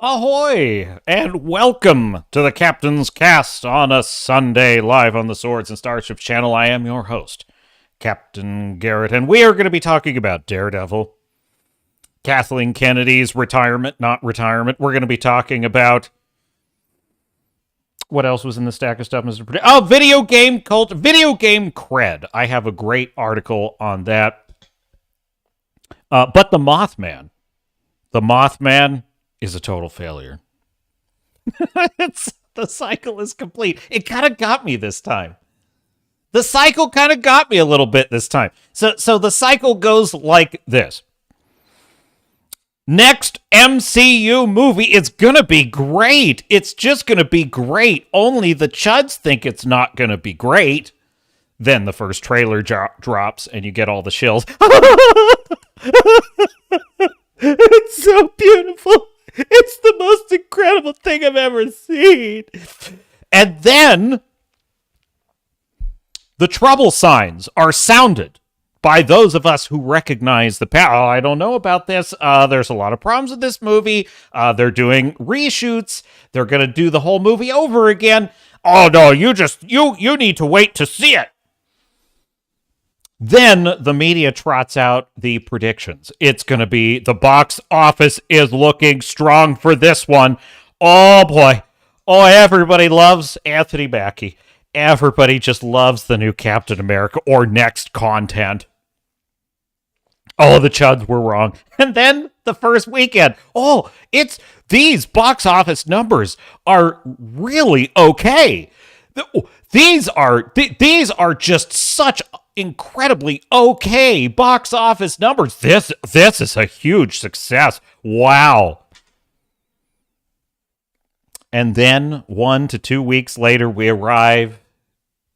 Ahoy, and welcome to the Captain's Cast on a Sunday, live on the Swords and Starships channel. I am your host, Captain Garrett, and we are going to be talking about Daredevil, Kathleen Kennedy's retirement, not retirement. We're going to be talking about... What else was in the stack of stuff, Mr. Oh, video game cred. I have a great article on that. But the Mothman is a total failure. The cycle is complete. It kind of got me this time. The cycle kind of got me a little bit this time. So the cycle goes like this. Next MCU movie, it's going to be great. It's just going to be great. Only the chuds think it's not going to be great. Then the first trailer drops and you get all the shills. It's so beautiful. It's the most incredible thing I've ever seen. And then the trouble signs are sounded by those of us who recognize the power. Oh, I don't know about this. There's a lot of problems with this movie. They're doing reshoots. They're going to do the whole movie over again. Oh, no, you need to wait to see it. Then the media trots out the predictions. It's going to be, the box office is looking strong for this one. Oh, boy. Oh, everybody loves Anthony Mackie. Everybody just loves the new Captain America or next content. Oh, the chuds were wrong. And then the first weekend. Oh, these box office numbers are really okay. These are just such incredibly okay box office numbers. This is a huge success. Wow. And then 1 to 2 weeks later, we arrive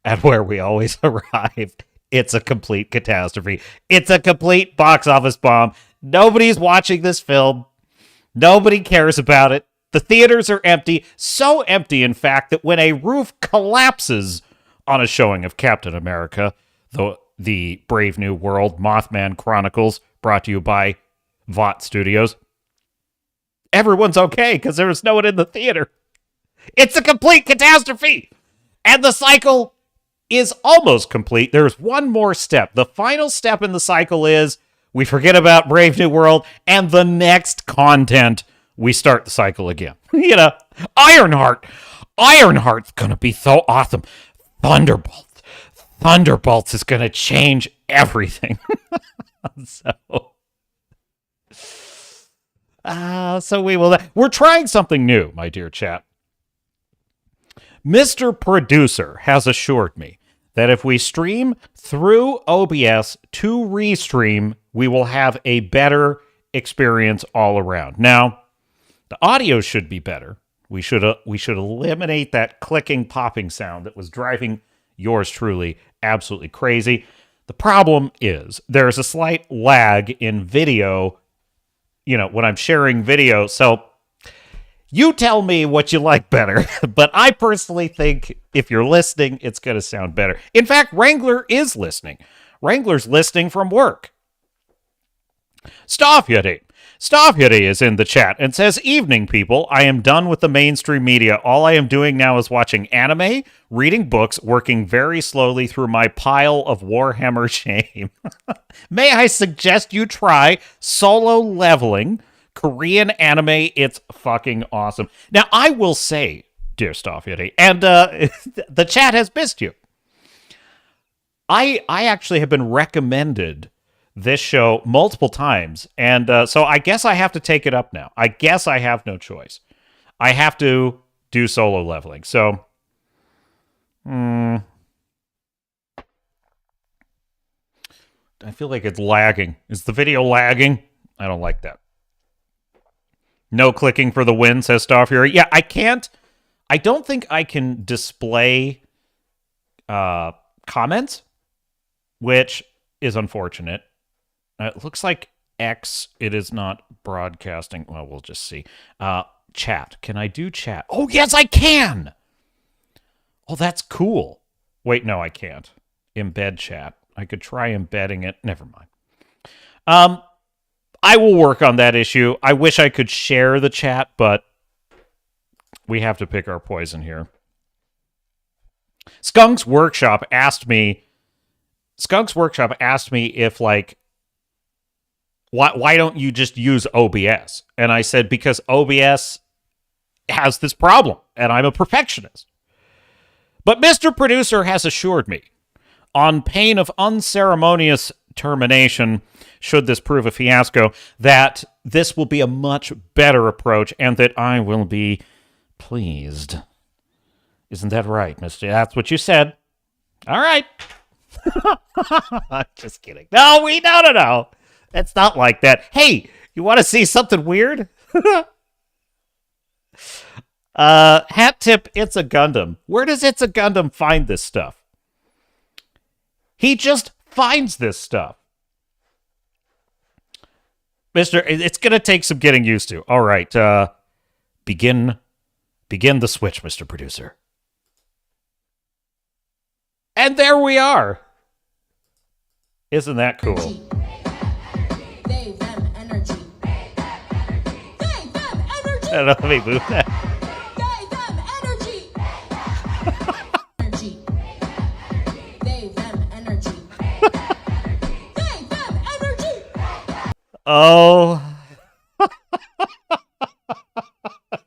at where we always arrive. It's a complete catastrophe. It's a complete box office bomb. Nobody's watching this film. Nobody cares about it. The theaters are empty. So empty, in fact, that when a roof collapses on a showing of Captain America, the Brave New World Mothman Chronicles, brought to you by Vought Studios, everyone's okay because there was no one in the theater. It's a complete catastrophe. And the cycle is almost complete. There's one more step. The final step in the cycle is we forget about Brave New World, and the next content, we start the cycle again. Ironheart's going to be so awesome. Thunderbolts is going to change everything. So we're trying something new, my dear chat. Mr. Producer has assured me that if we stream through OBS to restream, we will have a better experience all around. Now, the audio should be better. We should eliminate that clicking, popping sound that was driving yours truly absolutely crazy. The problem is there's a slight lag in video, when I'm sharing video. So you tell me what you like better, but I personally think if you're listening, it's going to sound better. In fact, Wrangler is listening. Wrangler's listening from work. Staffyeti is in the chat and says, "Evening, people. I am done with the mainstream media. All I am doing now is watching anime, reading books, working very slowly through my pile of Warhammer shame. May I suggest you try Solo Leveling, Korean anime. It's fucking awesome." Now, I will say, dear Staffyeti, and the chat has missed you. I actually have been recommended this show multiple times, and so I guess I have to take it up now. I guess I have no choice. I have to do Solo Leveling. So, I feel like it's lagging. Is the video lagging? I don't like that. No clicking for the win, says Starfury. Yeah, I can't. I don't think I can display comments, which is unfortunate. It looks like X, it is not broadcasting. Well, we'll just see. Chat. Can I do chat? Oh, yes, I can! Oh, that's cool. Wait, no, I can't. Embed chat. I could try embedding it. Never mind. I will work on that issue. I wish I could share the chat, but We have to pick our poison here. Skunk's Workshop asked me if, like, why don't you just use OBS? And I said, because OBS has this problem, and I'm a perfectionist. But Mr. Producer has assured me, on pain of unceremonious termination, should this prove a fiasco, that this will be a much better approach, and that I will be pleased. Isn't that right, Mr.? That's what you said. All right. I'm just kidding. No. It's not like that. Hey, you want to see something weird? Hat tip, It's a Gundam. Where does It's a Gundam find this stuff? He just finds this stuff. It's going to take some getting used to. All right. Begin the switch, Mr. Producer. And there we are. Isn't that cool? They, them, energy. They, them, energy. Let me move that. They, them, energy. Energy. They, them, energy. They, them, energy. Oh.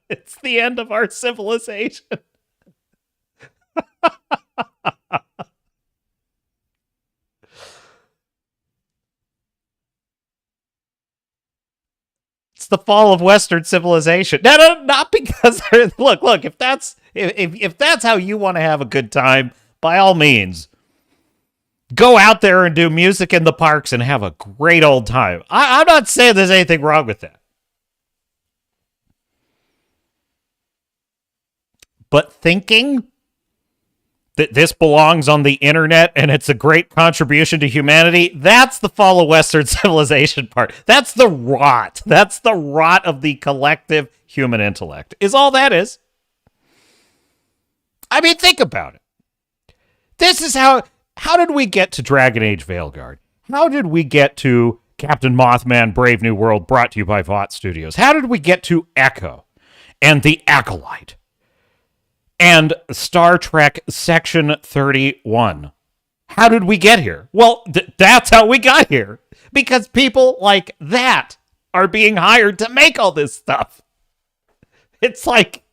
It's the end of our civilization. The fall of Western civilization. No, not because look. If that's how you want to have a good time, by all means, go out there and do music in the parks and have a great old time. I'm not saying there's anything wrong with that, but thinking that this belongs on the internet and it's a great contribution to humanity, that's the fall of Western civilization part. That's the rot. That's the rot of the collective human intellect, is all that is. I mean, think about it. This is how did we get to Dragon Age Veilguard? How did we get to Captain Mothman Brave New World, brought to you by Vought Studios? How did we get to Echo and the Acolyte? And Star Trek Section 31. How did we get here? Well, that's how we got here. Because people like that are being hired to make all this stuff. It's like...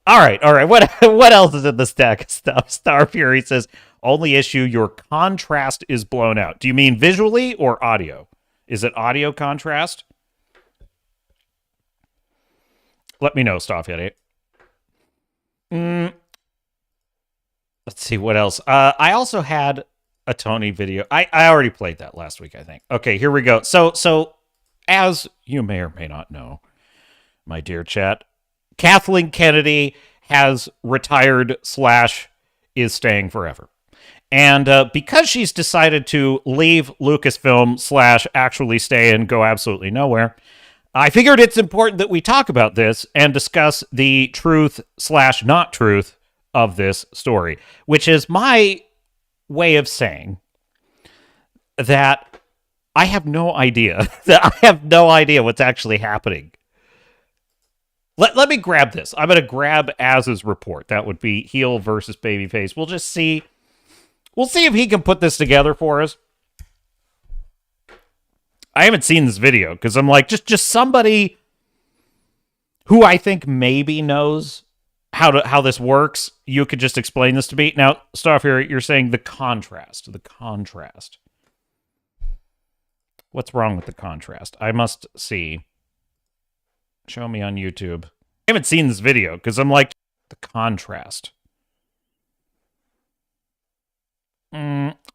All right. What else is in the stack of stuff? Star Fury says, only issue, your contrast is blown out. Do you mean visually or audio? Is it audio contrast? Let me know, Staffyeti. Let's see what else. I also had a Tony video. I already played that last week, I think. Okay, here we go. So as you may or may not know, my dear chat, Kathleen Kennedy has retired / is staying forever. And because she's decided to leave Lucasfilm / actually stay and go absolutely nowhere, I figured it's important that we talk about this and discuss the truth / not truth of this story, which is my way of saying that I have no idea. That I have no idea what's actually happening. Let me grab this. I'm going to grab Az's report. That would be heel versus babyface. We'll just see. We'll see if he can put this together for us. I haven't seen this video because I'm like, just somebody who I think maybe knows how this works. You could just explain this to me. Now, Starfire, you're saying the contrast. The contrast. What's wrong with the contrast? I must see. Show me on YouTube. I haven't seen this video because I'm like, the contrast.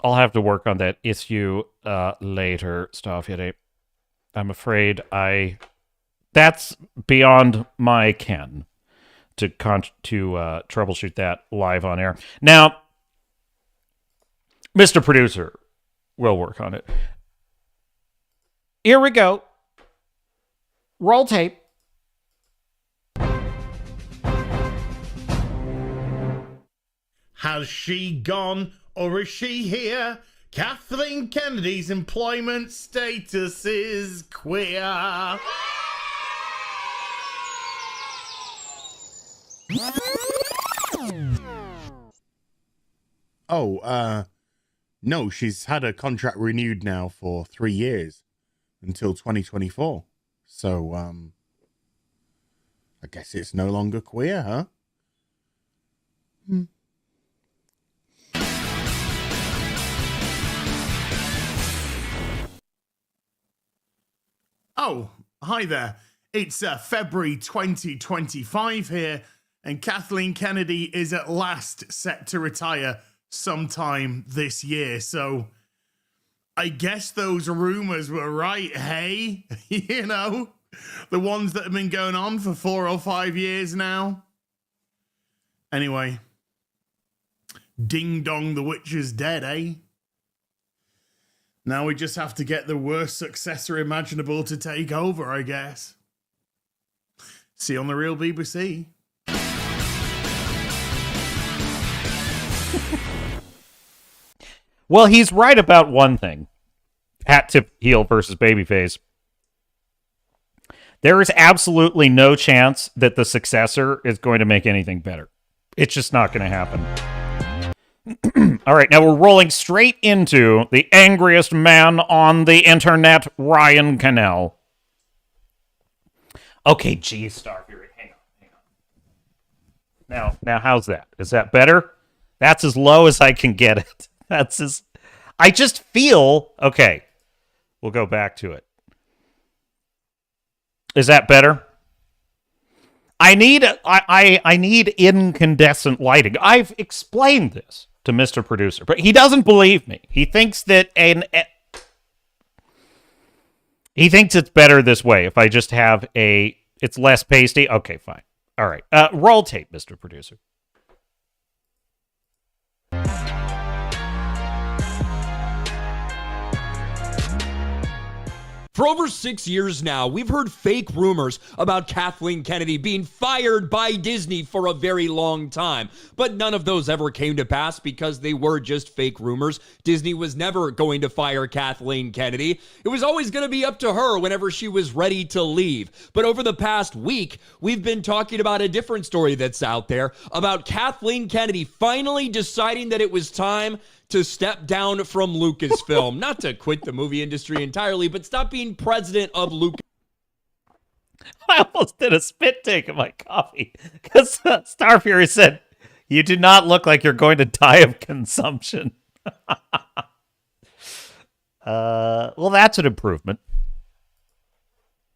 I'll have to work on that issue later, Starfire. I'm afraid that's beyond my ken to troubleshoot that live on air. Now, Mr. Producer will work on it. Here we go. Roll tape. Has she gone or is she here? Kathleen Kennedy's employment status is queer. No, she's had her contract renewed now for 3 years until 2024. So, I guess it's no longer queer, huh? Oh, hi there. It's February 2025 here, and Kathleen Kennedy is at last set to retire sometime this year. So I guess those rumors were right, hey? You know, the ones that have been going on for 4 or 5 years now. Anyway, ding dong, the witch is dead, eh? Now we just have to get the worst successor imaginable to take over, I guess. See you on the real BBC. Well, he's right about one thing. Hat tip heel versus babyface. There is absolutely no chance that the successor is going to make anything better. It's just not going to happen. All right, now we're rolling straight into the angriest man on the internet, Ryan Cannell. Okay, geez, Starfury, hang on. Now, how's that? Is that better? That's as low as I can get it. I just feel, okay, we'll go back to it. Is that better? I need incandescent lighting. I've explained this to Mr. Producer, but he doesn't believe me. He thinks that he thinks it's better this way. If I just have it's less pasty. Okay, fine. All right. Roll tape, Mr. Producer. For over 6 years now, we've heard fake rumors about Kathleen Kennedy being fired by Disney for a very long time. But none of those ever came to pass because they were just fake rumors. Disney was never going to fire Kathleen Kennedy. It was always going to be up to her whenever she was ready to leave. But over the past week, we've been talking about a different story that's out there about Kathleen Kennedy finally deciding that it was time to step down from Lucasfilm. Not to quit the movie industry entirely, but stop being president of Lucas. I almost did a spit take of my coffee because Starfury said, "You do not look like you're going to die of consumption." Well, that's an improvement.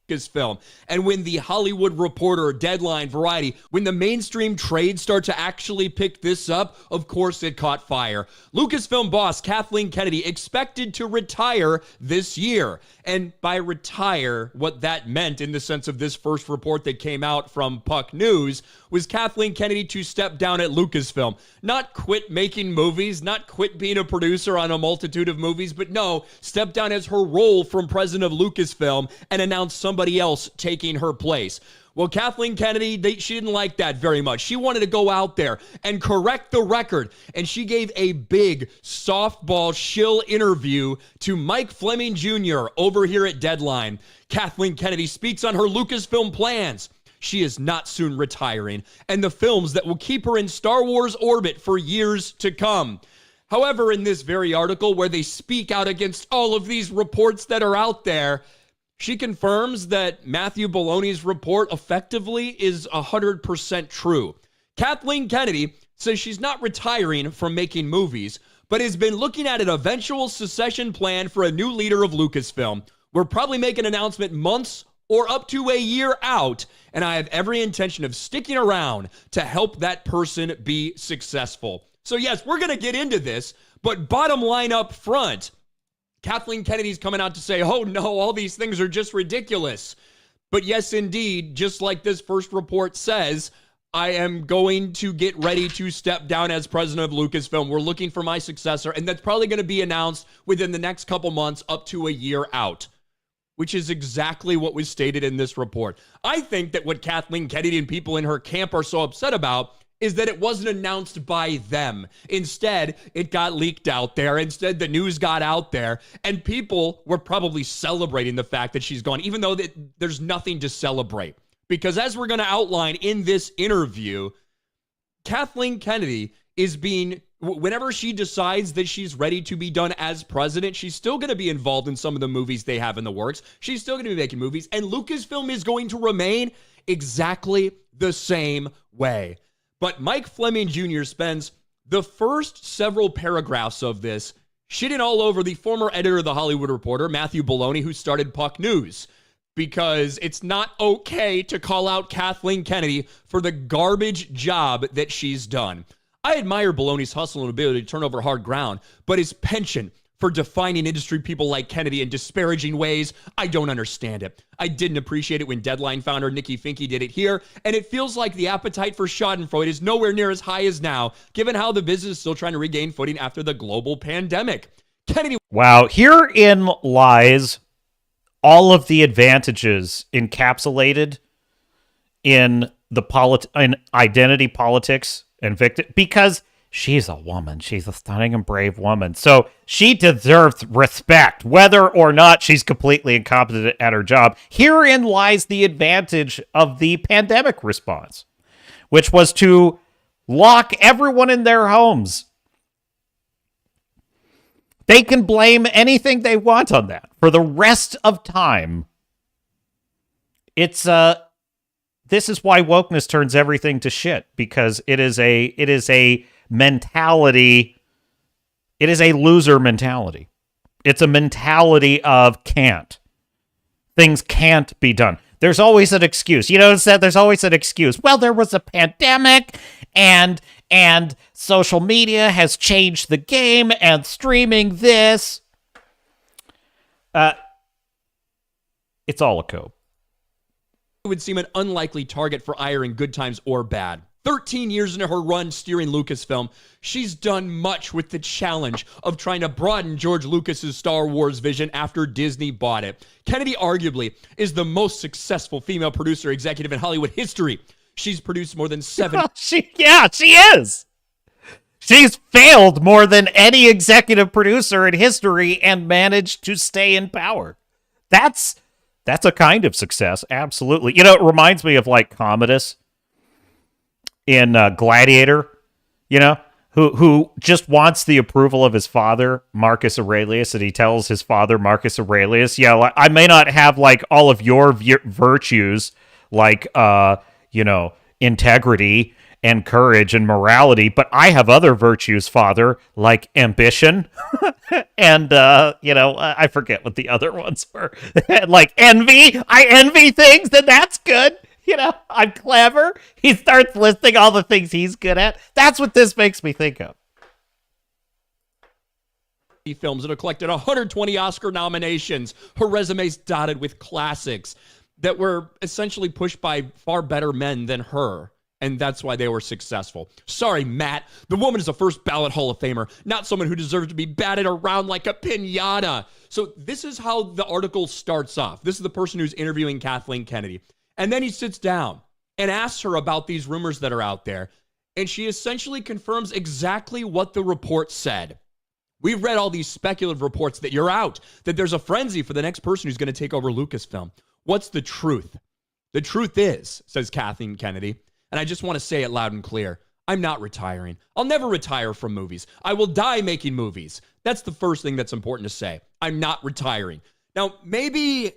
Lucasfilm. And when the Hollywood Reporter, Deadline, Variety, when the mainstream trade start to actually pick this up, of course it caught fire. Lucasfilm boss Kathleen Kennedy expected to retire this year. And by retire, what that meant in the sense of this first report that came out from Puck News was Kathleen Kennedy to step down at Lucasfilm. Not quit making movies, not quit being a producer on a multitude of movies, but no, step down as her role from president of Lucasfilm and announce somebody else taking her place. Well, Kathleen Kennedy, she didn't like that very much. She wanted to go out there and correct the record, and she gave a big softball shill interview to Mike Fleming Jr. over here at Deadline. Kathleen Kennedy speaks on her Lucasfilm plans. She is not soon retiring, and the films that will keep her in Star Wars orbit for years to come. However, in this very article where they speak out against all of these reports that are out there, she confirms that Matthew Baloney's report effectively is 100% true. Kathleen Kennedy says she's not retiring from making movies, but has been looking at an eventual succession plan for a new leader of Lucasfilm. We'll probably make an announcement months or up to a year out, and I have every intention of sticking around to help that person be successful. So yes, we're going to get into this, but bottom line up front, Kathleen Kennedy's coming out to say, oh no, all these things are just ridiculous. But yes, indeed, just like this first report says, I am going to get ready to step down as president of Lucasfilm. We're looking for my successor, and that's probably going to be announced within the next couple months up to a year out, which is exactly what was stated in this report. I think that what Kathleen Kennedy and people in her camp are so upset about is that it wasn't announced by them. Instead, it got leaked out there. Instead, the news got out there, and people were probably celebrating the fact that she's gone, even though there's nothing to celebrate. Because as we're going to outline in this interview, Kathleen Kennedy is being, whenever she decides that she's ready to be done as president, she's still going to be involved in some of the movies they have in the works. She's still going to be making movies, and Lucasfilm is going to remain exactly the same way. But Mike Fleming Jr. spends the first several paragraphs of this shitting all over the former editor of The Hollywood Reporter, Matthew Bologna, who started Puck News, because it's not okay to call out Kathleen Kennedy for the garbage job that she's done. I admire Bologna's hustle and ability to turn over hard ground, but his penchant for defining industry people like Kennedy in disparaging ways, I don't understand it. I didn't appreciate it when Deadline founder Nikki Finke did it here, and it feels like the appetite for schadenfreude is nowhere near as high as now, given how the business is still trying to regain footing after the global pandemic. Kennedy... Wow, herein lies all of the advantages encapsulated in the in identity politics and victim, because she's a woman. She's a stunning and brave woman. So she deserves respect, whether or not she's completely incompetent at her job. Herein lies the advantage of the pandemic response, which was to lock everyone in their homes. They can blame anything they want on that for the rest of time. It's this is why wokeness turns everything to shit, because it is a mentality. It is a loser mentality. It's a mentality of can't. Things can't be done. There's always an excuse. You notice that there's always an excuse. Well, there was a pandemic, and social media has changed the game, and streaming this. It's all a code. Would seem an unlikely target for ire in good times or bad. 13 years into her run steering Lucasfilm, she's done much with the challenge of trying to broaden George Lucas's Star Wars vision after Disney bought it. Kennedy arguably is the most successful female producer executive in Hollywood history. She's produced more than 7... she is. She's failed more than any executive producer in history and managed to stay in power. That's a kind of success, absolutely. You know, it reminds me of like Commodus in Gladiator, you know, who just wants the approval of his father, Marcus Aurelius, and he tells his father, Marcus Aurelius, yeah, I may not have like all of your virtues, like, you know, integrity and courage and morality, but I have other virtues, father, like ambition and, you know, I forget what the other ones were. Like envy. I envy things, and that's good. You know, I'm clever. He starts listing all the things he's good at. That's what this makes me think of. Films that have collected 120 Oscar nominations. Her resume's dotted with classics that were essentially pushed by far better men than her. And that's why they were successful. Sorry, Matt. The woman is a first ballot Hall of Famer, not someone who deserves to be batted around like a piñata. So this is how the article starts off. This is the person who's interviewing Kathleen Kennedy. And then he sits down and asks her about these rumors that are out there. And she essentially confirms exactly what the report said. We've read all these speculative reports that you're out, that there's a frenzy for the next person who's going to take over Lucasfilm. What's the truth? The truth is, says Kathleen Kennedy, and I just want to say it loud and clear, I'm not retiring. I'll never retire from movies. I will die making movies. That's the first thing that's important to say. I'm not retiring. Now, maybe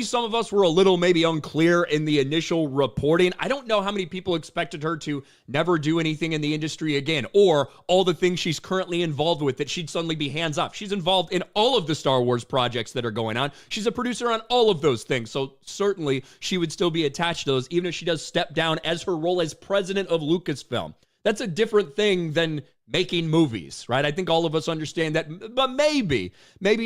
some of us were a little maybe unclear in the initial reporting. I don't know how many people expected her to never do anything in the industry again, or all the things she's currently involved with, that she'd suddenly be hands off. She's involved in all of the Star Wars projects that are going on. She's a producer on all of those things. So certainly she would still be attached to those, even if she does step down as her role as president of Lucasfilm. That's a different thing than making movies, right? I think all of us understand that, but maybe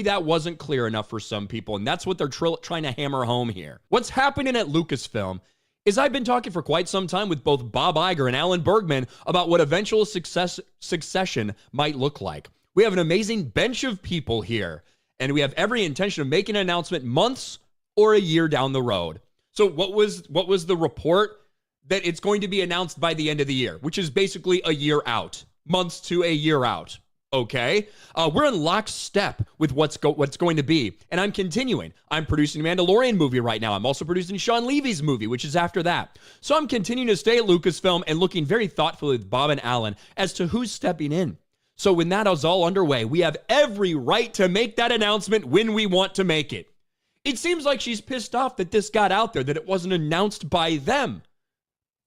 that wasn't clear enough for some people, and that's what they're trying to hammer home here. What's happening at Lucasfilm is I've been talking for quite some time with both Bob Iger and Alan Bergman about what eventual succession might look like. We have an amazing bench of people here, and we have every intention of making an announcement months or a year down the road. So what was the report? That it's going to be announced by the end of the year, which is basically a year out. Months to a year out. Okay, we're in lockstep with what's going to be, and I'm continuing. I'm producing a Mandalorian movie right now. I'm also producing Sean Levy's movie, which is after that. So I'm continuing to stay at Lucasfilm and looking very thoughtfully with Bob and Alan as to who's stepping in. So when that is all underway, we have every right to make that announcement when we want to make it. It seems like she's pissed off that this got out there, that it wasn't announced by them.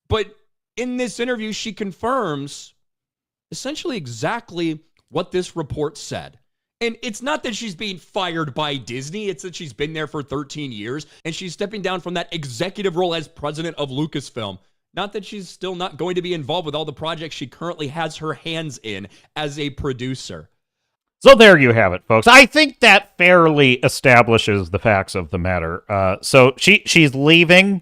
But in this interview, she confirms essentially exactly what this report said. And it's not that she's being fired by Disney. It's that she's been there for 13 years and she's stepping down from that executive role as president of Lucasfilm. Not that she's still not going to be involved with all the projects she currently has her hands in as a producer. So there you have it, folks. I think that fairly establishes the facts of the matter. So she's leaving,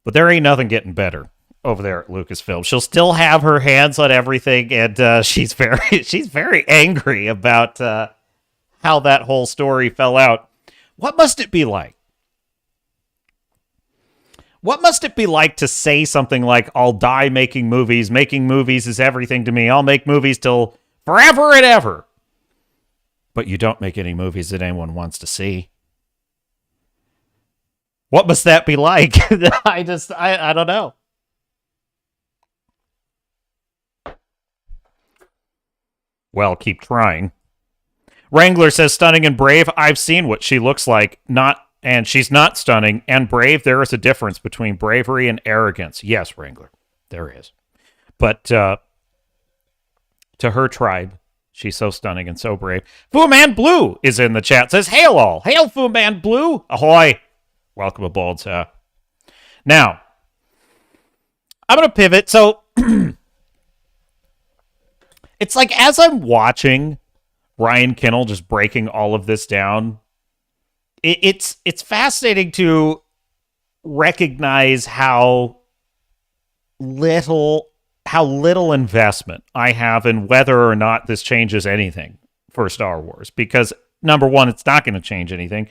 but there ain't nothing getting better over there at Lucasfilm. She'll still have her hands on everything, and she's very angry about how that whole story fell out. What must it be like? What must it be like to say something like, I'll die making movies. Making movies is everything to me. I'll make movies till forever and ever. But you don't make any movies that anyone wants to see. What must that be like? I don't know. Well, keep trying. Wrangler says, stunning and brave. I've seen what she looks like. And she's not stunning and brave. There is a difference between bravery and arrogance. Yes, Wrangler, there is. But to her tribe, she's so stunning and so brave. Fu Man Blue is in the chat. Says, hail all. Hail Fu Man Blue. Ahoy. Welcome aboard, sir. Now, I'm going to pivot. So, it's like as I'm watching Ryan Kinnell just breaking all of this down, it's fascinating to recognize how little investment I have in whether or not this changes anything for Star Wars. Because, number one, it's not going to change anything.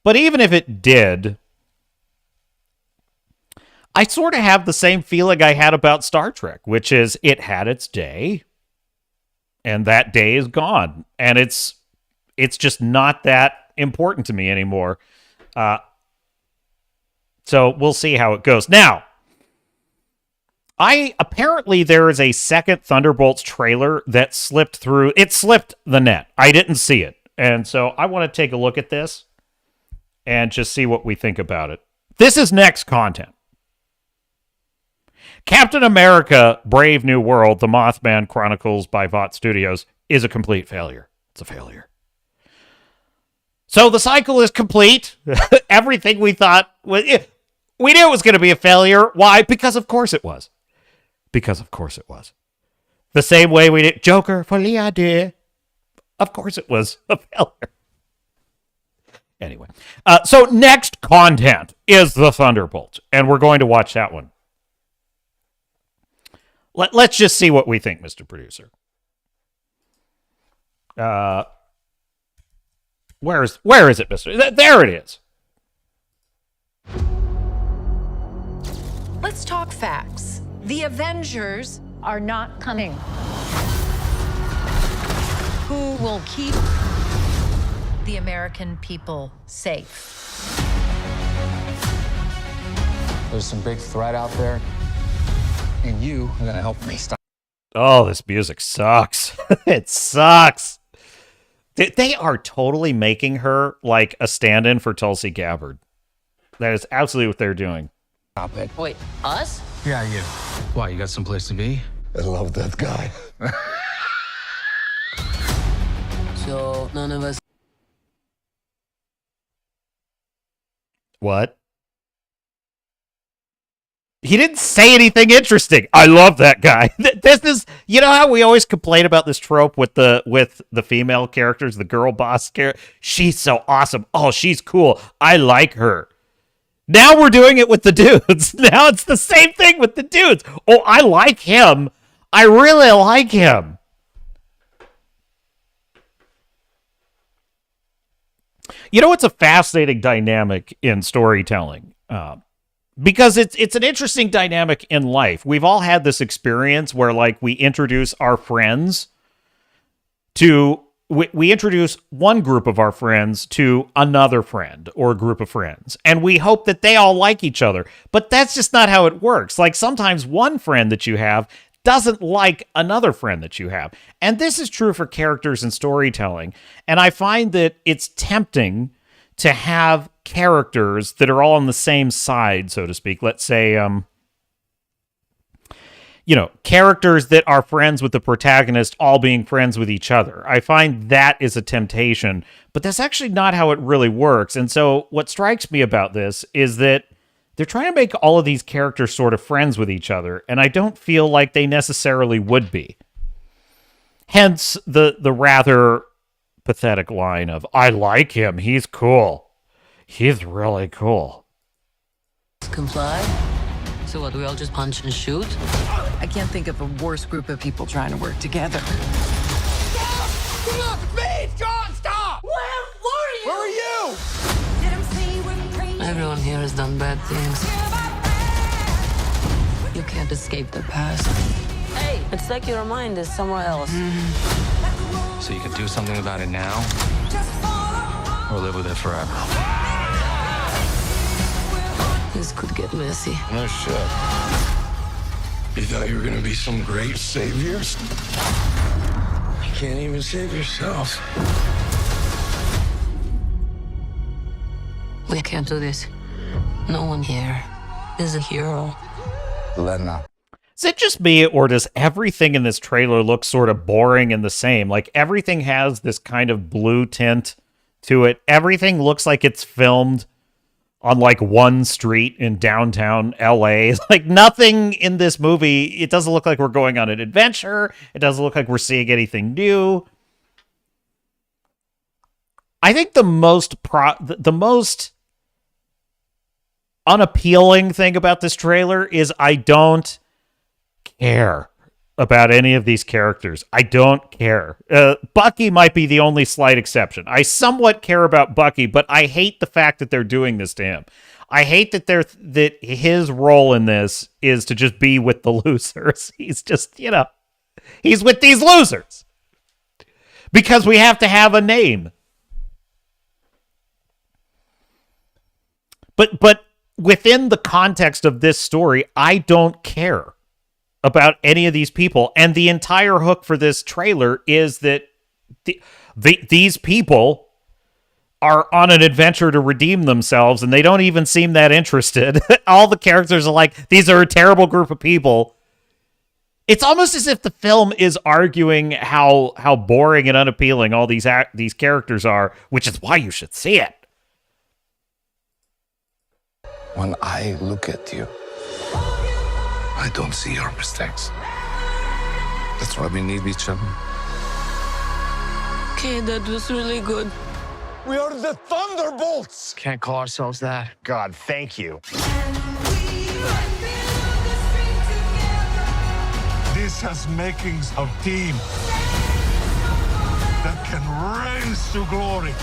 But even if it did, I sort of have the same feeling I had about Star Trek, which is it had its day, and that day is gone. And it's just not that important to me anymore. So we'll see how it goes. Now, apparently there is a second Thunderbolts trailer that slipped through. It slipped the net. I didn't see it. And so I want to take a look at this and just see what we think about it. This is next content. Captain America, Brave New World, The Mothman Chronicles by Vought Studios is a complete failure. It's a failure. So the cycle is complete. Everything we thought, we knew it was going to be a failure. Why? Because of course it was. Because of course it was. The same way we did Joker for Leah dear. Of course it was a failure. Anyway, so next content is the Thunderbolt, and we're going to watch that one. Let's just see what we think, Mr. Producer. Where is it, Mr.? There it is. Let's talk facts. The Avengers are not coming. Who will keep the American people safe? There's some big threat out there, and you are going to help me stop. Oh, this music sucks. It sucks. They are totally making her like a stand-in for Tulsi Gabbard. That is absolutely what they're doing. Stop it. Wait, us? Yeah, you. Why, you got someplace to be? I love that guy. So none of us. What? He didn't say anything interesting. I love that guy. This is, you know how we always complain about this trope with the female characters, the girl boss character. She's so awesome. Oh, she's cool. I like her. Now we're doing it with the dudes. Now it's the same thing with the dudes. Oh, I like him. I really like him. You know, it's a fascinating dynamic in storytelling. because it's an interesting dynamic in life. We've all had this experience where like we introduce our friends to we introduce one group of our friends to another friend or group of friends, and we hope that they all like each other. But that's just not how it works. Like sometimes one friend that you have doesn't like another friend that you have. And this is true for characters and storytelling. And I find that it's tempting to have characters that are all on the same side, so to speak. Let's say, characters that are friends with the protagonist all being friends with each other. I find that is a temptation, but that's actually not how it really works. And so what strikes me about this is that they're trying to make all of these characters sort of friends with each other, and I don't feel like they necessarily would be. Hence the rather pathetic line of, I like him, he's cool. He's really cool. Comply? So what, we all just punch and shoot? I can't think of a worse group of people trying to work together. Everyone here has done bad things. You can't escape the past. Hey, it's like your mind is somewhere else. So you can do something about it now, or live with it forever. This could get messy. No shit. You thought you were gonna be some great saviors? You can't even save yourself. We can't do this. No one here is a hero. Lena. Is it just me, or does everything in this trailer look sort of boring and the same? Like, everything has this kind of blue tint to it. Everything looks like it's filmed on, like, one street in downtown LA. Like, nothing in this movie, it doesn't look like we're going on an adventure. It doesn't look like we're seeing anything new. I think the most unappealing thing about this trailer is I don't care about any of these characters. I don't care. Bucky might be the only slight exception. I somewhat care about Bucky, but I hate the fact that they're doing this to him. I hate that his role in this is to just be with the losers. He's just, he's with these losers because we have to have a name. But within the context of this story, I don't care about any of these people. And the entire hook for this trailer is that these people are on an adventure to redeem themselves, and they don't even seem that interested. All the characters are like, these are a terrible group of people. It's almost as if the film is arguing how boring and unappealing all these characters are, which is why you should see it. When I look at you, I don't see your mistakes. That's why we need each other. Okay, that was really good. We are the Thunderbolts! Can't call ourselves that. God, thank you. This has makings of team that can rise to glory.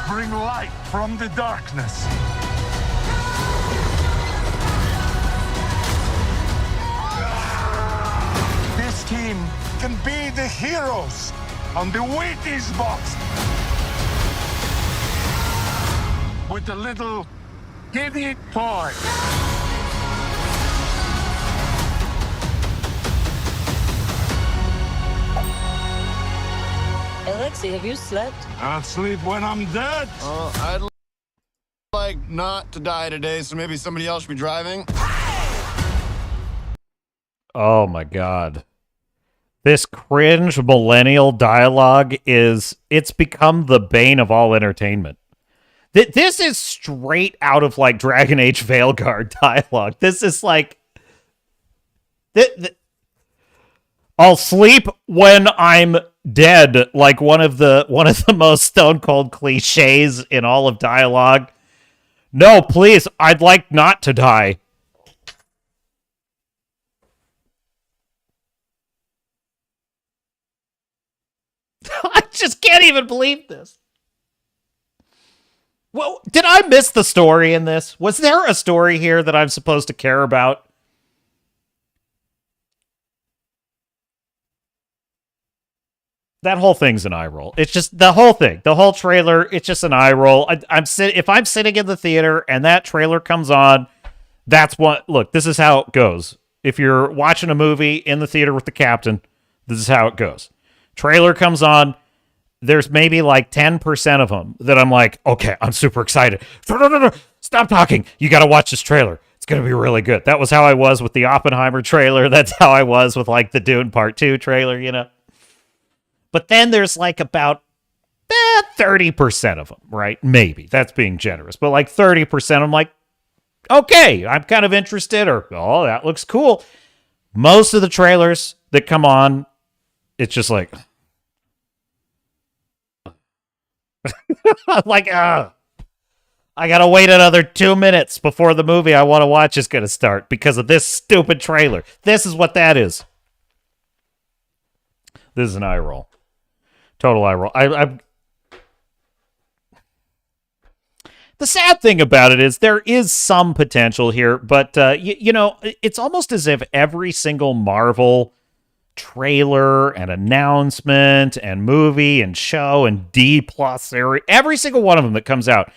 Bring light from the darkness. This team can be the heroes on the Wheaties box. With a little giddy toy. Alexei, have you slept? I'll sleep when I'm dead. I'd like not to die today, so maybe somebody else should be driving. Oh my god. This cringe millennial dialogue it's become the bane of all entertainment. This is straight out of like Dragon Age Veilguard dialogue. This is like I'll sleep when I'm dead, like one of the most stone cold cliches in all of dialogue. No, please, I'd like not to die. I just can't even believe this. Well, did I miss the story in this? Was there a story here that I'm supposed to care about? That whole thing's an eye roll. It's just the whole thing, the whole trailer. It's just an eye roll. If I'm sitting in the theater and that trailer comes on, that's what. Look, this is how it goes. If you're watching a movie in the theater with the captain, this is how it goes. Trailer comes on. There's maybe like 10% of them that I'm like, okay, I'm super excited. No, stop talking. You got to watch this trailer. It's going to be really good. That was how I was with the Oppenheimer trailer. That's how I was with like the Dune Part 2 trailer, you know. But then there's like about 30% of them, right? Maybe. That's being generous. But like 30%, I'm like, okay, I'm kind of interested, or, oh, that looks cool. Most of the trailers that come on, it's just like, like, I got to wait another 2 minutes before the movie I want to watch is going to start because of this stupid trailer. This is what that is. This is an eye roll. Total eye roll. The sad thing about it is there is some potential here, but, you know, it's almost as if every single Marvel trailer and announcement and movie and show and D+ series, every single one of them that comes out,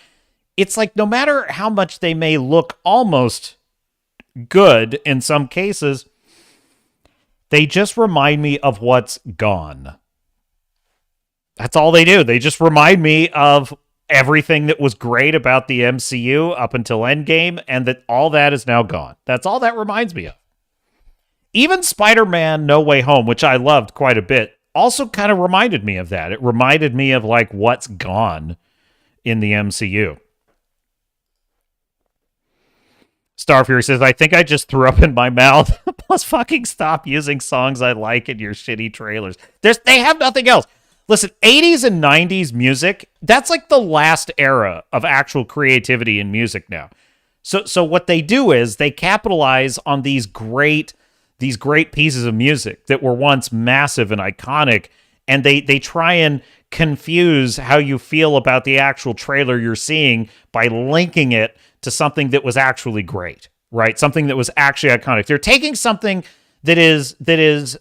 it's like no matter how much they may look almost good in some cases, they just remind me of what's gone. That's all they do. They just remind me of everything that was great about the MCU up until Endgame, and that all that is now gone. That's all that reminds me of. Even Spider-Man No Way Home, which I loved quite a bit, also kind of reminded me of that. It reminded me of like what's gone in the MCU. Starfury says, I think I just threw up in my mouth. Plus fucking stop using songs I like in your shitty trailers. They have nothing else. Listen, 80s and 90s music, that's like the last era of actual creativity in music now. So what they do is they capitalize on these great pieces of music that were once massive and iconic, and they try and confuse how you feel about the actual trailer you're seeing by linking it to something that was actually great, right? Something that was actually iconic. They're taking something that is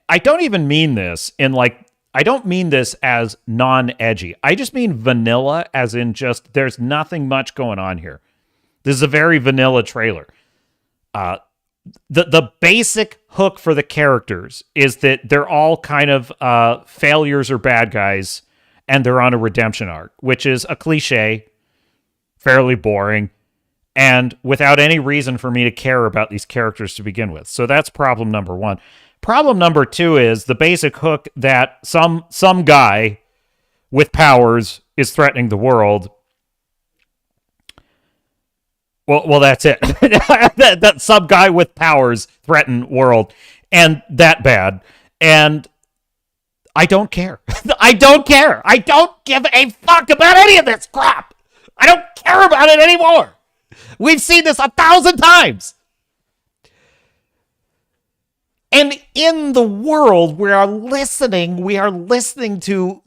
I don't even mean this in like, I don't mean this as non-edgy. I just mean vanilla, as in just there's nothing much going on here. This is a very vanilla trailer. The basic hook for the characters is that they're all kind of failures or bad guys, and they're on a redemption arc, which is a cliche, fairly boring, and without any reason for me to care about these characters to begin with. So that's problem number one. Problem number two is the basic hook that some guy with powers is threatening the world. Well, that's it. that some guy with powers threaten world, and that bad. And I don't care. I don't care. I don't give a fuck about any of this crap. I don't care about it anymore. We've seen this 1,000 times. And in the world, we are listening to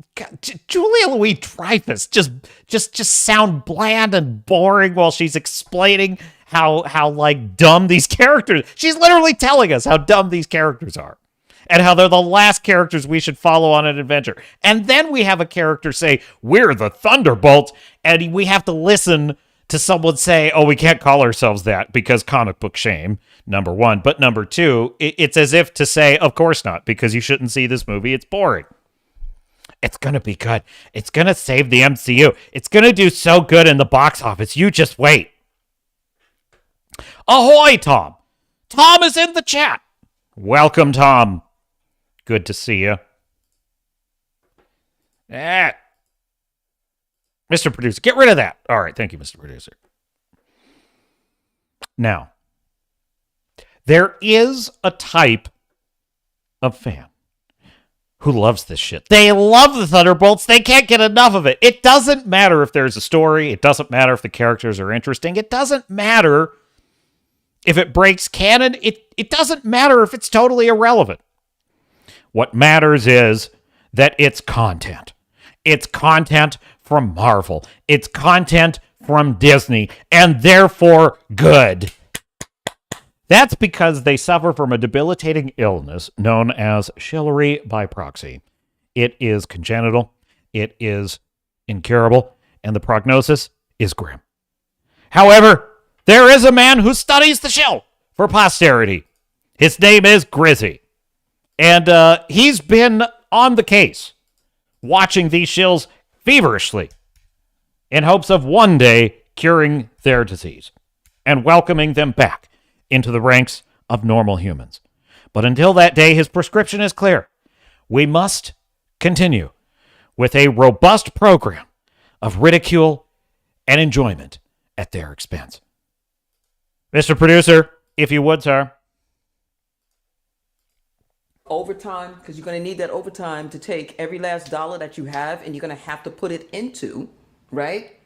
Julia Louis-Dreyfus just sound bland and boring while she's explaining how like dumb these characters. She's literally telling us how dumb these characters are and how they're the last characters we should follow on an adventure. And then we have a character say, "We're the Thunderbolts," and we have to listen to someone say, "Oh, we can't call ourselves that because comic book shame," number one. But number two, it's as if to say, of course not, because you shouldn't see this movie. It's boring. It's going to be good. It's going to save the MCU. It's going to do so good in the box office. You just wait. Ahoy, Tom. Tom is in the chat. Welcome, Tom. Good to see you. Mr. Producer, get rid of that. All right, thank you, Mr. Producer. Now, there is a type of fan who loves this shit. They love the Thunderbolts. They can't get enough of it. It doesn't matter if there's a story. It doesn't matter if the characters are interesting. It doesn't matter if it breaks canon. It doesn't matter if it's totally irrelevant. What matters is that it's content. It's content from Marvel. It's content from Disney, and therefore good. That's because they suffer from a debilitating illness known as Shillery by proxy. It is congenital, it is incurable, and the prognosis is grim. However, there is a man who studies the shill for posterity. His name is Grizzy. And he's been on the case, watching these shills feverishly in hopes of one day curing their disease and welcoming them back into the ranks of normal humans. But until that day, his prescription is clear. We must continue with a robust program of ridicule and enjoyment at their expense. Mr. Producer, if you would, sir. Overtime, because you're going to need that overtime to take every last dollar that you have and you're going to have to put it into, right?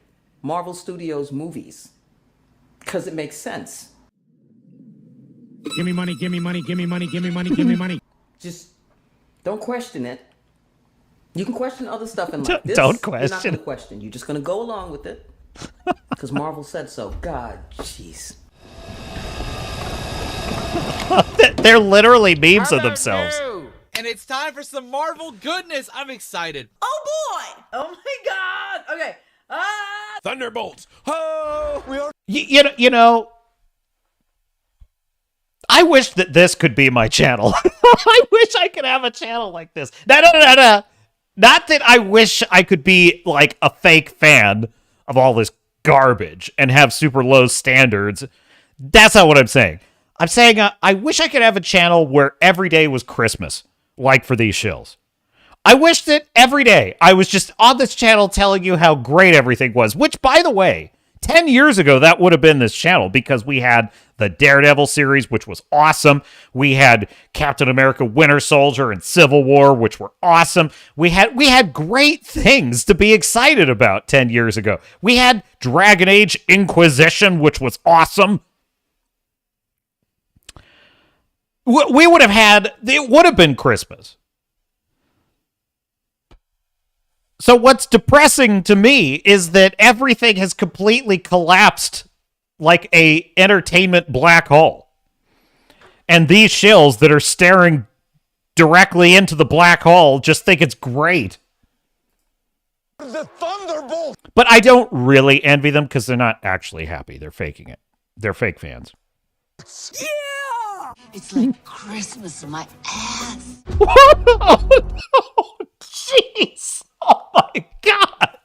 Marvel Studios movies. Because it makes sense. Give me money, give me money, give me money, give me money, give me money. Just don't question it. You can question other stuff in life. Don't You're not question. going to question. You're just going to go along with it. Because Marvel said so. God, jeez. They're literally memes of themselves. And it's time for some Marvel goodness. I'm excited. Oh boy! Oh my god! Okay. Thunderbolts. Oh, we are. You know, I wish that this could be my channel. I wish I could have a channel like this. No. Not that I wish I could be like a fake fan of all this garbage and have super low standards. That's not what I'm saying. I'm saying I wish I could have a channel where every day was Christmas, like for these shills. I wish that every day I was just on this channel telling you how great everything was, which, by the way, 10 years ago, that would have been this channel because we had the Daredevil series, which was awesome. We had Captain America Winter Soldier and Civil War, which were awesome. We had great things to be excited about 10 years ago. We had Dragon Age Inquisition, which was awesome. We would have had, it would have been Christmas. So what's depressing to me is that everything has completely collapsed like a entertainment black hole. And these shills that are staring directly into the black hole just think it's great. The Thunderbolt! But I don't really envy them because they're not actually happy. They're faking it. They're fake fans. Yeah! It's like Christmas in my ass. Oh, no. Jeez. Oh, my God.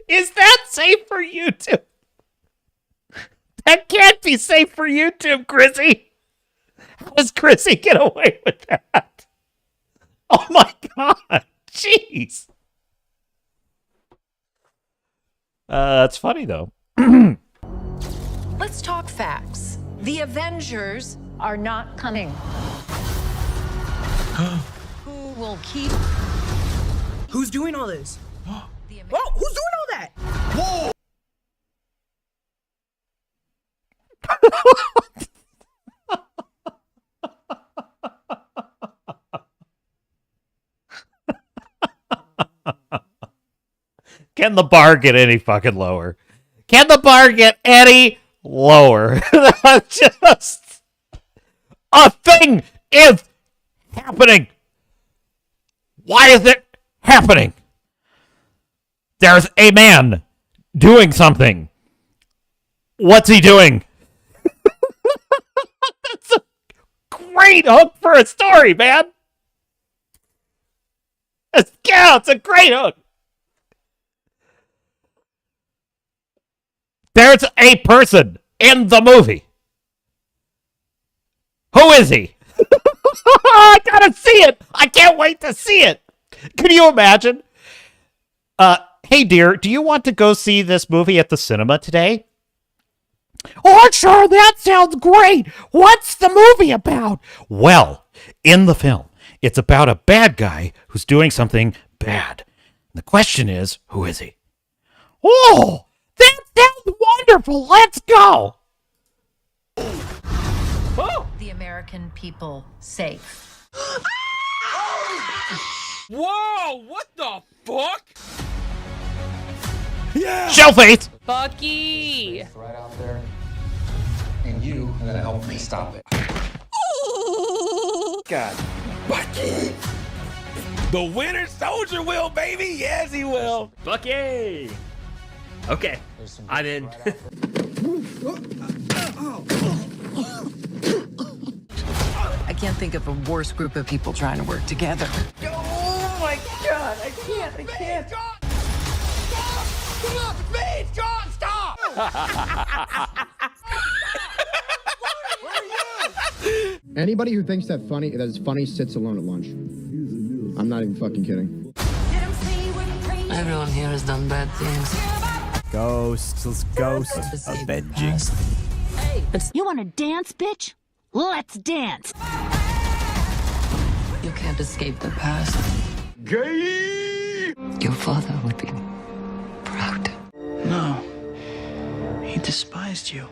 Is that safe for YouTube? That can't be safe for YouTube, Grizzy. How does Grizzy get away with that? Oh, my God. Jeez. That's funny, though. Let's talk facts. The Avengers are not coming. Who will keep... Who's doing all this? Whoa! Who's doing all that? Whoa! Can the bar get any fucking lower? Can the bar get any lower? Just a thing is happening. Why is it happening? There's a man doing something. What's he doing? That's a great hook for a story, man. It's a great hook. There's a person in the movie. Who is he? I gotta see it. I can't wait to see it. Can you imagine? Hey, dear, do you want to go see this movie at the cinema today? Oh, sure, that sounds great. What's the movie about? Well, in the film, it's about a bad guy who's doing something bad. The question is, who is he? Oh, that sounds wonderful. Let's go. The American people safe. Whoa! What the fuck? Yeah! Shell face! Bucky! Right out there. And you are gonna help me stop it. God. Bucky! The Winter Soldier will, baby! Yes, he will! Bucky! Okay, I'm in. I can't think of a worse group of people trying to work together. Oh my God! I can't. Stop! Speed! John, stop! Anybody who thinks that is funny sits alone at lunch. I'm not even fucking kidding. Everyone here has done bad things. Ghosts. Let's ghost. Avenging. Hey, You want to dance, bitch? Let's dance. You can't escape the past. Gay! Your father would be proud. No. He despised you.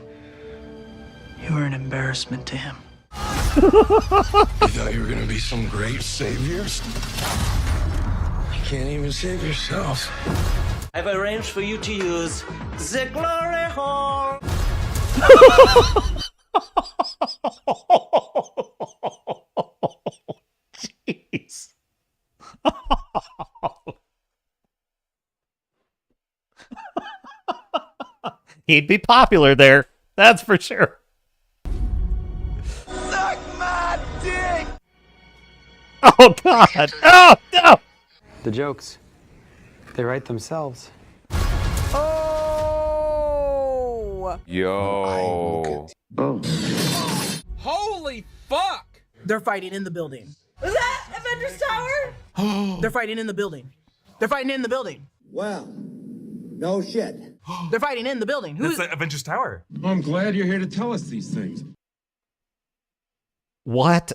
You were an embarrassment to him. You thought you were gonna be some great saviors? You can't even save yourselves. I've arranged for you to use the glory hole. Jeez. He'd be popular there, that's for sure. Suck my dick! Oh, God. Oh, no! The jokes, they write themselves. Oh! Yo. Holy fuck! They're fighting in the building. Was that Avengers Tower? They're fighting in the building. They're fighting in the building. Well, no shit. They're fighting in the building. Who's the Avengers Tower. I'm glad you're here to tell us these things. What?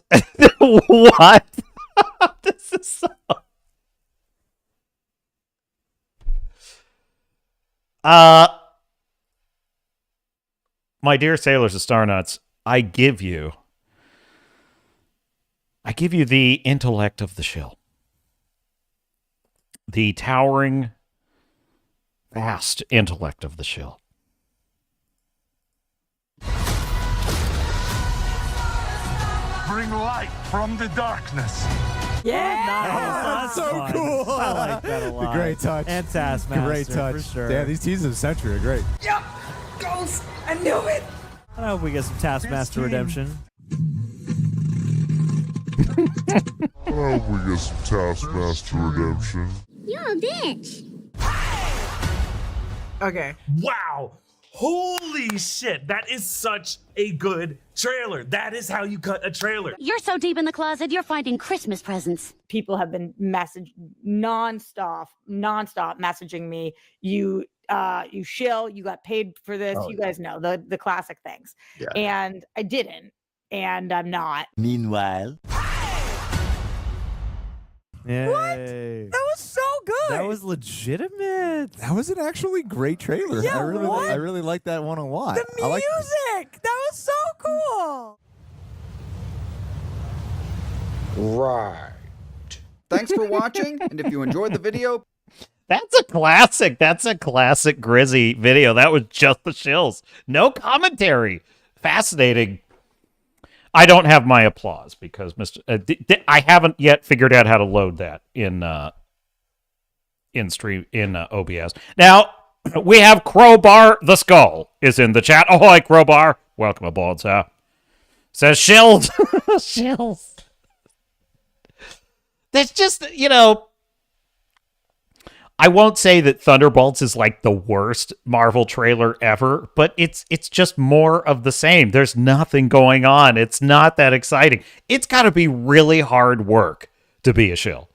What? This is so... My dear sailors of Starnuts, I give you the intellect of the shill. The towering, vast intellect of the shill. Bring light from the darkness. Yeah, that's so fun. cool. I like that a lot. Great touch. And Taskmaster, Great touch. for sure. Yeah, these teams of the century are great. Yep! Ghost! I knew it! I hope we get some Taskmaster redemption. I hope we get some Taskmaster redemption. You're a bitch. Okay. Wow. Holy shit. That is such a good trailer. That is how you cut a trailer. You're so deep in the closet, you're finding Christmas presents. People have been nonstop messaging me. You shill, you got paid for this. Oh, you guys know the classic things. Yeah. And I didn't, and I'm not. Meanwhile. Yay. What? That was so good. That was legitimate. That was an actually great trailer. Yeah, I what? really like that one a lot. The music. That was so cool. Right. Thanks for watching, and if you enjoyed the video, That's a classic. That's a classic Grizzy video. That was just the shills. No commentary. Fascinating. I don't have my applause because I haven't yet figured out how to load that in OBS. Now we have Crowbar the Skull is in the chat. Ahoy, Crowbar! Welcome aboard, sir. Says shills. Shills. That's just, I won't say that Thunderbolts is like the worst Marvel trailer ever, but it's just more of the same. There's nothing going on. It's not that exciting. It's got to be really hard work to be a shill.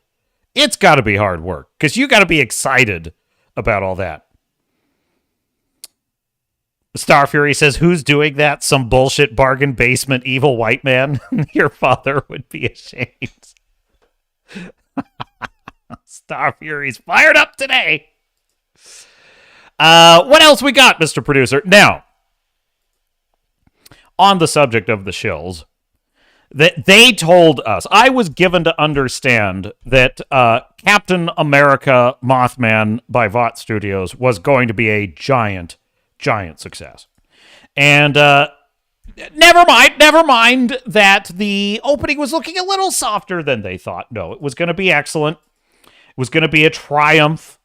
It's got to be hard work because you got to be excited about all that. Star Fury says, who's doing that? Some bullshit bargain basement evil white man? Your father would be ashamed. Star Fury's fired up today. What else we got, Mr. Producer? Now, on the subject of the shills, that they told us, I was given to understand that Captain America Mothman by Vought Studios was going to be a giant success. And never mind that the opening was looking a little softer than they thought. No, it was going to be excellent. It was going to be a triumph.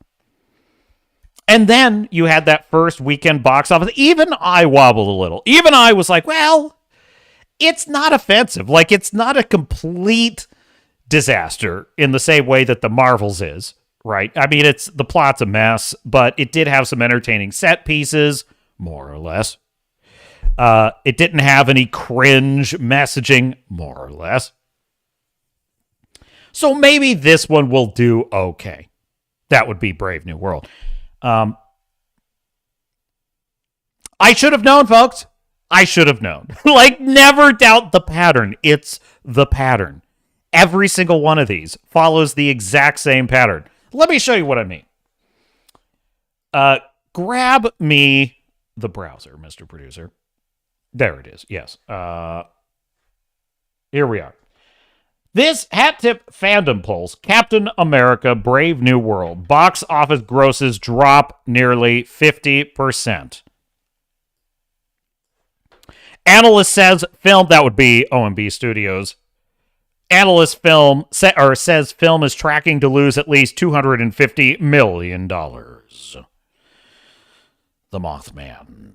And then you had that first weekend box office. Even I wobbled a little. Even I was like, well, it's not offensive. Like, it's not a complete disaster in the same way that the Marvels is, right? I mean, the plot's a mess, but it did have some entertaining set pieces, more or less. It didn't have any cringe messaging, more or less. So maybe this one will do okay. That would be Brave New World. I should have known, folks. I should have known. Like, never doubt the pattern. It's the pattern. Every single one of these follows the exact same pattern. Let me show you what I mean. Grab me the browser, Mr. Producer. There it is. Yes. Here we are. This hat tip fandom polls, Captain America Brave New World. Box office grosses drop nearly 50%. Analyst says film, that would be OMB Studios. Analyst says film is tracking to lose at least $250 million. The Mothman.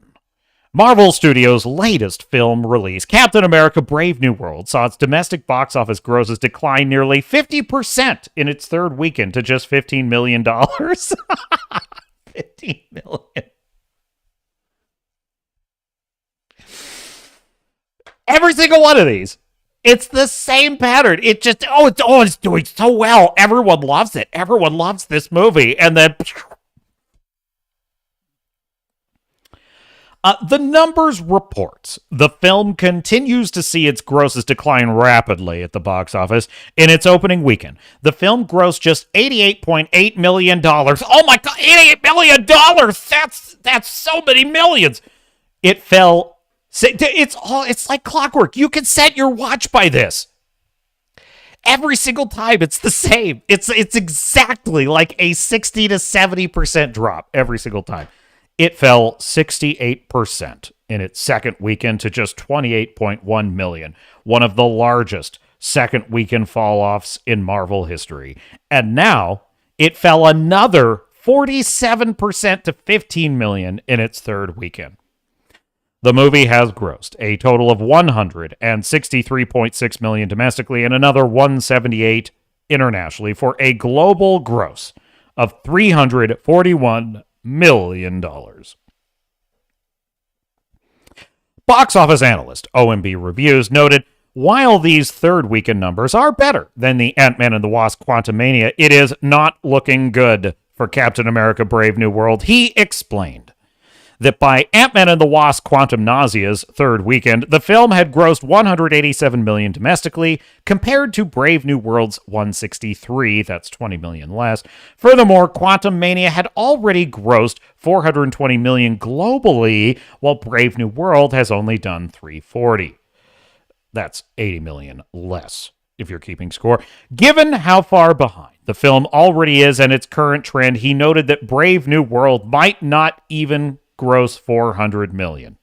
Marvel Studios' latest film release, Captain America Brave New World, saw its domestic box office grosses decline nearly 50% in its third weekend to just $15 million. $15 million. Every single one of these. It's the same pattern. It just, it's doing so well. Everyone loves it. Everyone loves this movie. And then the numbers reports the film continues to see its grosses decline rapidly at the box office in its opening weekend. The film grossed just $88.8 million. Oh my God, $88 million! That's so many millions. It fell. It's like clockwork. You can set your watch by this. Every single time, it's the same. It's exactly like a 60 to 70% drop every single time. It fell 68% in its second weekend to just $28.1 million, one of the largest second weekend fall-offs in Marvel history. And now, it fell another 47% to $15 million in its third weekend. The movie has grossed a total of $163.6 million domestically and another $178 internationally for a global gross of $341 million. Box office analyst OMB Reviews noted, while these third weekend numbers are better than the Ant-Man and the Wasp Quantumania, it is not looking good for Captain America Brave New World. He explained that by Ant-Man and the Wasp Quantumnasia's third weekend, the film had grossed $187 million domestically, compared to Brave New World's $163, that's $20 million less. Furthermore, Quantumania had already grossed $420 million globally, while Brave New World has only done $340. That's $80 million less, if you're keeping score. Given how far behind the film already is and its current trend, he noted that Brave New World might not even gross $400 million.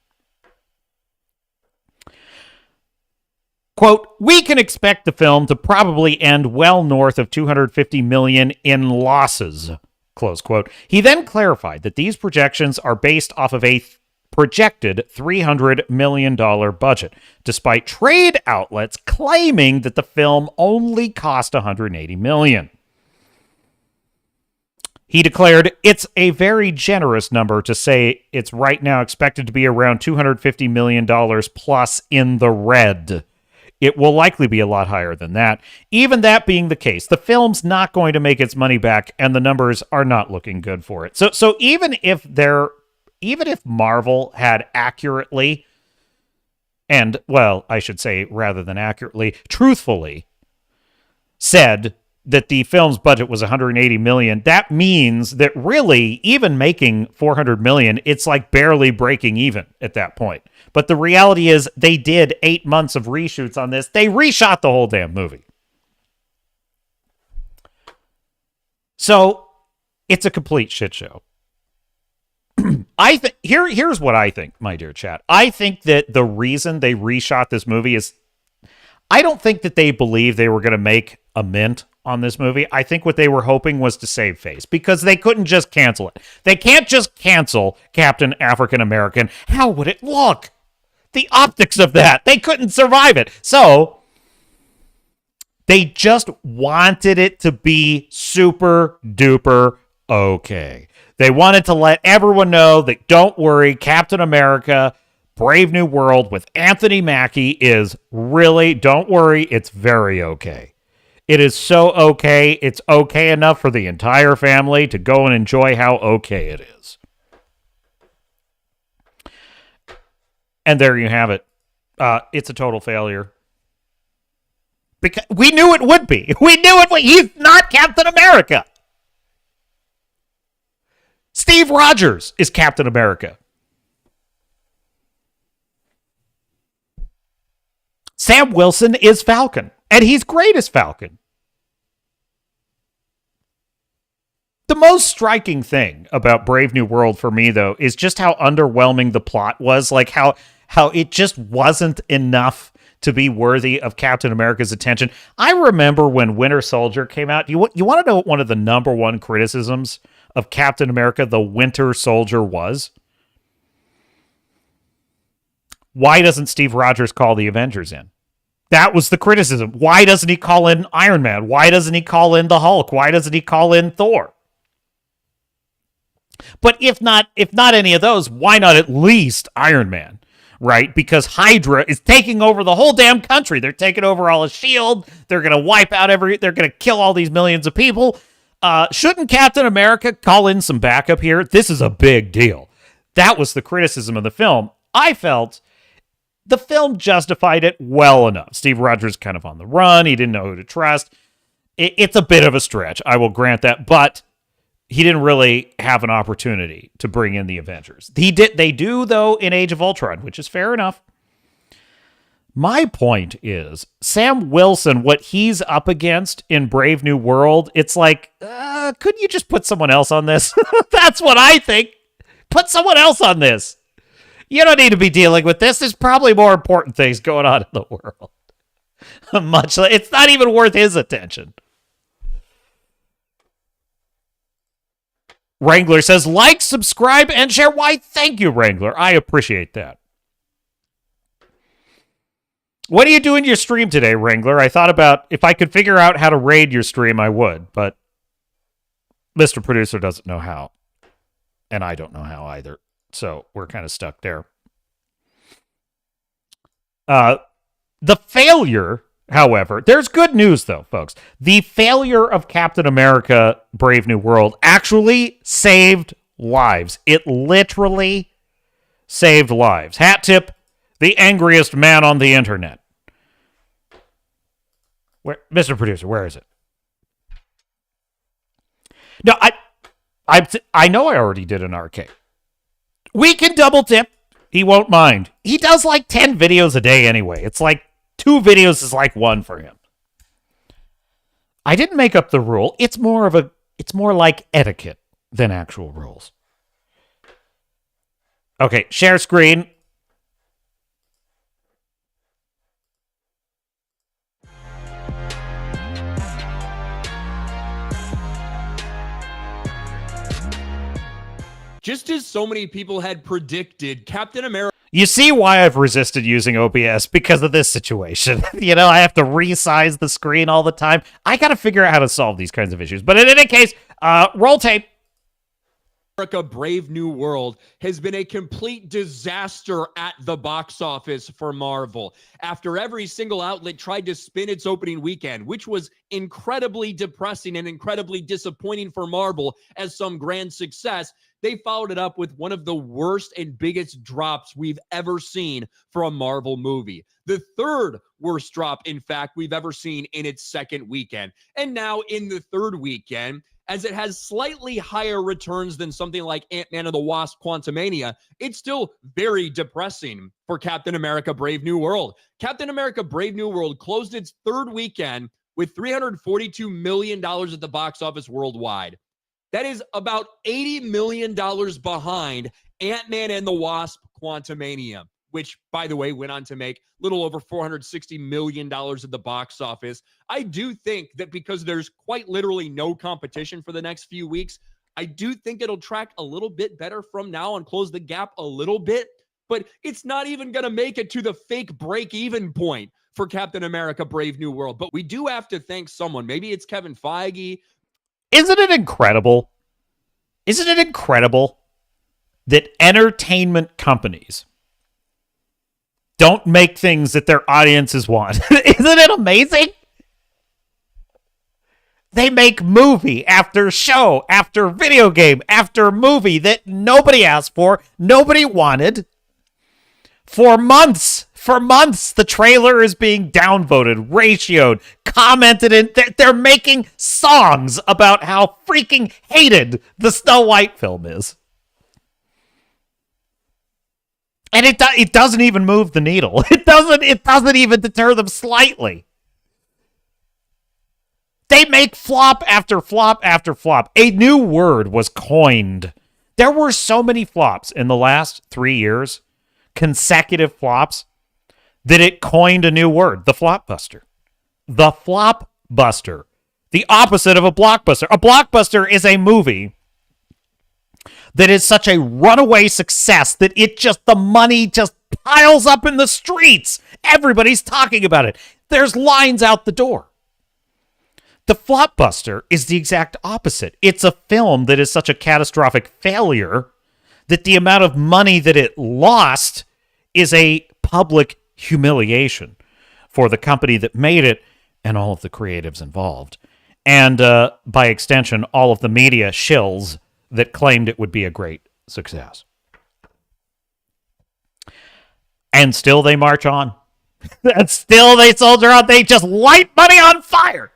Quote, we can expect the film to probably end well north of $250 million in losses, close quote. He then clarified that these projections are based off of a projected $300 million budget, despite trade outlets claiming that the film only cost $180 million. He declared, it's a very generous number to say it's right now expected to be around $250 million plus in the red. It will likely be a lot higher than that. Even that being the case, the film's not going to make its money back, and the numbers are not looking good for it. So even if Marvel had accurately, and, well, I should say rather than accurately, truthfully said that the film's budget was 180 million, that means that really, even making 400 million, it's like barely breaking even at that point. But the reality is they did 8 months of reshoots on this. They reshot the whole damn movie. So it's a complete shit show. Here's what I think, my dear chat. I think that the reason they reshot this movie is I don't think that they believe they were going to make a mint on this movie. I think what they were hoping was to save face because they couldn't just cancel it. They can't just cancel Captain African American. How would it look? The optics of that. They couldn't survive it. So they just wanted it to be super duper okay. They wanted to let everyone know that don't worry, Captain America, Brave New World with Anthony Mackie is really, don't worry, it's very okay. It is so okay, it's okay enough for the entire family to go and enjoy how okay it is. And there you have it. It's a total failure. Because we knew it would be. We knew it would. He's not Captain America. Steve Rogers is Captain America. Sam Wilson is Falcon, and he's great as Falcon. The most striking thing about Brave New World for me, though, is just how underwhelming the plot was. Like how it just wasn't enough to be worthy of Captain America's attention. I remember when Winter Soldier came out. You want to know what one of the number one criticisms of Captain America, the Winter Soldier, was? Why doesn't Steve Rogers call the Avengers in? That was the criticism. Why doesn't he call in Iron Man? Why doesn't he call in the Hulk? Why doesn't he call in Thor? But if not any of those, why not at least Iron Man? Right? Because Hydra is taking over the whole damn country. They're taking over all of S.H.I.E.L.D. They're going to wipe out they're going to kill all these millions of people. Shouldn't Captain America call in some backup here? This is a big deal. That was the criticism of the film. I felt the film justified it well enough. Steve Rogers kind of on the run. He didn't know who to trust. It's a bit of a stretch. I will grant that. But he didn't really have an opportunity to bring in the Avengers. They do, though, in Age of Ultron, which is fair enough. My point is, Sam Wilson, what he's up against in Brave New World, it's like, couldn't you just put someone else on this? That's what I think. Put someone else on this. You don't need to be dealing with this. There's probably more important things going on in the world. It's not even worth his attention. Wrangler says, like, subscribe, and share. Why, thank you, Wrangler. I appreciate that. What are you doing your stream today, Wrangler? I thought about if I could figure out how to raid your stream, I would, but Mr. Producer doesn't know how, and I don't know how either, so we're kind of stuck there. The failure, however, there's good news, though, folks. The failure of Captain America Brave New World actually saved lives. It literally saved lives. Hat tip, the angriest man on the internet. Mr. Producer, where is it? No, I know I already did an arcade. We can double tip. He won't mind. He does like 10 videos a day anyway. It's like 2 videos is like 1 for him. I didn't make up the rule. It's more like etiquette than actual rules. Okay, share screen. Just as so many people had predicted, Captain America... You see why I've resisted using OBS because of this situation. I have to resize the screen all the time. I got to figure out how to solve these kinds of issues. But in any case, roll tape. America Brave New World has been a complete disaster at the box office for Marvel. After every single outlet tried to spin its opening weekend, which was incredibly depressing and incredibly disappointing for Marvel as some grand success, they followed it up with one of the worst and biggest drops we've ever seen for a Marvel movie. The third worst drop, in fact, we've ever seen in its second weekend. And now in the third weekend, as it has slightly higher returns than something like Ant-Man and the Wasp: Quantumania, it's still very depressing for Captain America Brave New World. Captain America Brave New World closed its third weekend with $342 million at the box office worldwide. That is about $80 million behind Ant-Man and the Wasp: Quantumania, which, by the way, went on to make a little over $460 million at the box office. I do think that because there's quite literally no competition for the next few weeks, I do think it'll track a little bit better from now and close the gap a little bit, but it's not even going to make it to the fake break-even point for Captain America Brave New World. But we do have to thank someone. Maybe it's Kevin Feige. Isn't it incredible? Isn't it incredible that entertainment companies don't make things that their audiences want? Isn't it amazing? They make movie after show, after video game, after movie that nobody asked for, nobody wanted. For months, the trailer is being downvoted, ratioed, commented, and they're making songs about how freaking hated the Snow White film is. And it doesn't even move the needle. It doesn't even deter them slightly. They make flop after flop after flop. A new word was coined. There were so many flops in the last 3 years, consecutive flops, that it coined a new word, the flopbuster. The flopbuster. The opposite of a blockbuster. A blockbuster is a movie that is such a runaway success that the money just piles up in the streets. Everybody's talking about it. There's lines out the door. The flopbuster is the exact opposite. It's a film that is such a catastrophic failure that the amount of money that it lost is a public humiliation for the company that made it and all of the creatives involved. And by extension, all of the media shills that claimed it would be a great success. And still they march on. And still they soldier on. They just light money on fire.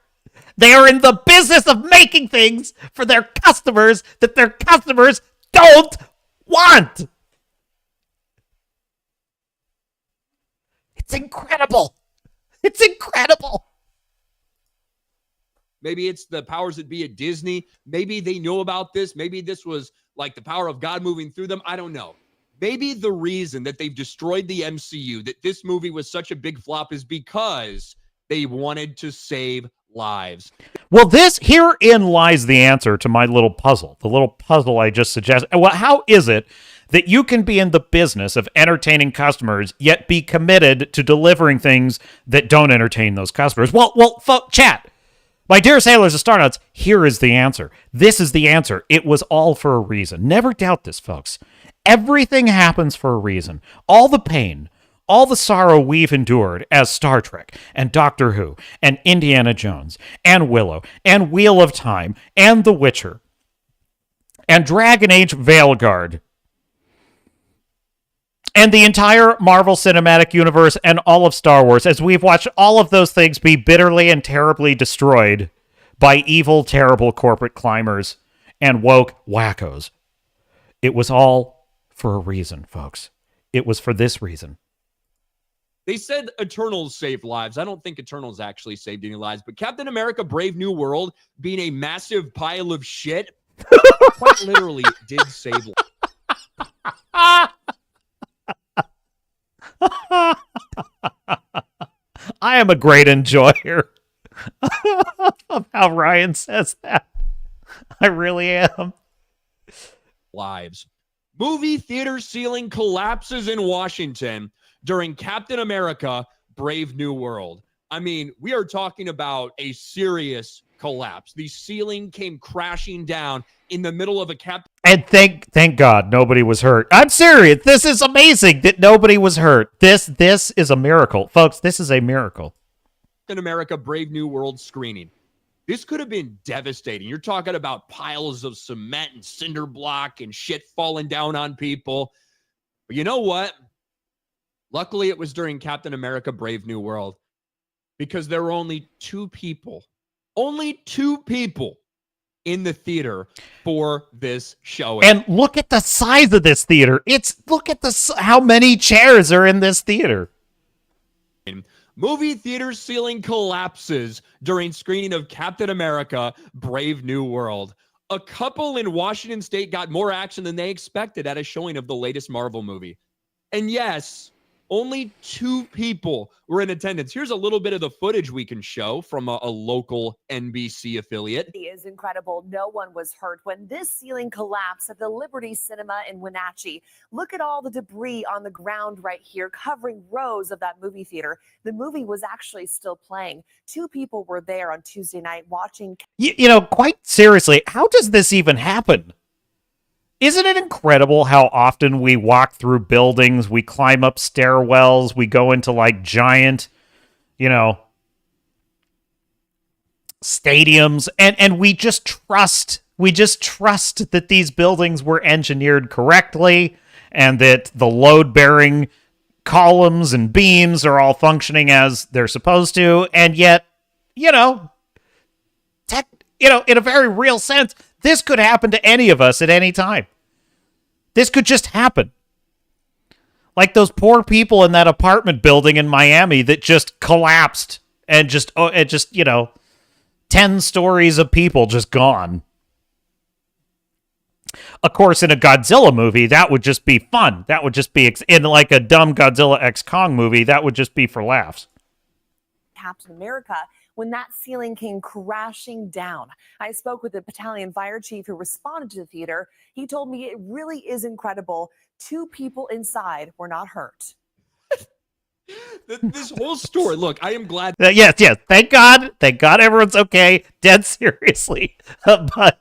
They are in the business of making things for their customers that their customers don't want. It's incredible. It's incredible. Maybe it's the powers that be at Disney. Maybe they know about this. Maybe this was like the power of God moving through them. I don't know. Maybe the reason that they've destroyed the MCU, that this movie was such a big flop, is because they wanted to save lives. Well, herein lies the answer to my little puzzle, the little puzzle I just suggested. Well, how is it that you can be in the business of entertaining customers, yet be committed to delivering things that don't entertain those customers? Well, chat. My dear sailors and starnuts, here is the answer. This is the answer. It was all for a reason. Never doubt this, folks. Everything happens for a reason. All the pain, all the sorrow we've endured as Star Trek and Doctor Who and Indiana Jones and Willow and Wheel of Time and The Witcher and Dragon Age Veilguard and the entire Marvel Cinematic Universe and all of Star Wars, as we've watched all of those things be bitterly and terribly destroyed by evil, terrible corporate climbers and woke wackos. It was all for a reason, folks. It was for this reason. They said Eternals saved lives. I don't think Eternals actually saved any lives, but Captain America Brave New World, being a massive pile of shit, quite literally did save lives. I am a great enjoyer of how Ryan says that. I really am. Lives. Movie theater ceiling collapses in Washington during Captain America Brave New World. I mean, we are talking about a serious collapsed. The ceiling came crashing down in the middle of a And thank God nobody was hurt. I'm serious. This is amazing that nobody was hurt. This is a miracle. Folks, this is a miracle. Captain America Brave New World screening. This could have been devastating. You're talking about piles of cement and cinder block and shit falling down on people. But you know what? Luckily, it was during Captain America Brave New World, because there were only two people in the theater for this showing. And look at the size of this theater. Look at how many chairs are in this theater. Movie theater ceiling collapses during screening of Captain America Brave New World. A couple in Washington State got more action than they expected at a showing of the latest Marvel movie. And yes, only two people were in attendance. Here's a little bit of the footage we can show from a local NBC affiliate. It is incredible. No one was hurt when this ceiling collapsed at the Liberty Cinema in Wenatchee. Look at all the debris on the ground right here, covering rows of that movie theater. The movie was actually still playing. Two people were there on Tuesday night watching. You know, quite seriously, how does this even happen? Isn't it incredible how often we walk through buildings, we climb up stairwells, we go into like giant, stadiums, and we just trust that these buildings were engineered correctly and that the load-bearing columns and beams are all functioning as they're supposed to, and yet, in a very real sense, this could happen to any of us at any time. This could just happen. Like those poor people in that apartment building in Miami that just collapsed and 10 stories of people just gone. Of course, in a Godzilla movie, that would just be fun. That would just be, in like a dumb Godzilla X Kong movie, that would just be for laughs. Captain America when that ceiling came crashing down. I spoke with the battalion fire chief who responded to the theater. He told me it really is incredible. Two people inside were not hurt. This whole story, look, I am glad. Yes. Thank God everyone's okay. Dead seriously. But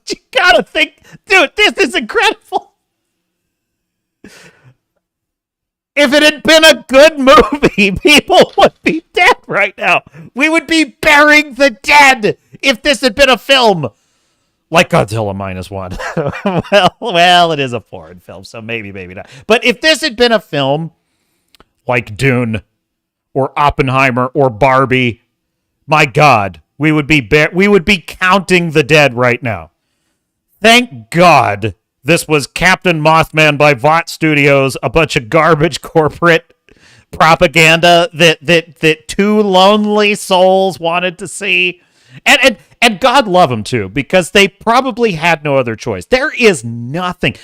you gotta think, dude, this is incredible. If it had been a good movie, people would be dead right now. We would be burying the dead if this had been a film. Like Godzilla -1. well, it is a foreign film, so maybe not. But if this had been a film like Dune or Oppenheimer or Barbie, my God, we would be counting the dead right now. Thank God this was Captain Mothman by Vought Studios, a bunch of garbage corporate propaganda that two lonely souls wanted to see. And God love them too, because they probably had no other choice. There is nothing.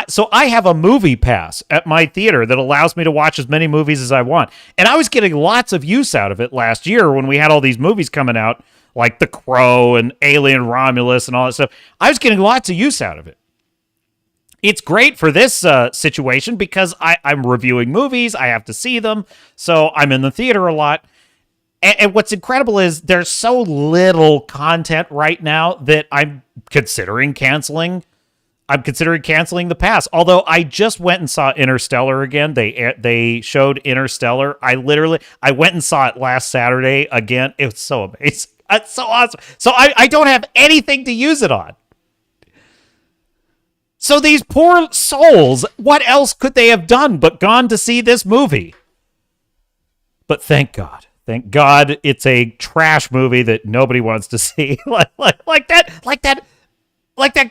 So I have a movie pass at my theater that allows me to watch as many movies as I want. And I was getting lots of use out of it last year when we had all these movies coming out, like The Crow and Alien Romulus and all that stuff. I was getting lots of use out of it. It's great for this situation because I'm reviewing movies. I have to see them. So I'm in the theater a lot. And what's incredible is there's so little content right now that I'm considering canceling. I'm considering canceling the pass. Although I just went and saw Interstellar again. They showed Interstellar. I went and saw it last Saturday again. It was so amazing. It's so awesome. So I don't have anything to use it on. So these poor souls, what else could they have done but gone to see this movie? But thank God it's a trash movie that nobody wants to see. like that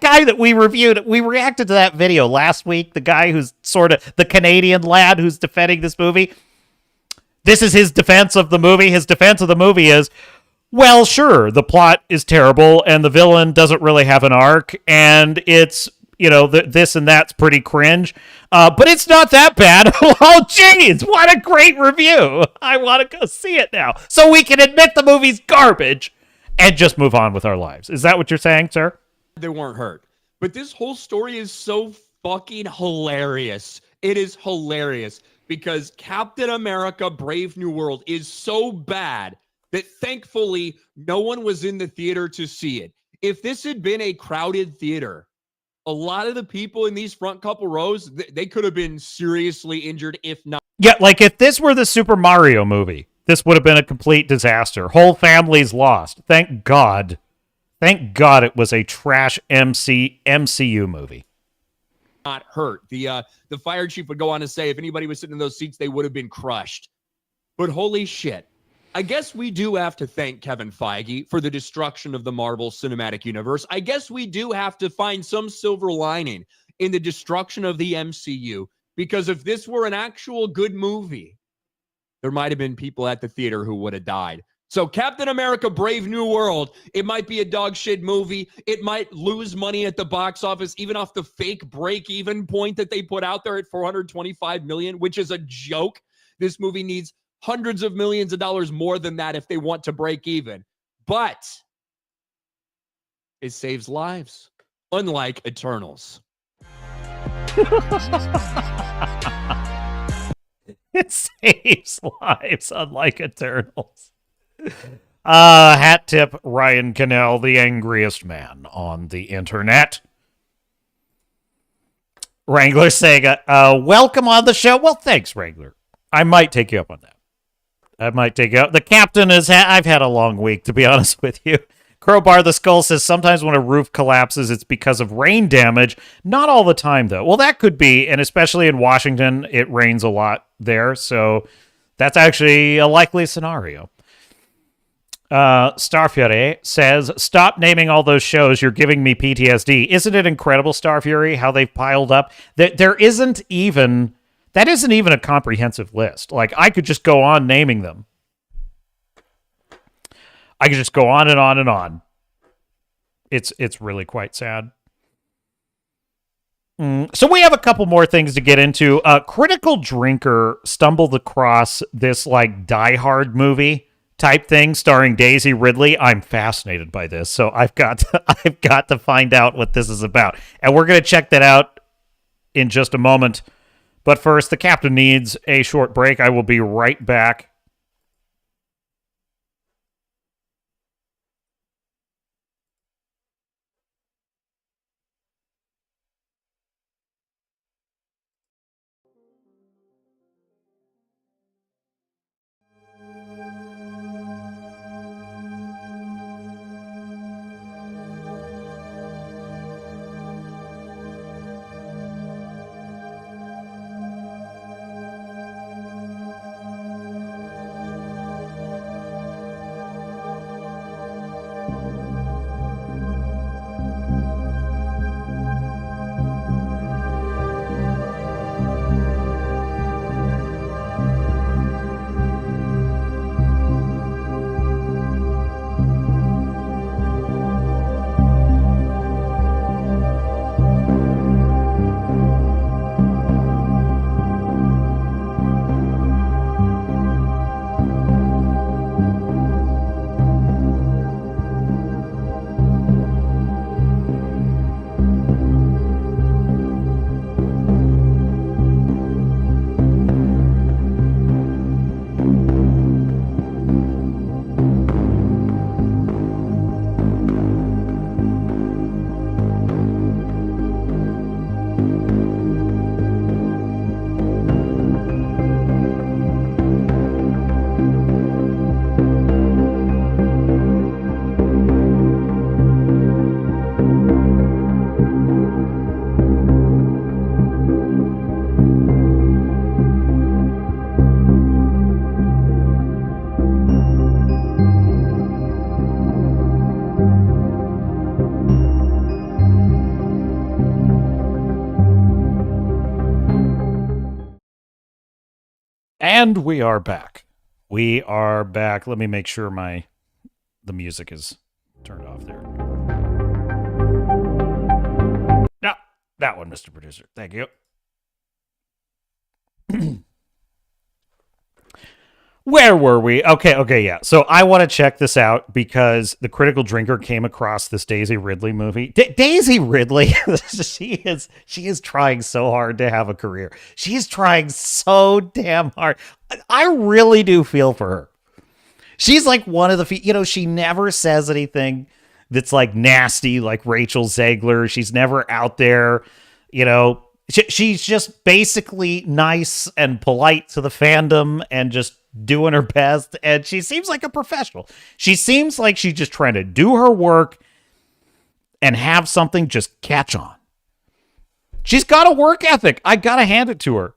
guy that we reviewed. We reacted to that video last week, the guy who's sort of the Canadian lad who's defending this movie. This is his defense of the movie. His defense of the movie is, well, sure, the plot is terrible and the villain doesn't really have an arc and it's, this and that's pretty cringe. But it's not that bad. Oh, geez, what a great review. I want to go see it now so we can admit the movie's garbage and just move on with our lives. Is that what you're saying, sir? They weren't hurt. But this whole story is so fucking hilarious. It is hilarious because Captain America Brave New World is so bad that thankfully no one was in the theater to see it. If this had been a crowded theater, a lot of the people in these front couple rows, they could have been seriously injured, if not. Yeah, like if this were the Super Mario movie, this would have been a complete disaster. Whole families lost. Thank God. Thank God it was a trash MCU movie. Not hurt. The fire chief would go on to say if anybody was sitting in those seats, they would have been crushed. But holy shit. I guess we do have to thank Kevin Feige for the destruction of the Marvel Cinematic Universe. I guess we do have to find some silver lining in the destruction of the MCU, because if this were an actual good movie, there might have been people at the theater who would have died. So Captain America Brave New World, it might be a dog shit movie. It might lose money at the box office, even off the fake break-even point that they put out there at $425 million, which is a joke. This movie needs hundreds of millions of dollars more than that if they want to break even. But it saves lives, unlike Eternals. It saves lives, unlike Eternals. Hat tip Ryan Cannell, the angriest man on the internet. Wrangler Sega, welcome on the show. Well, thanks, Wrangler. I might take you up on that. I might take you up. The captain is... I've had a long week, to be honest with you. Crowbar the Skull says, sometimes when a roof collapses, it's because of rain damage. Not all the time, though. Well, that could be, and especially in Washington, it rains a lot there, so that's actually a likely scenario. Starfury says, stop naming all those shows. You're giving me PTSD. Isn't it incredible, Starfury, how they've piled up? There isn't even... That isn't even a comprehensive list. Like, I could just go on naming them. I could just go on and on and on. It's really quite sad. So we have a couple more things to get into. Critical Drinker stumbled across this, like, Die Hard movie type thing starring Daisy Ridley. I'm fascinated by this, so I've got to find out what this is about. And we're going to check that out in just a moment. But first, the captain needs a short break. I will be right back. And we are back. We are back. Let me make sure the music is turned off there. No, that one, Mr. Producer. Thank you. Where were we? Okay, yeah. So I want to check this out because the Critical Drinker came across this Daisy Ridley movie. Daisy Ridley, she is trying so hard to have a career. She is trying so damn hard. I really do feel for her. She's like one of the, she never says anything that's like nasty, like Rachel Zegler. She's never out there, she's just basically nice and polite to the fandom and just doing her best. And she seems like a professional. She seems like she's just trying to do her work and have something just catch on. She's got a work ethic. I got to hand it to her.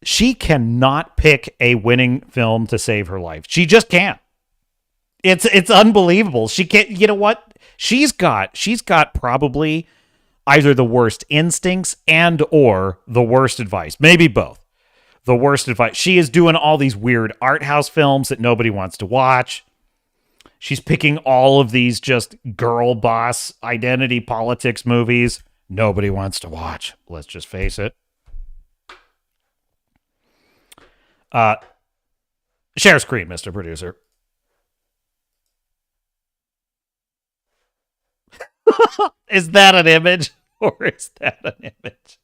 She cannot pick a winning film to save her life. She just can't. It's unbelievable. She can't. You know what? She's got probably either the worst instincts and or the worst advice. Maybe both. The worst advice. She is doing all these weird art house films that nobody wants to watch. She's picking all of these just girl boss identity politics movies nobody wants to watch. Let's just face it. Share screen, Mr. Producer. Is that an image? Or is that an image?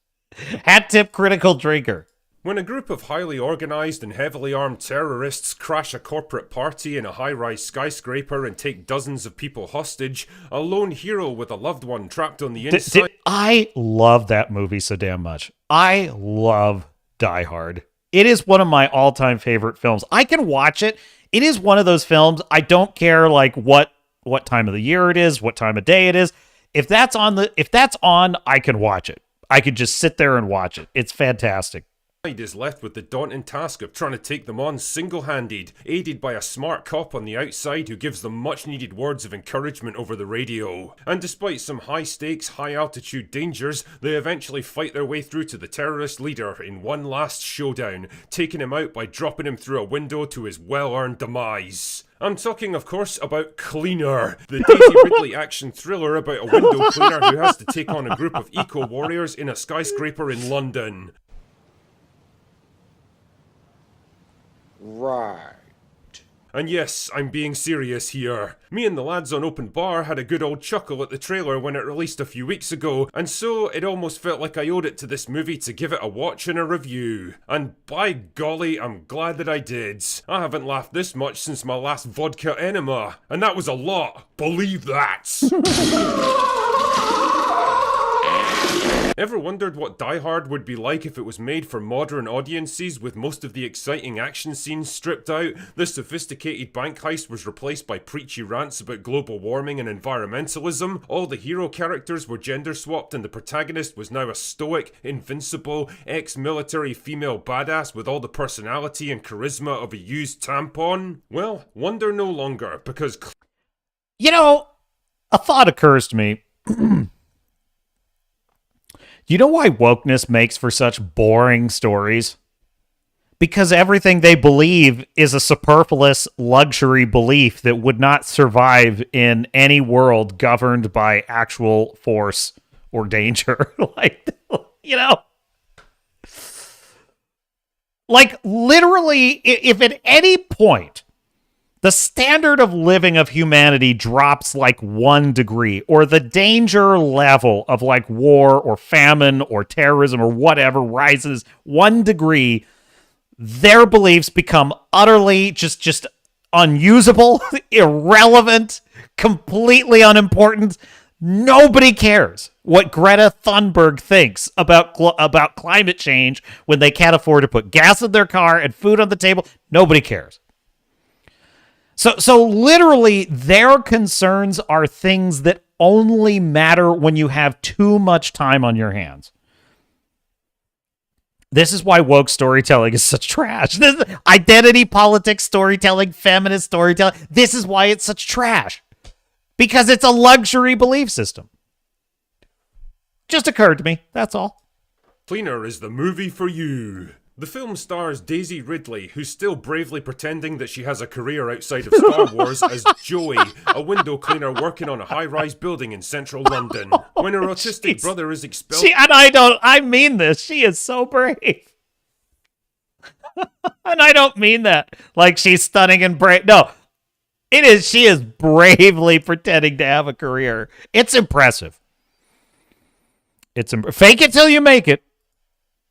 Hat tip critical drinker. When a group of highly organized and heavily armed terrorists crash a corporate party in a high-rise skyscraper and take dozens of people hostage, a lone hero with a loved one trapped on the inside... I love that movie so damn much. I love Die Hard. It is one of my all-time favorite films. I can watch it. It is one of those films, I don't care like what time of the year it is, what time of day it is. If that's on, I can watch it. I could just sit there and watch it. It's fantastic. Is left with the daunting task of trying to take them on single-handed, aided by a smart cop on the outside who gives them much-needed words of encouragement over the radio. And despite some high-stakes, high-altitude dangers, they eventually fight their way through to the terrorist leader in one last showdown, taking him out by dropping him through a window to his well-earned demise. I'm talking, of course, about Cleaner, the Daisy Ridley action thriller about a window cleaner who has to take on a group of eco-warriors in a skyscraper in London. Right. And yes, I'm being serious here. Me and the lads on Open Bar had a good old chuckle at the trailer when it released a few weeks ago, and so it almost felt like I owed it to this movie to give it a watch and a review. And by golly, I'm glad that I did. I haven't laughed this much since my last vodka enema, and that was a lot. Believe that. Ever wondered what Die Hard would be like if it was made for modern audiences with most of the exciting action scenes stripped out? The sophisticated bank heist was replaced by preachy rants about global warming and environmentalism. All the hero characters were gender swapped and the protagonist was now a stoic, invincible, ex-military female badass with all the personality and charisma of a used tampon? Well, wonder no longer, because... a thought occurs to me. You know why wokeness makes for such boring stories? Because everything they believe is a superfluous luxury belief that would not survive in any world governed by actual force or danger. Like literally, if at any point the standard of living of humanity drops like 1 degree, or the danger level of like war or famine or terrorism or whatever rises 1 degree, their beliefs become utterly just unusable, irrelevant, completely unimportant. Nobody cares what Greta Thunberg thinks about climate change when they can't afford to put gas in their car and food on the table. Nobody cares. So literally, their concerns are things that only matter when you have too much time on your hands. This is why woke storytelling is such trash. This is identity politics storytelling, feminist storytelling. This is why it's such trash. Because it's a luxury belief system. Just occurred to me, that's all. Cleaner is the movie for you. The film stars Daisy Ridley, who's still bravely pretending that she has a career outside of Star Wars as Joey, a window cleaner working on a high-rise building in central London. When her autistic brother is expelled... I mean this, she is so brave. And I don't mean that like she's stunning and brave. No, she is bravely pretending to have a career. It's impressive. Fake it till you make it.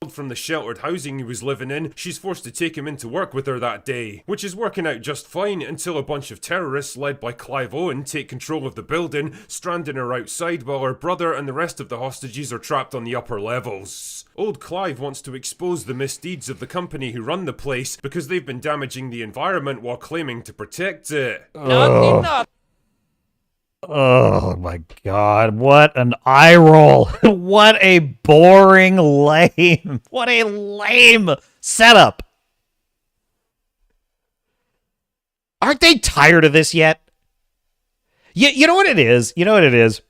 from the sheltered housing he was living in, she's forced to take him into work with her that day, which is working out just fine until a bunch of terrorists led by Clive Owen take control of the building, stranding her outside while her brother and the rest of the hostages are trapped on the upper levels. Old Clive wants to expose the misdeeds of the company who run the place because they've been damaging the environment while claiming to protect it. Not enough. Oh my god, what an eye roll. What a boring, lame, what a lame setup. Aren't they tired of this yet? You know what it is? You know what it is?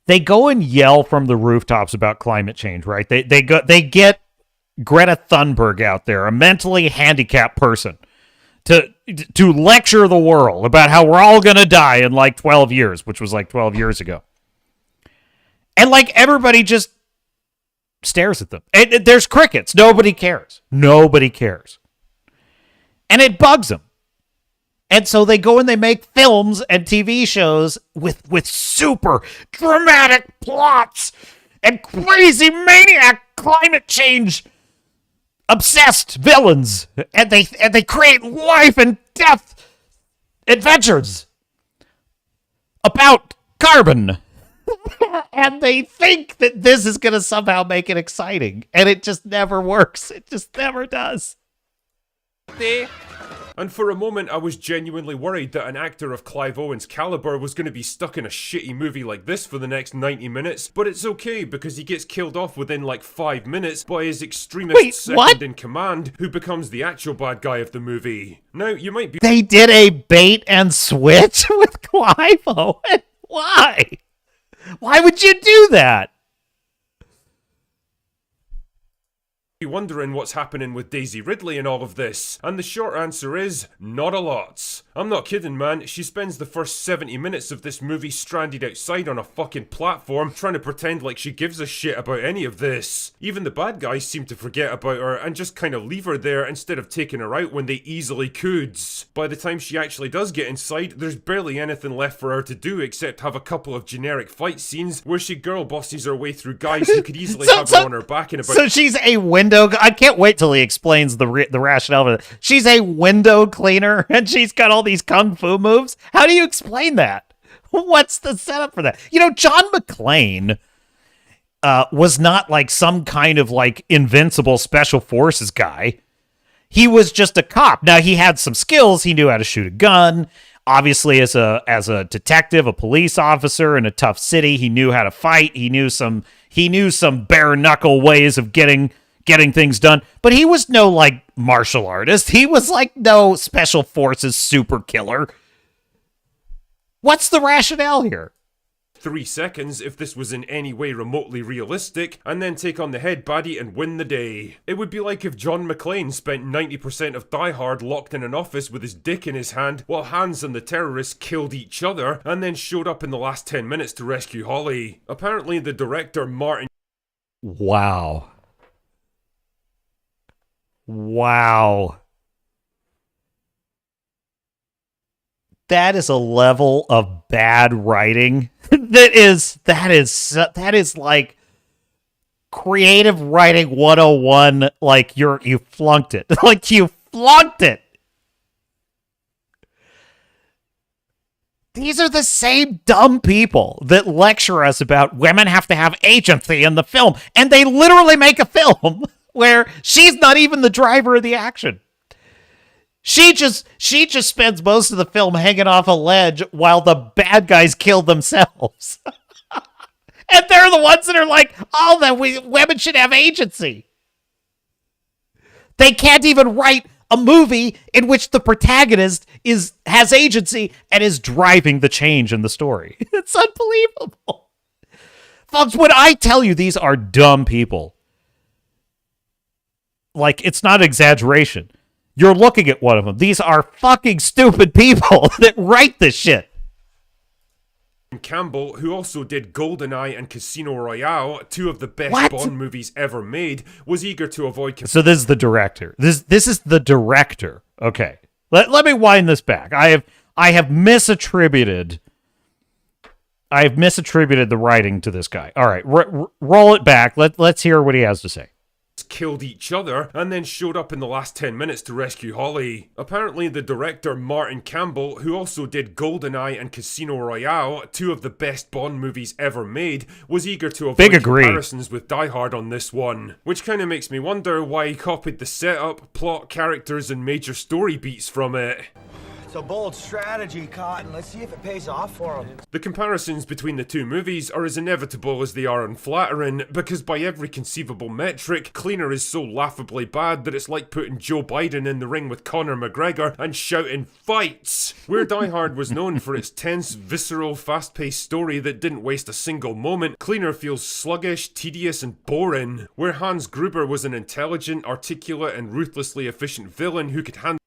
They go and yell from the rooftops about climate change, right? They get Greta Thunberg out there, a mentally handicapped person, to lecture the world about how we're all gonna die in like 12 years, which was like 12 years ago. And like everybody just stares at them. There's crickets. Nobody cares. Nobody cares. And it bugs them. And so they go and they make films and TV shows with super dramatic plots and crazy maniac climate change obsessed villains, and they create life and death adventures about carbon. And they think that this is going to somehow make it exciting, and it just never works. It just never does. And for a moment, I was genuinely worried that an actor of Clive Owen's caliber was going to be stuck in a shitty movie like this for the next 90 minutes, but it's okay because he gets killed off within like 5 minutes by his extremist second in command, who becomes the actual bad guy of the movie. Now, you might be— They did a bait and switch with Clive Owen? Why? Why would you do that? wondering what's happening with Daisy Ridley in all of this, and the short answer is, not a lot. I'm not kidding, man, she spends the first 70 minutes of this movie stranded outside on a fucking platform, trying to pretend like she gives a shit about any of this. Even the bad guys seem to forget about her and just kind of leave her there instead of taking her out when they easily could. By the time she actually does get inside, there's barely anything left for her to do except have a couple of generic fight scenes where she girl bosses her way through guys who could easily have her on her back in about— So she's a window— I can't wait till he explains the rationale of it. She's a window cleaner and she's got all these kung fu moves. How do you explain that? What's the setup for that? You know, John McClane was not like some kind of like invincible special forces guy. He was just a cop. Now, he had some skills. He knew how to shoot a gun. Obviously, as a detective, a police officer in a tough city, he knew how to fight. He knew some bare knuckle ways of getting things done. But he was no like martial artist. He was like no special forces super killer. What's the rationale here? 3 seconds if this was in any way remotely realistic, and then take on the head baddie and win the day. It would be like if John McClane spent 90% of Die Hard locked in an office with his dick in his hand while Hans and the terrorists killed each other, and then showed up in the last 10 minutes to rescue Holly. Apparently the director Martin— Wow. That is a level of bad writing that is like creative writing 101. Like you flunked it. Like you flunked it. These are the same dumb people that lecture us about women have to have agency in the film, and they literally make a film where she's not even the driver of the action. She just spends most of the film hanging off a ledge while the bad guys kill themselves. And they're the ones that are like, oh, that women should have agency. They can't even write a movie in which the protagonist has agency and is driving the change in the story. It's unbelievable. Folks, when I tell you these are dumb people, like, it's not exaggeration. You're looking at one of them. These are fucking stupid people that write this shit. Campbell, who also did GoldenEye and Casino Royale, 2 of the best Bond movies ever made, was eager to avoid— So this is the director. This is the director. Okay. Let me wind this back. I have misattributed I've misattributed the writing to this guy. All right, roll it back. Let's hear what he has to say. Killed each other and then showed up in the last 10 minutes to rescue Holly. Apparently the director Martin Campbell, who also did GoldenEye and Casino Royale, two of the best Bond movies ever made, was eager to avoid comparisons with Die Hard on this one, which kind of makes me wonder why he copied the setup, plot, characters and major story beats from it. It's a bold strategy, Cotton. Let's see if it pays off for him. The comparisons between the two movies are as inevitable as they are unflattering, because by every conceivable metric, Cleaner is so laughably bad that it's like putting Joe Biden in the ring with Conor McGregor and shouting fights! Where Die Hard was known for its tense, visceral, fast-paced story that didn't waste a single moment, Cleaner feels sluggish, tedious and boring. Where Hans Gruber was an intelligent, articulate and ruthlessly efficient villain who could handle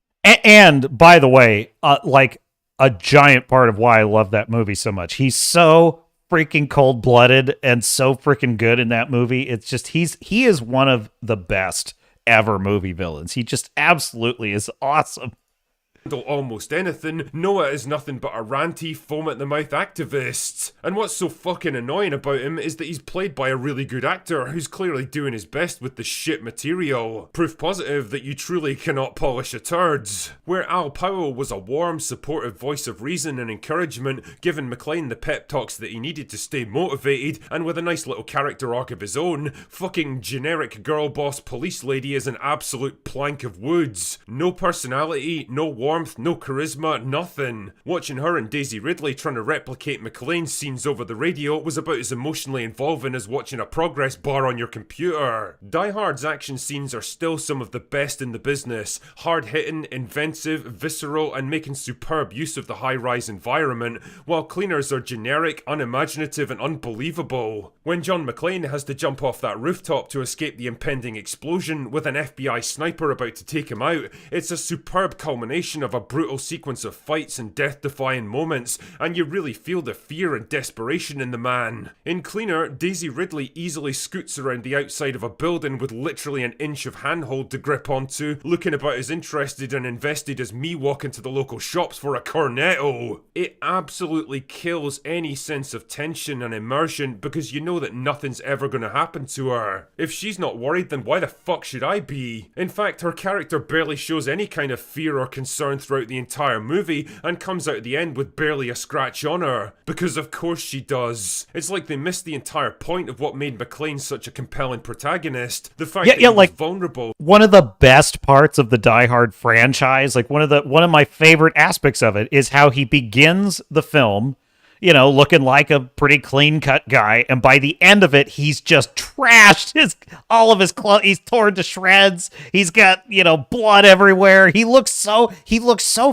And by the way, like a giant part of why I love that movie so much. He's so freaking cold-blooded and so freaking good in that movie. It's just he is one of the best ever movie villains. He just absolutely is awesome. Almost anything, Noah is nothing but a ranty, foam-at-the-mouth activist. And what's so fucking annoying about him is that he's played by a really good actor who's clearly doing his best with the shit material. Proof positive that you truly cannot polish a turd. Where Al Powell was a warm, supportive voice of reason and encouragement, giving McClane the pep talks that he needed to stay motivated, and with a nice little character arc of his own, fucking generic girl boss police lady is an absolute plank of woods. No personality, no warmth, no charisma, nothing. Watching her and Daisy Ridley trying to replicate McClane's scenes over the radio was about as emotionally involving as watching a progress bar on your computer. Die Hard's action scenes are still some of the best in the business. Hard-hitting, inventive, visceral, and making superb use of the high-rise environment, while Cleaners are generic, unimaginative, and unbelievable. When John McClane has to jump off that rooftop to escape the impending explosion with an FBI sniper about to take him out, it's a superb culmination of a brutal sequence of fights and death-defying moments, and you really feel the fear and desperation in the man. In Cleaner, Daisy Ridley easily scoots around the outside of a building with literally an inch of handhold to grip onto, looking about as interested and invested as me walking to the local shops for a cornetto. It absolutely kills any sense of tension and immersion because you know that nothing's ever going to happen to her. If she's not worried, then why the fuck should I be? In fact, her character barely shows any kind of fear or concern throughout the entire movie and comes out at the end with barely a scratch on her. Because of course she does. It's like they missed the entire point of what made McClane such a compelling protagonist. The fact that he was vulnerable. One of the best parts of the Die Hard franchise, like one of my favorite aspects of it, is how he begins the film, you know, looking like a pretty clean-cut guy, and by the end of it, he's just trashed. All of his clothes, he's torn to shreds. He's got, you know, blood everywhere. He looks so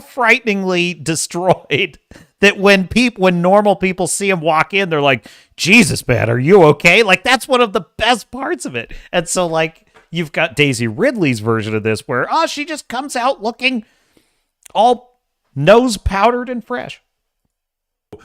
frighteningly destroyed that when normal people see him walk in, they're like, "Jesus, man, are you okay?" Like, that's one of the best parts of it. And so, like, you've got Daisy Ridley's version of this where, she just comes out looking all nose powdered and fresh.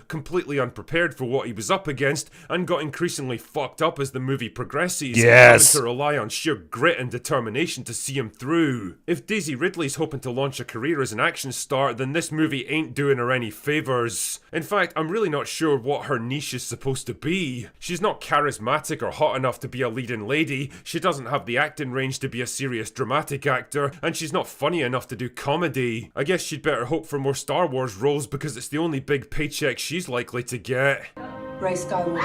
Completely unprepared for what he was up against and got increasingly fucked up as the movie progresses, yes, having to rely on sheer grit and determination to see him through. If Daisy Ridley's hoping to launch a career as an action star, then this movie ain't doing her any favours. In fact, I'm really not sure what her niche is supposed to be. She's not charismatic or hot enough to be a leading lady, she doesn't have the acting range to be a serious dramatic actor, and she's not funny enough to do comedy. I guess she'd better hope for more Star Wars roles because it's the only big paycheck she's likely to get. Ray Skywalker.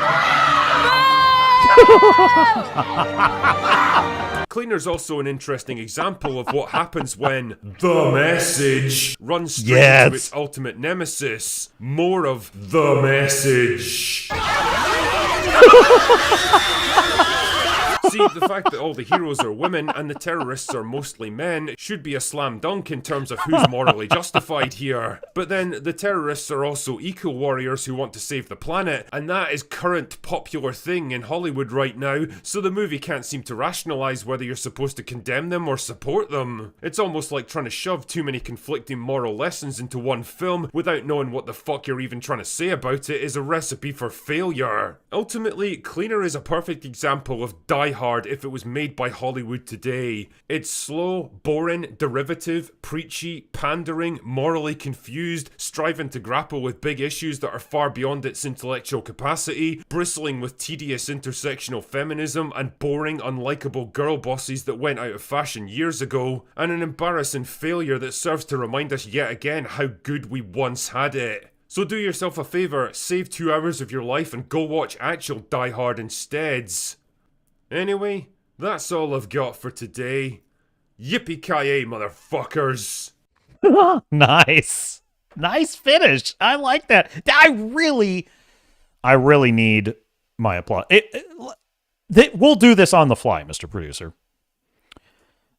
Cleaner's also an interesting example of what happens when the message runs straight into its ultimate nemesis. More of the message. See, the fact that all the heroes are women and the terrorists are mostly men should be a slam dunk in terms of who's morally justified here. But then, the terrorists are also eco-warriors who want to save the planet, and that is current popular thing in Hollywood right now, so the movie can't seem to rationalize whether you're supposed to condemn them or support them. It's almost like trying to shove too many conflicting moral lessons into one film without knowing what the fuck you're even trying to say about it is a recipe for failure. Ultimately, Cleaner is a perfect example of Die Hard if it was made by Hollywood today. It's slow, boring, derivative, preachy, pandering, morally confused, striving to grapple with big issues that are far beyond its intellectual capacity, bristling with tedious intersectional feminism and boring, unlikable girl bosses that went out of fashion years ago, and an embarrassing failure that serves to remind us yet again how good we once had it. So do yourself a favour, save 2 hours of your life and go watch actual Die Hard instead. Anyway, that's all I've got for today. Yippee-ki-yay, motherfuckers! Nice. Nice finish. I like that. I really need my applause. We'll do this on the fly, Mr. Producer.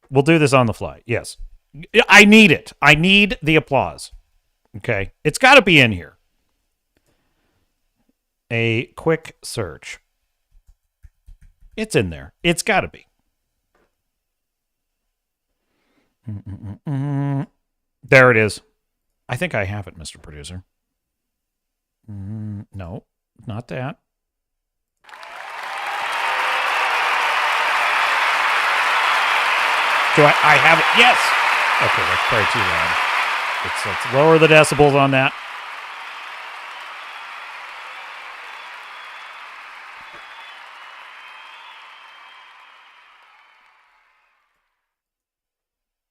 We'll do this on the fly. Yes. I need it. I need the applause. Okay. It's got to be in here. A quick search. It's in there. It's got to be. There it is. I think I have it, Mr. Producer. No, not that. Do I have it? Yes. Okay, that's probably too loud. Let's lower the decibels on that.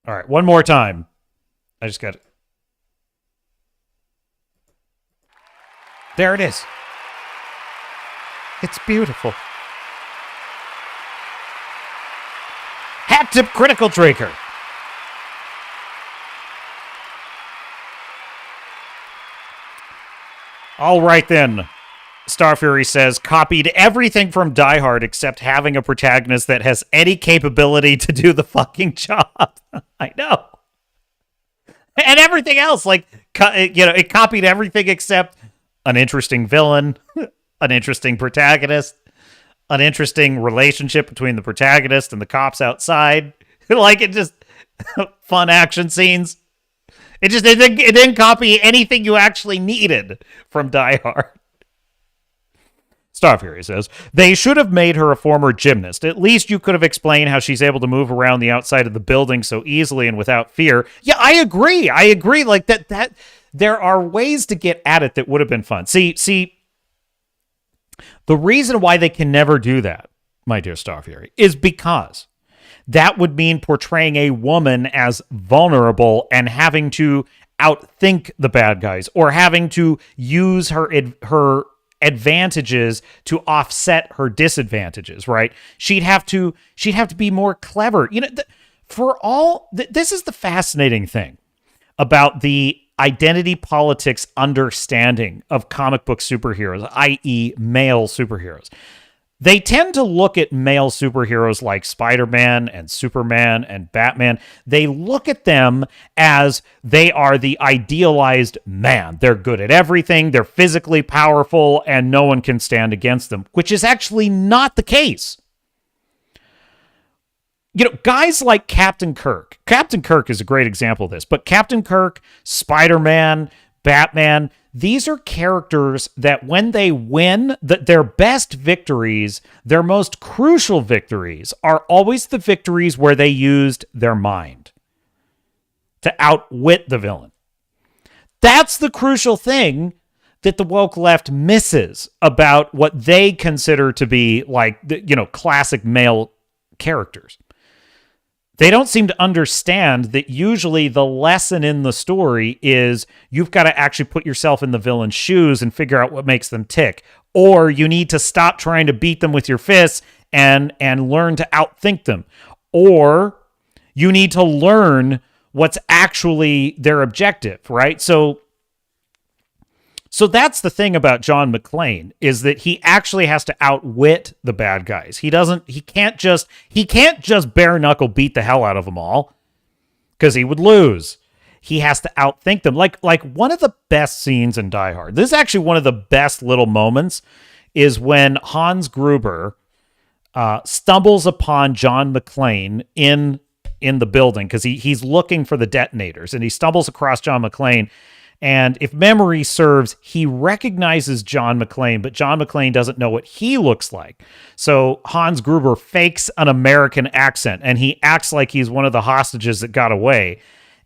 All right, one more time. I just got it. There it is. It's beautiful. Hat tip critical trigger. All right then. Star Fury says, copied everything from Die Hard except having a protagonist that has any capability to do the fucking job. I know. And everything else, like, it copied everything except an interesting villain, an interesting protagonist, an interesting relationship between the protagonist and the cops outside. Like, it just, fun action scenes. It didn't copy anything you actually needed from Die Hard. Star Fury says, they should have made her a former gymnast. At least you could have explained how she's able to move around the outside of the building so easily and without fear. Yeah, I agree. Like that there are ways to get at it that would have been fun. See, the reason why they can never do that, my dear Star Fury, is because that would mean portraying a woman as vulnerable and having to outthink the bad guys or having to use her advantages to offset her disadvantages, right? She'd have to be more clever. You know, this is the fascinating thing about the identity politics understanding of comic book superheroes, i.e. male superheroes. They tend to look at male superheroes like Spider-Man and Superman and Batman. They look at them as they are the idealized man. They're good at everything. They're physically powerful and no one can stand against them, which is actually not the case. You know, guys like Captain Kirk. Captain Kirk is a great example of this, but Captain Kirk, Spider-Man, Batman, these are characters that when they win, their best victories, their most crucial victories, are always the victories where they used their mind to outwit the villain. That's the crucial thing that the woke left misses about what they consider to be like, classic male characters. They don't seem to understand that usually the lesson in the story is you've got to actually put yourself in the villain's shoes and figure out what makes them tick. Or you need to stop trying to beat them with your fists and learn to outthink them. Or you need to learn what's actually their objective, right? So that's the thing about John McClane, is that he actually has to outwit the bad guys. He can't just bare knuckle beat the hell out of them all, because he would lose. He has to outthink them. Like one of the best scenes in Die Hard, this is actually one of the best little moments, is when Hans Gruber stumbles upon John McClane in the building, because he's looking for the detonators, and he stumbles across John McClane. And if memory serves, he recognizes John McClane, but John McClane doesn't know what he looks like. So Hans Gruber fakes an American accent, and he acts like he's one of the hostages that got away.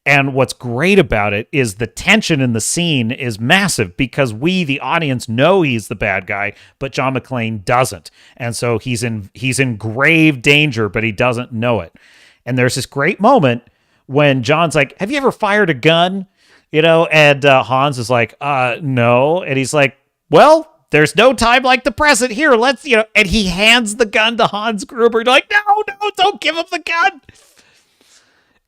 And what's great about it is the tension in the scene is massive because we, the audience, know he's the bad guy, but John McClane doesn't. And so he's in grave danger, but he doesn't know it. And there's this great moment when John's like, have you ever fired a gun? And Hans is like, no. And he's like, well, there's no time like the present. Here, let's, and he hands the gun to Hans Gruber. Like, no, don't give him the gun.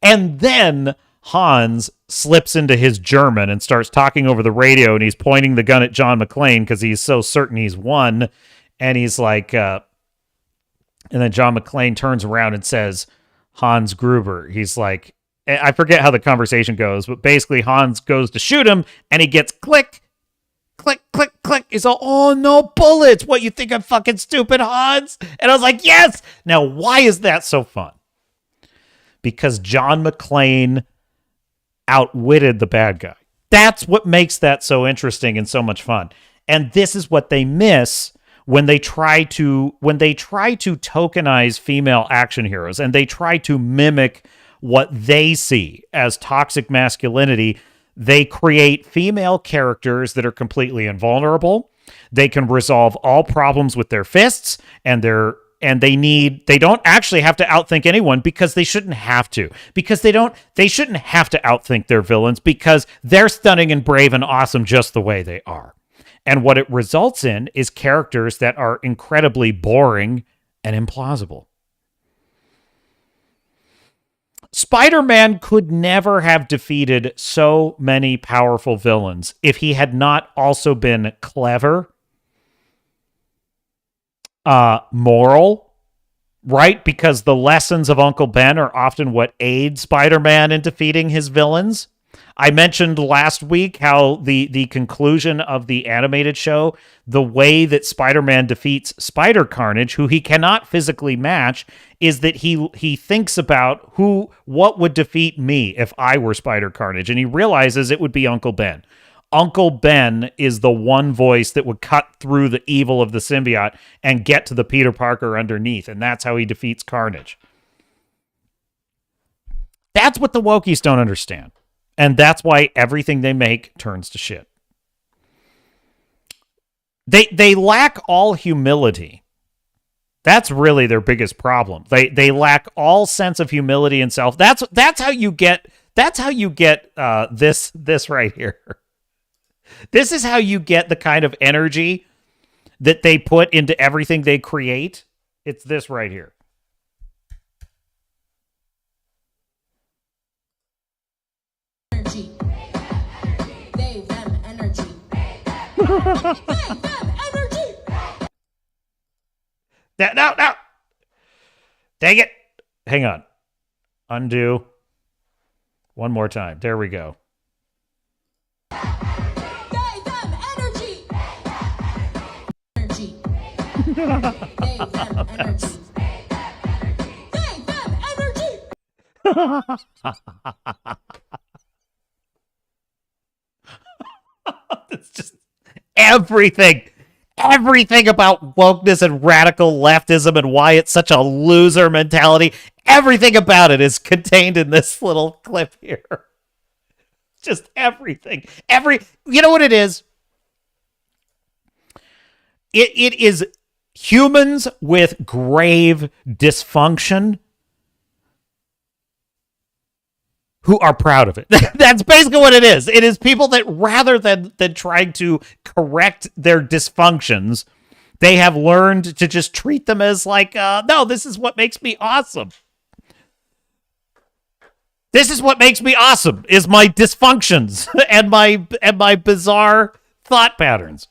And then Hans slips into his German and starts talking over the radio, and he's pointing the gun at John McClane because he's so certain he's won. And he's like, and then John McClane turns around and says, Hans Gruber. He's like, I forget how the conversation goes, but basically Hans goes to shoot him, and he gets click, click, click, click. He's all, oh, no bullets. What, you think I'm fucking stupid, Hans? And I was like, yes. Now, why is that so fun? Because John McClane outwitted the bad guy. That's what makes that so interesting and so much fun. And this is what they miss when they try to tokenize female action heroes, and they try to mimic what they see as toxic masculinity. They create female characters that are completely invulnerable. They can resolve all problems with their fists, and they don't actually have to outthink anyone because they shouldn't have to. Because they shouldn't have to outthink their villains because they're stunning and brave and awesome just the way they are. And what it results in is characters that are incredibly boring and implausible. Spider-Man could never have defeated so many powerful villains if he had not also been clever, moral, right? Because the lessons of Uncle Ben are often what aid Spider-Man in defeating his villains. I mentioned last week how the conclusion of the animated show, the way that Spider-Man defeats Spider-Carnage, who he cannot physically match, is that he thinks about what would defeat me if I were Spider-Carnage, and he realizes it would be Uncle Ben. Uncle Ben is the one voice that would cut through the evil of the symbiote and get to the Peter Parker underneath, and that's how he defeats Carnage. That's what the Wokies don't understand. And that's why everything they make turns to shit. They lack all humility. That's really their biggest problem. They lack all sense of humility and self. That's how you get this right here. This is how you get the kind of energy that they put into everything they create. It's this right here. Energy. They, them, energy. They, them, energy. No. Dang it. Hang on. Undo. One more time. There we go. They, them, energy. Energy. They, them, energy. They, them, energy. It's just everything about wokeness and radical leftism and why it's such a loser mentality. Everything about it is contained in this little clip here. Just everything. You know what it is? It is humans with grave dysfunction who are proud of it. That's basically what it is. It is people that rather than trying to correct their dysfunctions, they have learned to just treat them as like, no, this is what makes me awesome. This is what makes me awesome, is my dysfunctions and my bizarre thought patterns.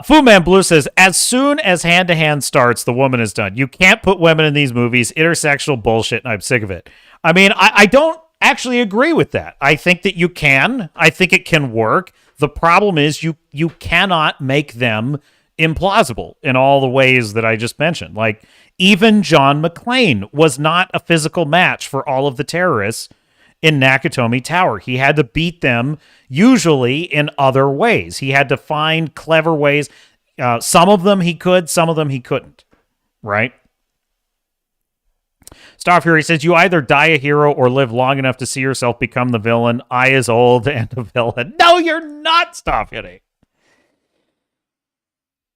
Fu Man Blue says, as soon as Hand to Hand starts, the woman is done. You can't put women in these movies. Intersectional bullshit, and I'm sick of it. I mean, I don't actually agree with that. I think that you can. I think it can work. The problem is you cannot make them implausible in all the ways that I just mentioned. Like, even John McClane was not a physical match for all of the terrorists in Nakatomi Tower. He had to beat them usually in other ways. He had to find clever ways. Some of them he could, some of them he couldn't, right? Star Fury says, you either die a hero or live long enough to see yourself become the villain. I is old and a villain. No, you're not, Star Fury.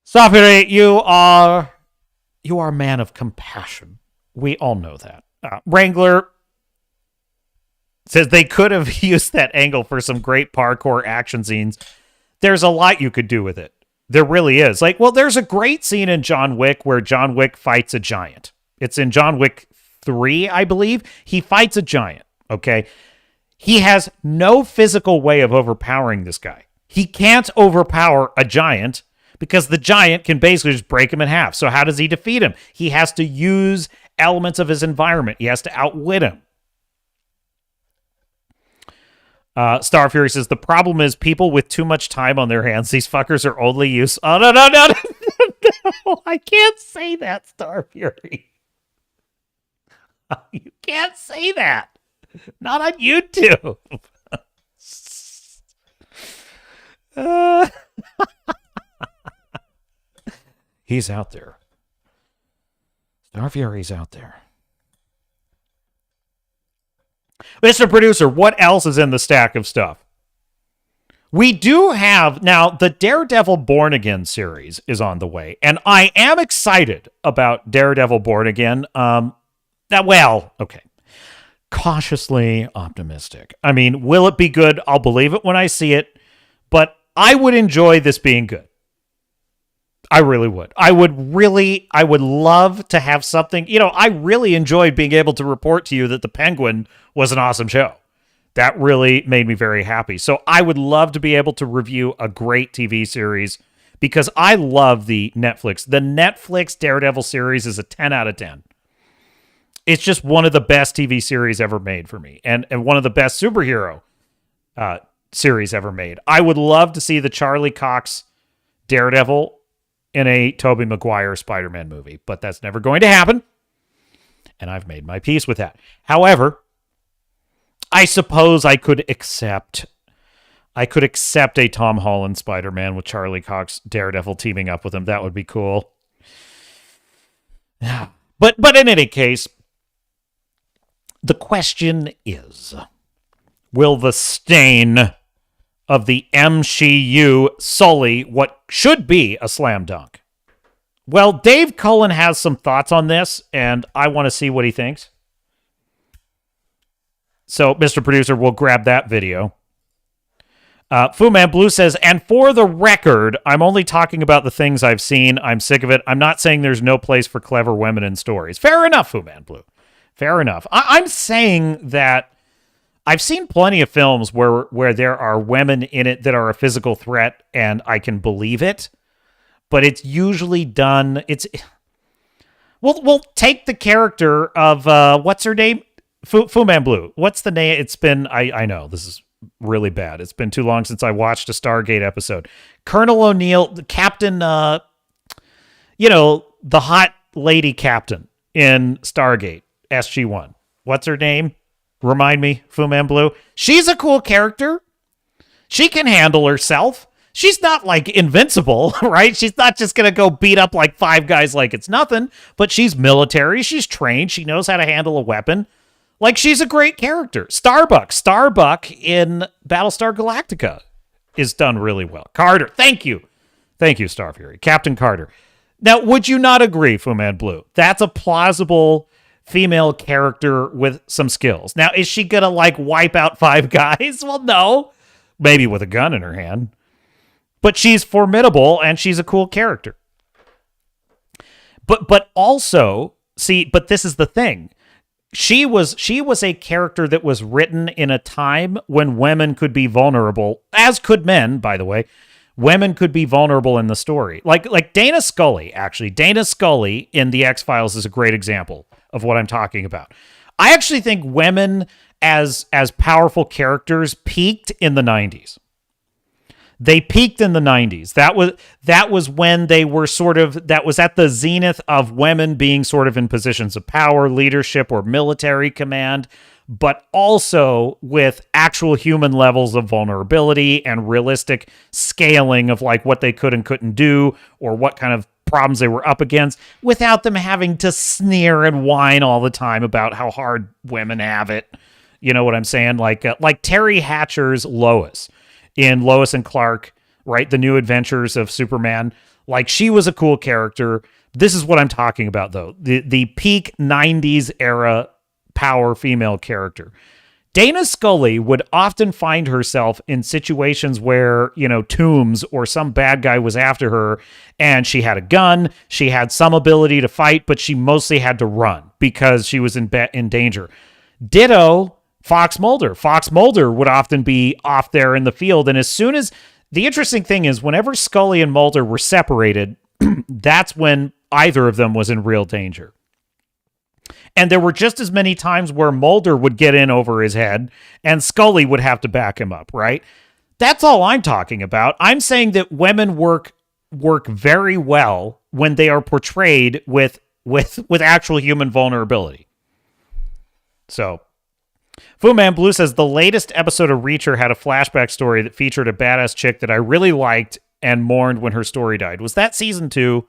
Star Fury, you are a man of compassion. We all know that. Wrangler says they could have used that angle for some great parkour action scenes. There's a lot you could do with it. There really is. Like, well, there's a great scene in John Wick where John Wick fights a giant. It's in John Wick 3, I believe. He fights a giant, okay? He has no physical way of overpowering this guy. He can't overpower a giant because the giant can basically just break him in half. So how does he defeat him? He has to use elements of his environment. He has to outwit him. Star Fury says, the problem is people with too much time on their hands. These fuckers are only use. Oh, no. No, I can't say that, Star Fury. You can't say that. Not on YouTube. He's out there. Star Fury's out there. Mr. Producer, what else is in the stack of stuff? We do have, now, the Daredevil Born Again series is on the way, and I am excited about Daredevil Born Again. Okay. Cautiously optimistic. I mean, will it be good? I'll believe it when I see it, but I would enjoy this being good. I really would. I would love to have something. You know, I really enjoyed being able to report to you that The Penguin was an awesome show. That really made me very happy. So I would love to be able to review a great TV series because I love the Netflix Daredevil series is a 10 out of 10. It's just one of the best TV series ever made for me and one of the best superhero series ever made. I would love to see the Charlie Cox Daredevil in a Tobey Maguire Spider-Man movie, but that's never going to happen. And I've made my peace with that. However, I suppose I could accept a Tom Holland Spider-Man with Charlie Cox Daredevil teaming up with him. That would be cool. But in any case, the question is, will the stain of the MCU sully what should be a slam dunk? Well, Dave Cullen has some thoughts on this, and I want to see what he thinks. So, Mr. Producer, we'll grab that video. Fu Man Blue says, and for the record, I'm only talking about the things I've seen. I'm sick of it. I'm not saying there's no place for clever women in stories. Fair enough, Fu Man Blue. Fair enough. I'm saying that I've seen plenty of films where there are women in it that are a physical threat, and I can believe it. But it's usually done. We'll take the character of what's her name? Fu Man Blue. What's the name? It's been I know this is really bad. It's been too long since I watched a Stargate episode. Colonel O'Neill, the captain. The hot lady captain in Stargate SG-1. What's her name? Remind me, Fu Man Blue. She's a cool character. She can handle herself. She's not like invincible, right? She's not just going to go beat up like 5 guys like it's nothing, but she's military. She's trained. She knows how to handle a weapon. Like, she's a great character. Starbuck in Battlestar Galactica is done really well. Carter, thank you. Thank you, Star Fury. Captain Carter. Now, would you not agree, Fu Man Blue? That's a plausible female character with some skills. Now, is she going to like wipe out 5 guys? Well, no. Maybe with a gun in her hand. But she's formidable and she's a cool character. But also, see, but this is the thing. She was a character that was written in a time when women could be vulnerable, as could men, by the way. Women could be vulnerable in the story. Like Dana Scully, actually. Dana Scully in The X-Files is a great example of what I'm talking about. I actually think women as powerful characters peaked in the 90s. They peaked in the 90s. That was when they were that was at the zenith of women being sort of in positions of power, leadership, or military command. but also with actual human levels of vulnerability and realistic scaling of like what they could and couldn't do or what kind of problems they were up against without them having to sneer and whine all the time about how hard women have it. You know what I'm saying? Like Terry Hatcher's Lois in Lois and Clark, right? The New Adventures of Superman. Like, she was a cool character. This is what I'm talking about, though. The peak 90s era power female character. Dana Scully would often find herself in situations where, you know, Toombs or some bad guy was after her and she had a gun, she had some ability to fight, but she mostly had to run because she was in danger. Ditto Fox Mulder. Fox Mulder would often be off there in the field, and as soon as the interesting thing is whenever Scully and Mulder were separated, that's when either of them was in real danger. And there were just as many times where Mulder would get in over his head and Scully would have to back him up, right? That's all I'm talking about. I'm saying that women work very well when they are portrayed with actual human vulnerability. So, Fu Man Blue says the latest episode of Reacher had a flashback story that featured a badass chick that I really liked and mourned when her story died. Was that season 2?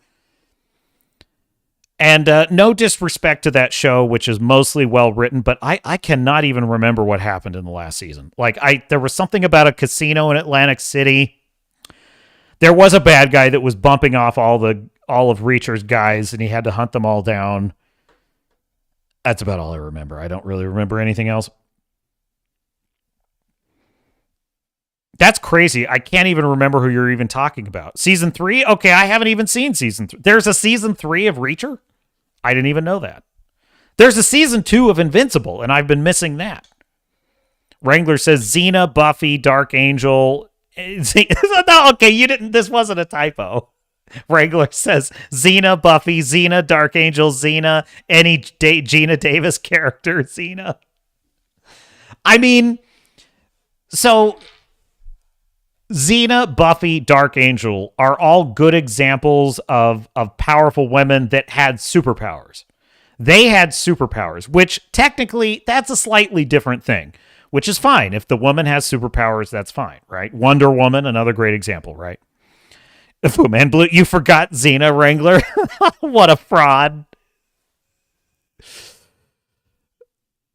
And no disrespect to that show, which is mostly well written, but I cannot even remember what happened in the last season. Like, there was something about a casino in Atlantic City. There was a bad guy that was bumping off all of Reacher's guys, and he had to hunt them all down. That's about all I remember. I don't really remember anything else. That's crazy. I can't even remember who you're even talking about. Season 3? Okay, I haven't even seen season 3. There's a season 3 of Reacher? I didn't even know that. There's a season 2 of Invincible, and I've been missing that. Wrangler says Xena, Buffy, Dark Angel. No, okay, you didn't. This wasn't a typo. Wrangler says Xena, Buffy, Xena, Dark Angel, Xena, any Gina Davis character, Xena. I mean, so Xena, Buffy, Dark Angel are all good examples of powerful women that had superpowers. They had superpowers, which technically that's a slightly different thing, which is fine. If the woman has superpowers, that's fine, right? Wonder Woman, another great example, right? Fu Man Blue, you forgot Xena, Wrangler. What a fraud.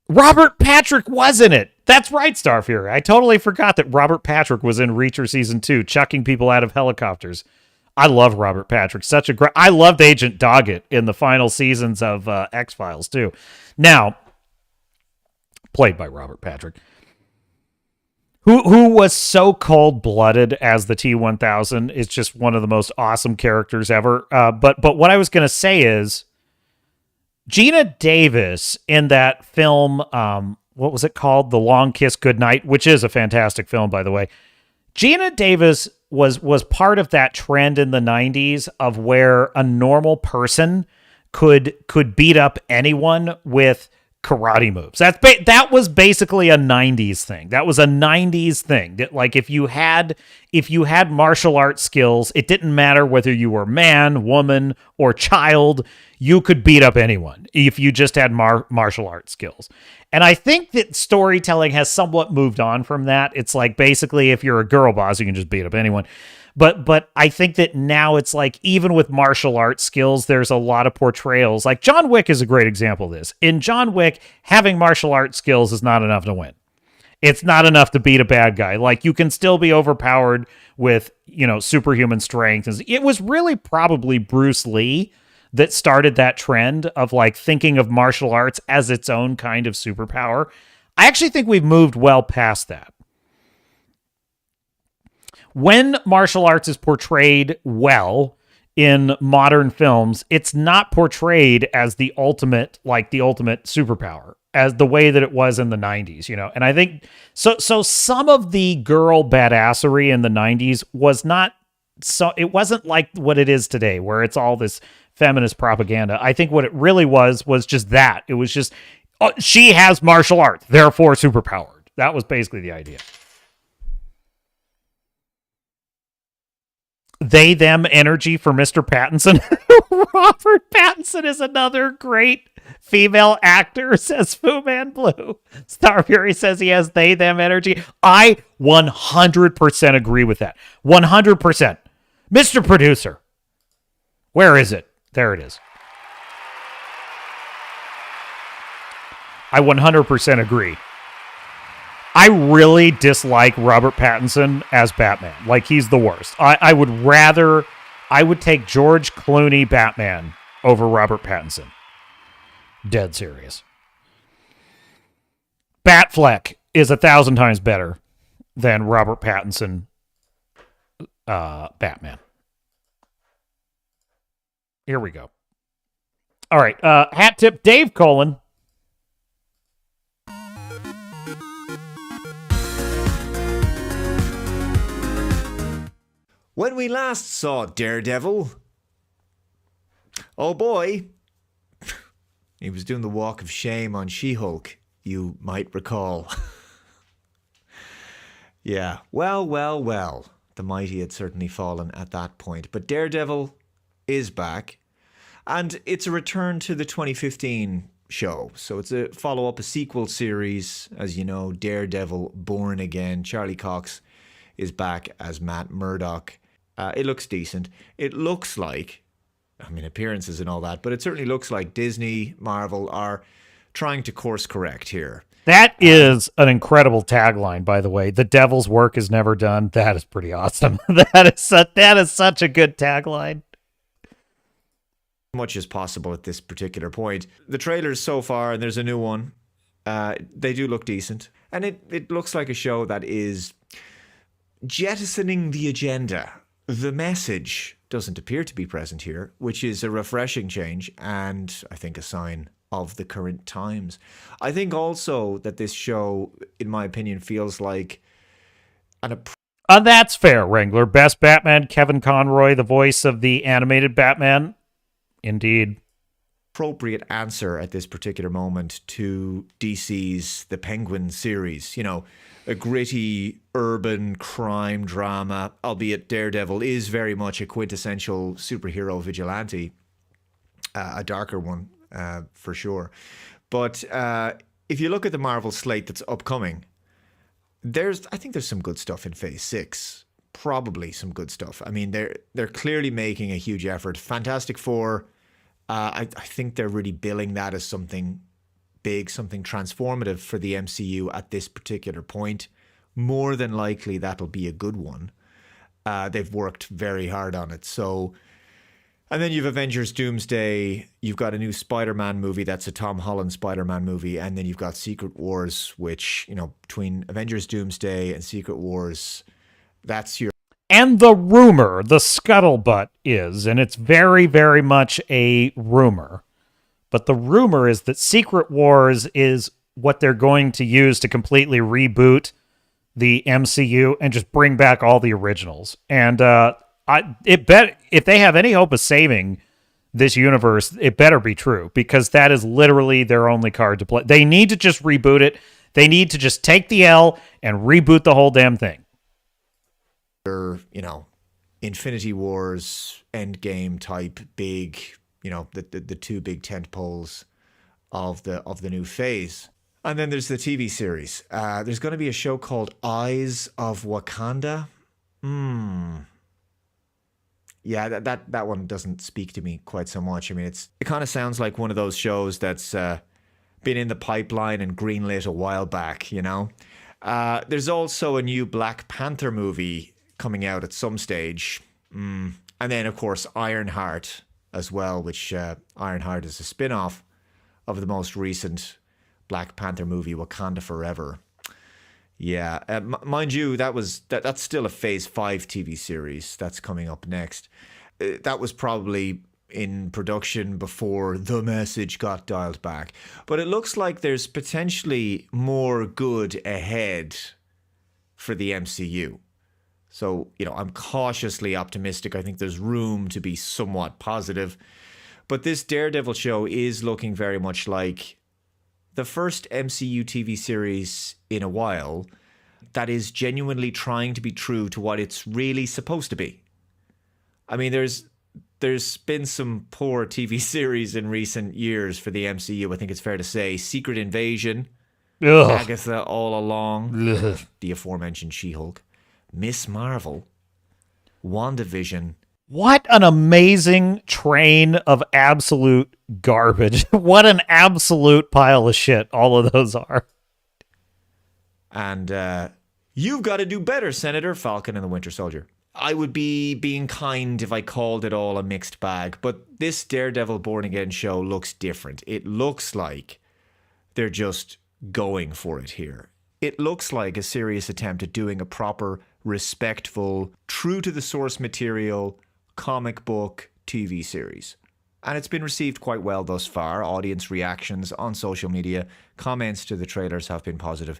Robert Patrick was in it. That's right, Starfury. I totally forgot that Robert Patrick was in Reacher Season 2, chucking people out of helicopters. I love Robert Patrick. I loved Agent Doggett in the final seasons of X-Files, too. Now, played by Robert Patrick, who was so cold-blooded as the T-1000, is just one of the most awesome characters ever. But what I was going to say is, Gina Davis in that film, what was it called? The Long Kiss Goodnight, which is a fantastic film, by the way. Gina Davis was part of that trend in the 90s of where a normal person could beat up anyone with karate moves. That was basically a 90s thing. That was a 90s thing. That, like, if you had martial arts skills, it didn't matter whether you were man, woman, or child, you could beat up anyone if you just had martial arts skills. And I think that storytelling has somewhat moved on from that. It's like, basically, if you're a girl boss, you can just beat up anyone. But I think that now it's like, even with martial arts skills, there's a lot of portrayals. Like, John Wick is a great example of this. In John Wick, having martial arts skills is not enough to win. It's not enough to beat a bad guy. Like, you can still be overpowered with, superhuman strength. It was really probably Bruce Lee that started that trend of, like, thinking of martial arts as its own kind of superpower. I actually think we've moved well past that. When martial arts is portrayed well in modern films, it's not portrayed as the ultimate superpower, as the way that it was in the 90s, And I think so some of the girl badassery in the 90s was not so, it wasn't like what it is today, where it's all this feminist propaganda. I think what it really was just that. It was just, she has martial arts, therefore superpowered. That was basically the idea. They, them energy for Mr. Pattinson. Robert Pattinson is another great Female actor, says Fu Man Blue. Star Fury says he has they, them energy. I 100% agree with that. 100%. Mr. Producer, where is it? There it is. I 100% agree. I really dislike Robert Pattinson as Batman. Like, he's the worst. I would take George Clooney Batman over Robert Pattinson. Dead serious. Batfleck is 1,000 times better than Robert Pattinson Batman. Here we go. All right. Hat tip Dave Colin. When we last saw Daredevil, oh boy, he was doing the walk of shame on She-Hulk, you might recall. Yeah, well, the mighty had certainly fallen at that point. But Daredevil is back, and it's a return to the 2015 show. So it's a follow-up, a sequel series, as you know, Daredevil Born Again. Charlie Cox is back as Matt Murdock. It looks decent. It looks like, I mean, appearances and all that, but it certainly looks like Disney, Marvel are trying to course correct here. That is an incredible tagline, by the way. The devil's work is never done. That is pretty awesome. That is such a good tagline. Much as possible at this particular point. The trailers so far, and there's a new one, they do look decent. And it looks like a show that is jettisoning the agenda. The message doesn't appear to be present here, which is a refreshing change and I think a sign of the current times. I think also that this show, in my opinion, feels like that's fair, Wrangler. Best Batman, Kevin Conroy, the voice of the animated Batman. Indeed. Appropriate answer at this particular moment to DC's The Penguin series. You know, a gritty urban crime drama, albeit Daredevil is very much a quintessential superhero vigilante, a darker one for sure. But if you look at the Marvel slate that's upcoming, I think there's some good stuff in Phase 6. Probably some good stuff. I mean, they're clearly making a huge effort. Fantastic Four, I think they're really billing that as something big, something transformative for the MCU at this particular point. More than likely, that'll be a good one. They've worked very hard on it. So, and then you've Avengers Doomsday. You've got a new Spider-Man movie. That's a Tom Holland Spider-Man movie. And then you've got Secret Wars, which, you know, between Avengers Doomsday and Secret Wars, that's your... And the rumor, the scuttlebutt is, and it's very, very much a rumor, but the rumor is that Secret Wars is what they're going to use to completely reboot the MCU and just bring back all the originals. And if they have any hope of saving this universe, it better be true, because that is literally their only card to play. They need to just reboot it. They need to just take the L and reboot the whole damn thing. You know, Infinity Wars, Endgame type big, you know, the two big tent poles of the new phase. And then there's the TV series. There's going to be a show called Eyes of Wakanda. Yeah, that one doesn't speak to me quite so much. I mean, it kind of sounds like one of those shows that's been in the pipeline and greenlit a while back, you know. There's also a new Black Panther movie coming out at some stage. And then, of course, Ironheart as well, which Ironheart is a spin-off of the most recent Black Panther movie, Wakanda Forever. Yeah, mind you, that's still a Phase 5 TV series that's coming up next. That was probably in production before the message got dialed back. But it looks like there's potentially more good ahead for the MCU. So, you know, I'm cautiously optimistic. I think there's room to be somewhat positive. But this Daredevil show is looking very much like the first MCU TV series in a while that is genuinely trying to be true to what it's really supposed to be. I mean, there's there's been some poor TV series in recent years for the MCU, I think it's fair to say. Secret Invasion, Agatha All Along, the aforementioned She-Hulk, Miss Marvel, WandaVision. What an amazing train of absolute garbage. What an absolute pile of shit all of those are. And you've got to do better, Senator. Falcon and the Winter Soldier. I would be being kind if I called it all a mixed bag, but this Daredevil Born Again show looks different. It looks like they're just going for it here. It looks like a serious attempt at doing a proper, respectful, true to the source material comic book TV series. And it's been received quite well thus far. Audience reactions on social media, comments to the trailers have been positive.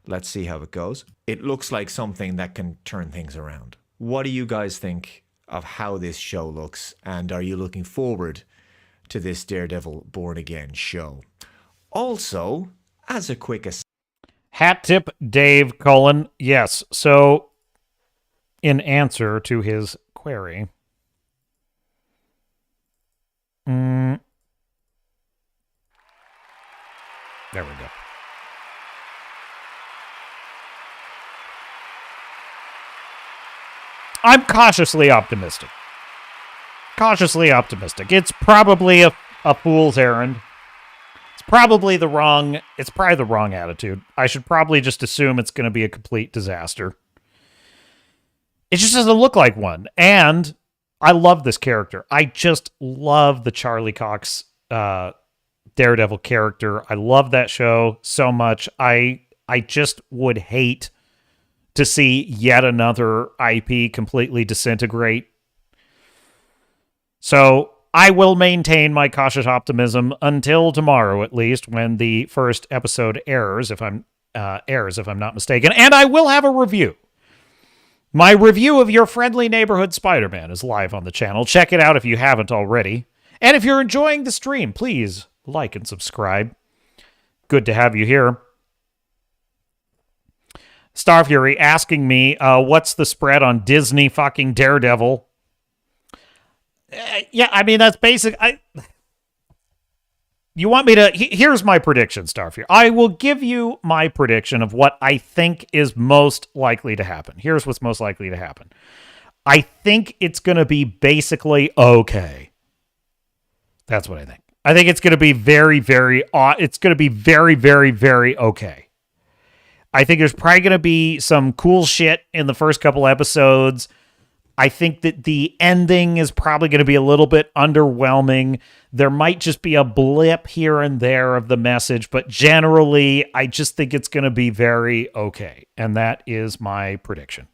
Let's see how it goes. It looks like something that can turn things around. What do you guys think of how this show looks? And are you looking forward to this Daredevil Born Again show? Also, as a quick Hat tip Dave Cullen. Yes. So, in answer to his query, there we go. I'm cautiously optimistic. Cautiously optimistic. It's probably a fool's errand. It's probably the wrong attitude. I should probably just assume it's going to be a complete disaster. It just doesn't look like one. And I love this character. I just love the Charlie Cox Daredevil character. I love that show so much. I just would hate to see yet another IP completely disintegrate. So I will maintain my cautious optimism until tomorrow, at least, when the first episode airs, if I'm not mistaken. And I will have a review. My review of Your Friendly Neighborhood Spider-Man is live on the channel. Check it out if you haven't already. And if you're enjoying the stream, please like and subscribe. Good to have you here. Star Fury asking me, what's the spread on Disney fucking Daredevil? Yeah, I mean, that's basic. You want me to... Here's my prediction, Star Fury. I will give you my prediction of what I think is most likely to happen. Here's what's most likely to happen. I think it's going to be basically okay. That's what I think. I think it's going to be very, very... It's going to be very, very, very okay. I think there's probably going to be some cool shit in the first couple episodes. I think that the ending is probably going to be a little bit underwhelming. There might just be a blip here and there of the message, but generally, I just think it's going to be very okay. And that is my prediction.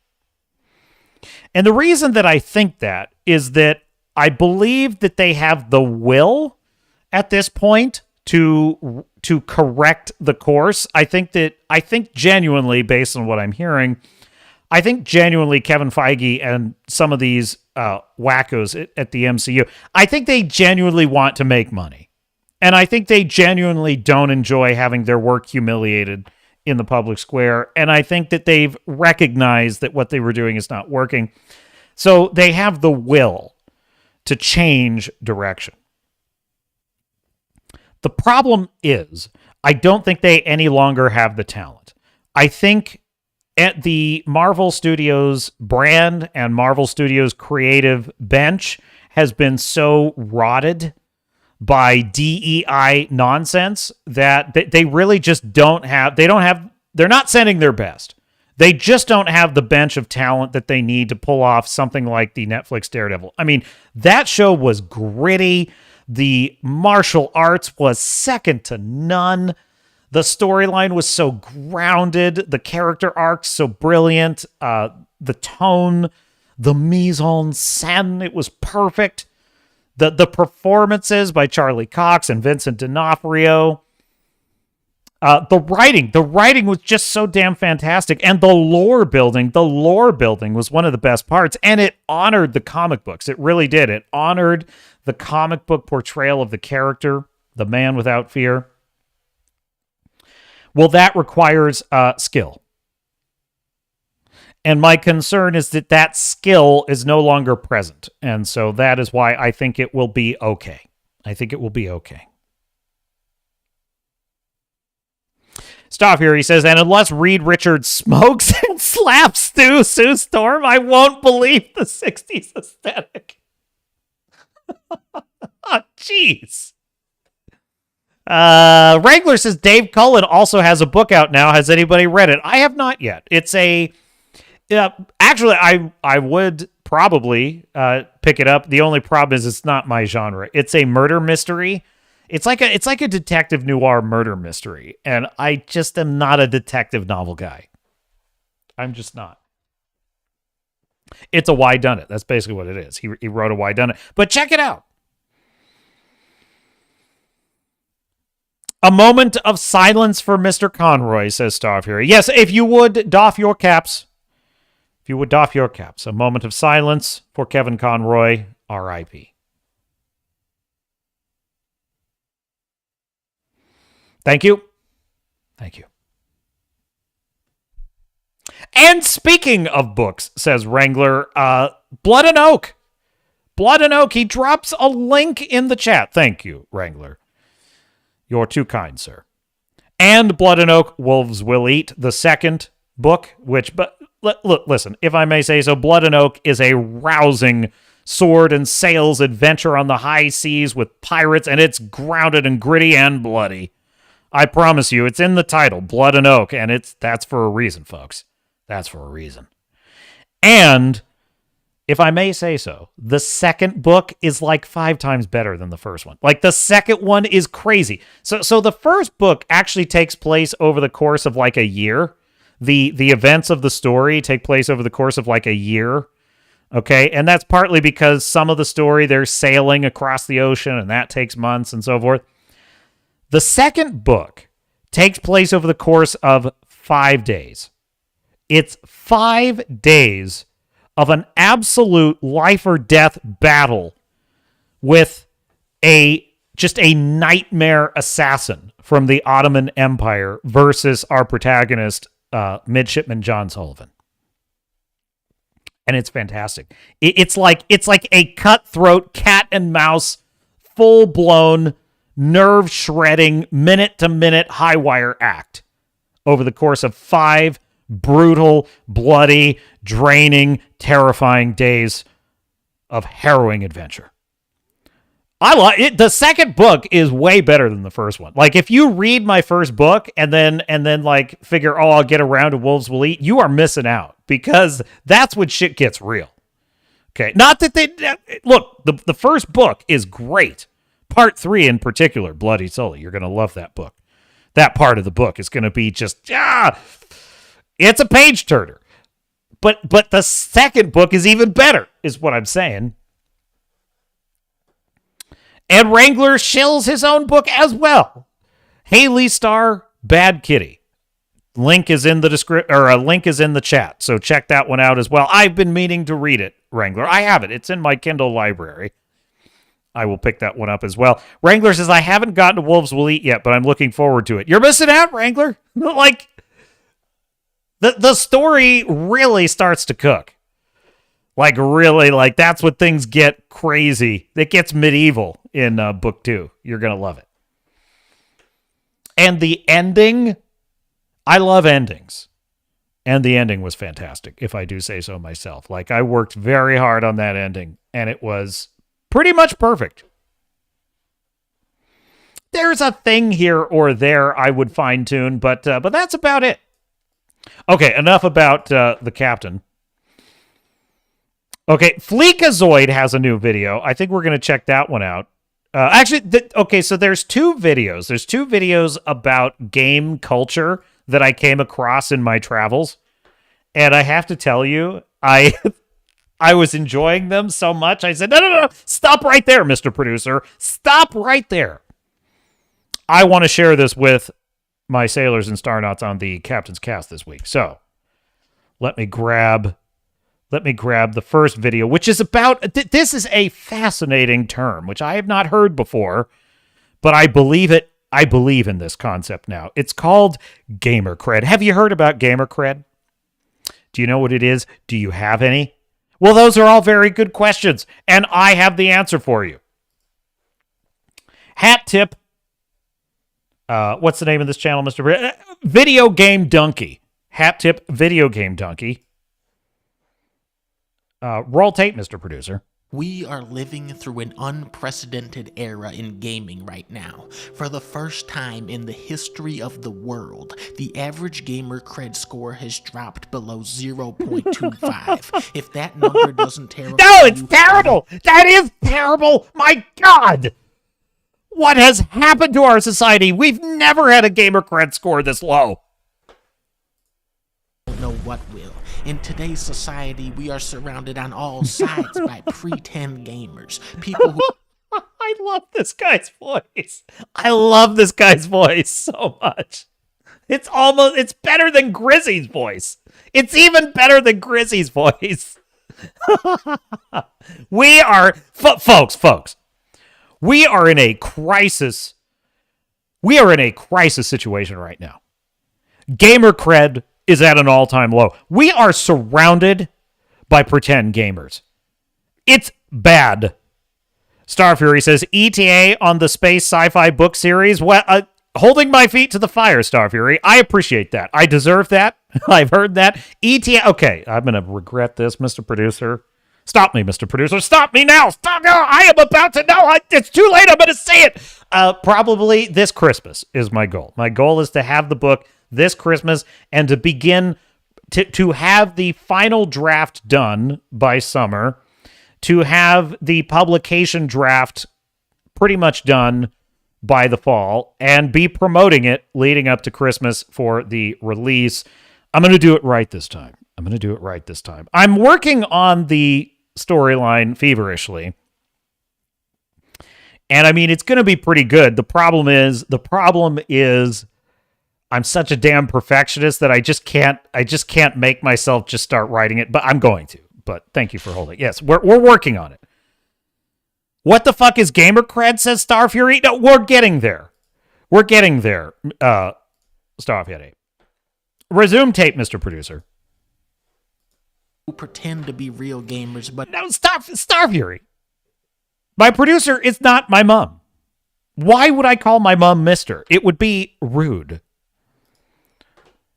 And the reason that I think that is that I believe that they have the will at this point to correct the course. I think genuinely, based on what I'm hearing, I think genuinely Kevin Feige and some of these wackos at the MCU, I think they genuinely want to make money. And I think they genuinely don't enjoy having their work humiliated in the public square. And I think that they've recognized that what they were doing is not working. So they have the will to change direction. The problem is, I don't think they any longer have the talent. I think at the Marvel Studios brand and Marvel Studios creative bench has been so rotted by DEI nonsense that they really just they're not sending their best. They just don't have the bench of talent that they need to pull off something like the Netflix Daredevil. I mean, that show was gritty. The martial arts was second to none. The storyline was so grounded. The character arcs so brilliant. The tone, the mise en scène, it was perfect. The performances by Charlie Cox and Vincent D'Onofrio. The writing was just so damn fantastic. And the lore building was one of the best parts. And it honored the comic books. It really did. It honored the comic book portrayal of the character, the man without fear. Well, that requires skill. And my concern is that that skill is no longer present. And so that is why I think it will be okay. I think it will be okay. Stop here, he says, and unless Reed Richards smokes and slaps Sue Storm, I won't believe the 60s aesthetic. Oh, jeez. Wrangler says Dave Cullen also has a book out now. Has anybody read it? I have not yet. It's a... actually, I would probably pick it up. The only problem is it's not my genre. It's a murder mystery. It's like a detective noir murder mystery, and I just am not a detective novel guy. I'm just not. It's a whodunit. That's basically what it is. He wrote a whodunit. But check it out. A moment of silence for Mr. Conroy, says Stav here. Yes, if you would doff your caps. If you would doff your caps. A moment of silence for Kevin Conroy, R.I.P. Thank you. Thank you. And speaking of books, says Wrangler, Blood and Oak. Blood and Oak. He drops a link in the chat. Thank you, Wrangler. You're too kind, sir. And Blood and Oak, Wolves Will Eat, the second book, which, but look, listen, if I may say so, Blood and Oak is a rousing sword and sails adventure on the high seas with pirates, and it's grounded and gritty and bloody. I promise you, it's in the title, Blood and Oak, and that's for a reason, folks. That's for a reason. And, if I may say so, the second book is like 5 times better than the first one. Like, the second one is crazy. So the first book actually takes place over the course of like a year. The events of the story take place over the course of like a year. Okay, and that's partly because some of the story, they're sailing across the ocean, and that takes months and so forth. The second book takes place over the course of 5 days. It's 5 days of an absolute life or death battle with just a nightmare assassin from the Ottoman Empire versus our protagonist, Midshipman John Sullivan. And it's fantastic. It's like a cutthroat cat and mouse, full-blown, nerve-shredding, minute-to-minute high-wire act over the course of 5 brutal, bloody, draining, terrifying days of harrowing adventure. I like it. The second book is way better than the first one. Like, if you read my first book and then like figure, oh, I'll get around to Wolves Will Eat, you are missing out, because that's when shit gets real. Okay, not that they look. The first book is great. Part 3 in particular, Bloody Sully. You're gonna love that book. That part of the book is gonna be just it's a page turner. But the second book is even better, is what I'm saying. And Wrangler shills his own book as well. Haley Starr, Bad Kitty. Link is in the link is in the chat, so check that one out as well. I've been meaning to read it, Wrangler. I have it. It's in my Kindle library. I will pick that one up as well. Wrangler says, I haven't gotten to Wolves Will Eat yet, but I'm looking forward to it. You're missing out, Wrangler. Like, the story really starts to cook. Like, really, like, that's what things get crazy. It gets medieval in book 2. You're going to love it. And the ending, I love endings. And the ending was fantastic, if I do say so myself. Like, I worked very hard on that ending, and it was pretty much perfect. There's a thing here or there I would fine-tune, but that's about it. Okay, enough about the captain. Okay, Fleekazoid has a new video. I think we're going to check that one out. Okay, so there's 2 videos. There's 2 videos about game culture that I came across in my travels. And I have to tell you, I was enjoying them so much. I said, no, stop right there, Mr. Producer. Stop right there. I want to share this with my sailors and Starnauts on the Captain's Cast this week. So, let me grab the first video, which is about, this is a fascinating term, which I have not heard before, but I believe it. I believe in this concept now. It's called gamer cred. Have you heard about gamer cred? Do you know what it is? Do you have any? Well, those are all very good questions, and I have the answer for you. Hat tip. What's the name of this channel, Mr. Video Game Donkey. Hat tip, Video Game Donkey. Roll tape, Mr. Producer. We are living through an unprecedented era in gaming right now. For the first time in the history of the world, the average gamer cred score has dropped below 0.25. If that number doesn't terrify No, it's terrible! That is terrible! My God! What has happened to our society? We've never had a gamer cred score this low. don't know what will. In today's society, we are surrounded on all sides by pretend gamers. People who... I love this guy's voice. I love this guy's voice so much. It's better than Grizzy's voice. It's even better than Grizzy's voice. We are, folks, we are in a crisis. We are in a crisis situation right now. Gamer cred is at an all-time low. We are surrounded by pretend gamers. It's bad. Star Fury says, ETA on the space sci-fi book series. Well, holding my feet to the fire, Star Fury. I appreciate that. I deserve that. I've heard that. ETA. Okay, I'm going to regret this, Mr. Producer. Stop me, Mr. Producer. Stop me now. Stop now. I am about to know. It's too late. I'm going to say it. Probably this Christmas is my goal. My goal is to have the book this Christmas and to begin to have the final draft done by summer, to have the publication draft pretty much done by the fall, and be promoting it leading up to Christmas for the release. I'm going to do it right this time. I'm working on the storyline feverishly. And I mean, it's going to be pretty good. The problem is I'm such a damn perfectionist that I just can't make myself just start writing it, but I'm going to. But thank you for holding. Yes, we're working on it. What the fuck is gamer cred, says Star Fury? No, we're getting there. Starfield. Resume tape, Mr. Producer. who pretend to be real gamers, but... No, stop, Star Fury. My producer is not my mom. Why would I call my mom Mister? It would be rude.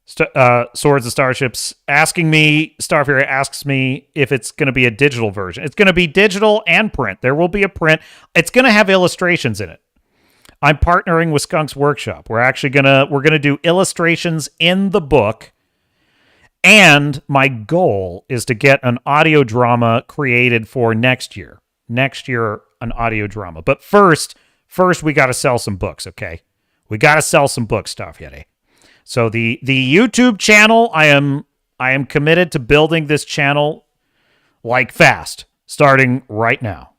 Swords of Starships asking me, Starfury asks me if it's going to be a digital version. It's going to be digital and print. There will be a print. It's going to have illustrations in it. I'm partnering with Skunk's Workshop. We're going to do illustrations in the book. And my goal is to get an audio drama created for next year. Next year, an audio drama. But first we got to sell some books, okay? We got to sell some books, Starfury. So the YouTube channel, I am committed to building this channel like fast, starting right now.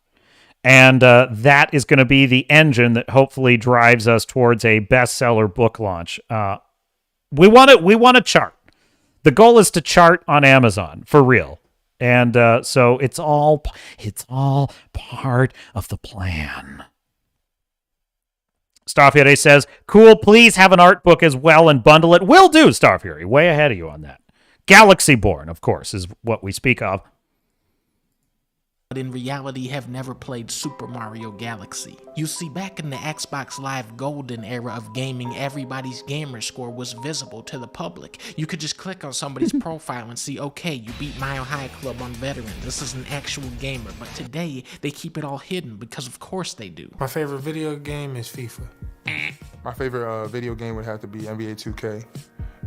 And that is going to be the engine that hopefully drives us towards a bestseller book launch. We want to chart. The goal is to chart on Amazon for real. And so it's all part of the plan. Starfury says, cool, please have an art book as well and bundle it. Will do, Starfury. Way ahead of you on that. Galaxy Born, of course, is what we speak of. But in reality have never played Super Mario Galaxy. You see, back in the Xbox Live golden era of gaming, everybody's gamer score was visible to the public. You could just click on somebody's profile and see, okay, you beat Mile High Club on Veteran. This is an actual gamer. But today, they keep it all hidden because of course they do. My favorite video game is FIFA. My favorite video game would have to be NBA 2K.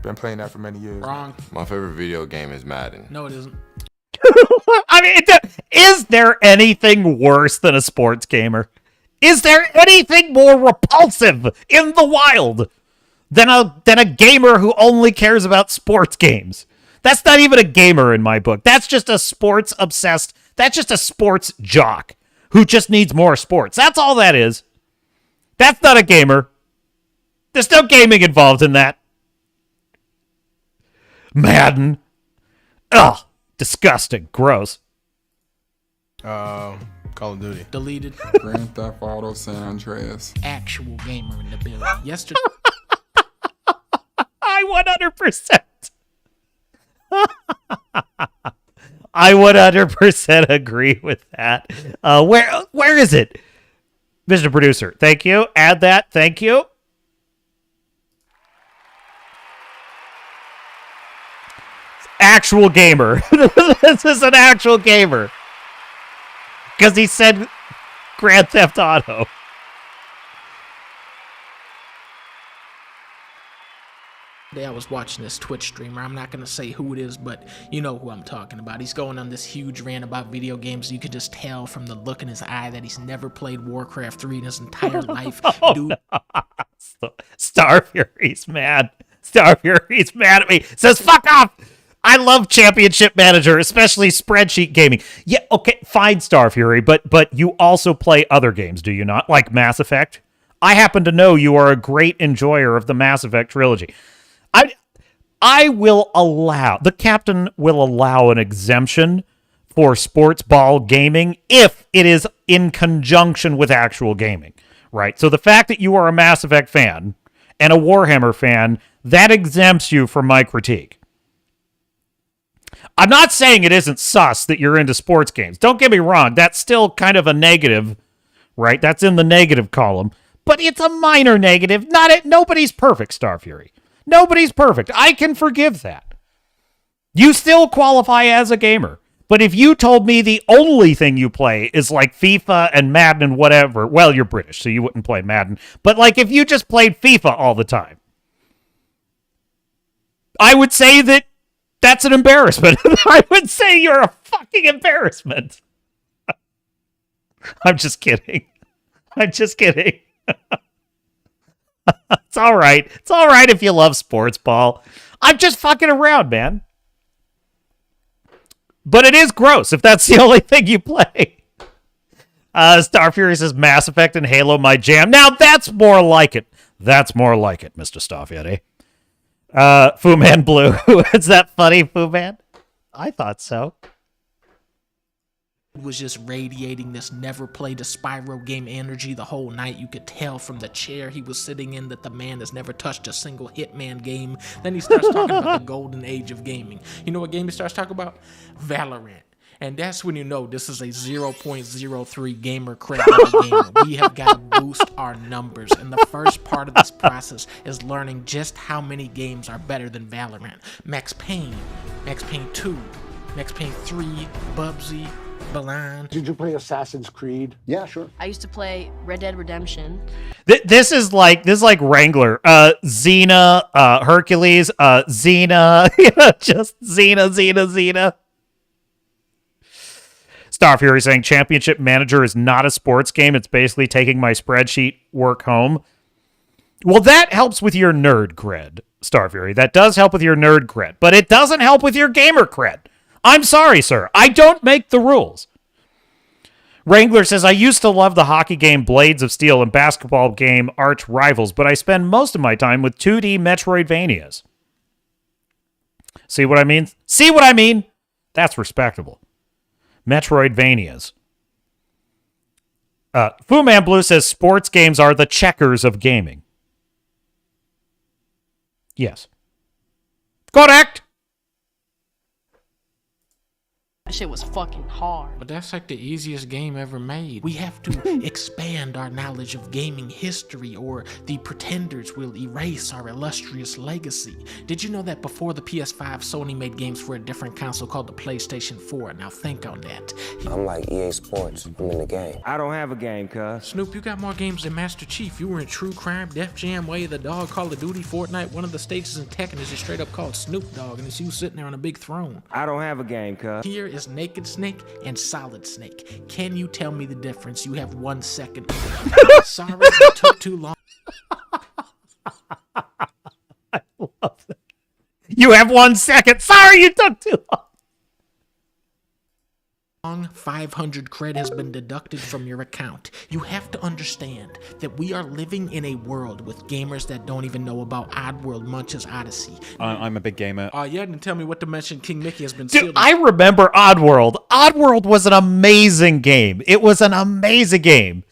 Been playing that for many years. Wrong. My favorite video game is Madden. No, it isn't. I mean, is there anything worse than a sports gamer? Is there anything more repulsive in the wild than a gamer who only cares about sports games? That's not even a gamer in my book. That's just a sports obsessed. That's just a sports jock who just needs more sports. That's all that is. That's not a gamer. There's no gaming involved in that. Madden. Ugh. Disgusting. Gross. Call of Duty. Deleted. Grand Theft Auto San Andreas. Actual gamer in the building. Yesterday. I 100%. I 100% agree with that. Where is it? Mr. Producer, thank you. Add that. Thank you. Actual gamer. This is an actual gamer. Because he said Grand Theft Auto. Today I was watching this Twitch streamer. I'm not going to say who it is, but you know who I'm talking about. He's going on this huge rant about video games. You could just tell from the look in his eye that he's never played Warcraft 3 in his entire life. Dude. Star Fury's mad. Star Fury's mad at me. Says, fuck off. I love Championship Manager, especially spreadsheet gaming. Yeah, okay, fine, Star Fury, but you also play other games, do you not? Like Mass Effect? I happen to know you are a great enjoyer of the Mass Effect trilogy. I will allow, the captain will allow an exemption for sports ball gaming if it is in conjunction with actual gaming, right? So the fact that you are a Mass Effect fan and a Warhammer fan, that exempts you from my critique. I'm not saying it isn't sus that you're into sports games. Don't get me wrong. That's still kind of a negative, right? That's in the negative column. But it's a minor negative. Nobody's perfect, Star Fury. Nobody's perfect. I can forgive that. You still qualify as a gamer. But if you told me the only thing you play is like FIFA and Madden and whatever, well, you're British, so you wouldn't play Madden. But like if you just played FIFA all the time, I would say that that's an embarrassment. I would say you're a fucking embarrassment. I'm just kidding. I'm just kidding. It's all right. It's all right if you love sports ball. I'm just fucking around, man. But it is gross if that's the only thing you play. Star Fury says Mass Effect and Halo my jam. Now that's more like it. That's more like it, Mr. Starfieri. Fu Man Blue. Is that funny, Fu Man? I thought so. Was just radiating this never played a Spyro game energy the whole night. You could tell from the chair he was sitting in that the man has never touched a single Hitman game. Then he starts talking about the golden age of gaming. You know what game he starts talking about? Valorant. And that's when you know this is a 0.03 gamer credit gamer. We have got to boost our numbers. And the first part of this process is learning just how many games are better than Valorant. Max Payne 2, Max Payne 3, Bubsy, Balan. Did you play Assassin's Creed? Yeah, sure. I used to play Red Dead Redemption. This is like Wrangler, Xena, Hercules, Xena, just Xena. Star Fury saying Championship Manager is not a sports game. It's basically taking my spreadsheet work home. Well, that helps with your nerd cred, Star Fury. That does help with your nerd cred, but it doesn't help with your gamer cred. I'm sorry, sir. I don't make the rules. Wrangler says, I used to love the hockey game Blades of Steel and basketball game Arch Rivals, but I spend most of my time with 2D Metroidvanias. See what I mean? See what I mean? That's respectable. Metroidvanias. Fu Man Blue says, sports games are the checkers of gaming. Yes. Correct! That shit was fucking hard. But that's like the easiest game ever made. We have to expand our knowledge of gaming history, or the pretenders will erase our illustrious legacy. Did you know that before the PS5, Sony made games for a different console called the PlayStation 4? Now think on that. I'm like EA Sports. I'm in the game. I don't have a game, cuz. Snoop, you got more games than Master Chief. You were in True Crime, Def Jam, Way of the Dog, Call of Duty, Fortnite. One of the stages in Tekken is just straight up called Snoop Dogg, and it's you sitting there on a big throne. I don't have a game, cuz. Here is Naked Snake and Solid Snake. Can you tell me the difference? You have 1 second. Sorry, it took too long. I love that. You have 1 second. Sorry, you took too long. 500 cred has been deducted from your account. You have to understand that we are living in a world with gamers that don't even know about Oddworld Munch's Odyssey. I'm a big gamer. Yeah, and tell me what dimension King Mickey has been Dude, sealed. I remember Oddworld. Oddworld was an amazing game. It was an amazing game.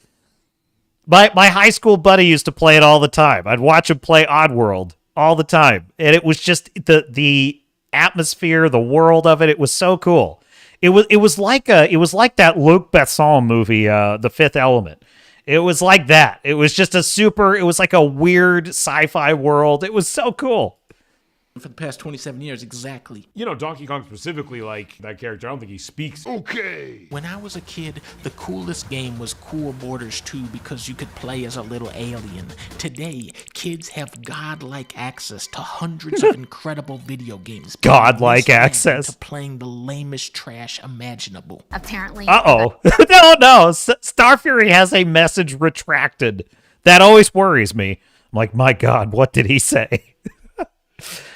My high school buddy used to play it all the time. I'd watch him play Oddworld all the time. And it was just the atmosphere, the world of it. It was so cool. It was like that Luc Besson movie, The Fifth Element. It was like that. It was just it was like a weird sci-fi world. It was so cool. For the past 27 years, exactly. You know, Donkey Kong specifically, like, that character, I don't think he speaks. Okay. When I was a kid, the coolest game was Cool Borders 2 because you could play as a little alien. Today, kids have godlike access to hundreds of incredible video games. Godlike access. To playing the lamest trash imaginable. Apparently. Uh-oh. No. Star Fury has a message retracted. That always worries me. I'm like, my God, what did he say?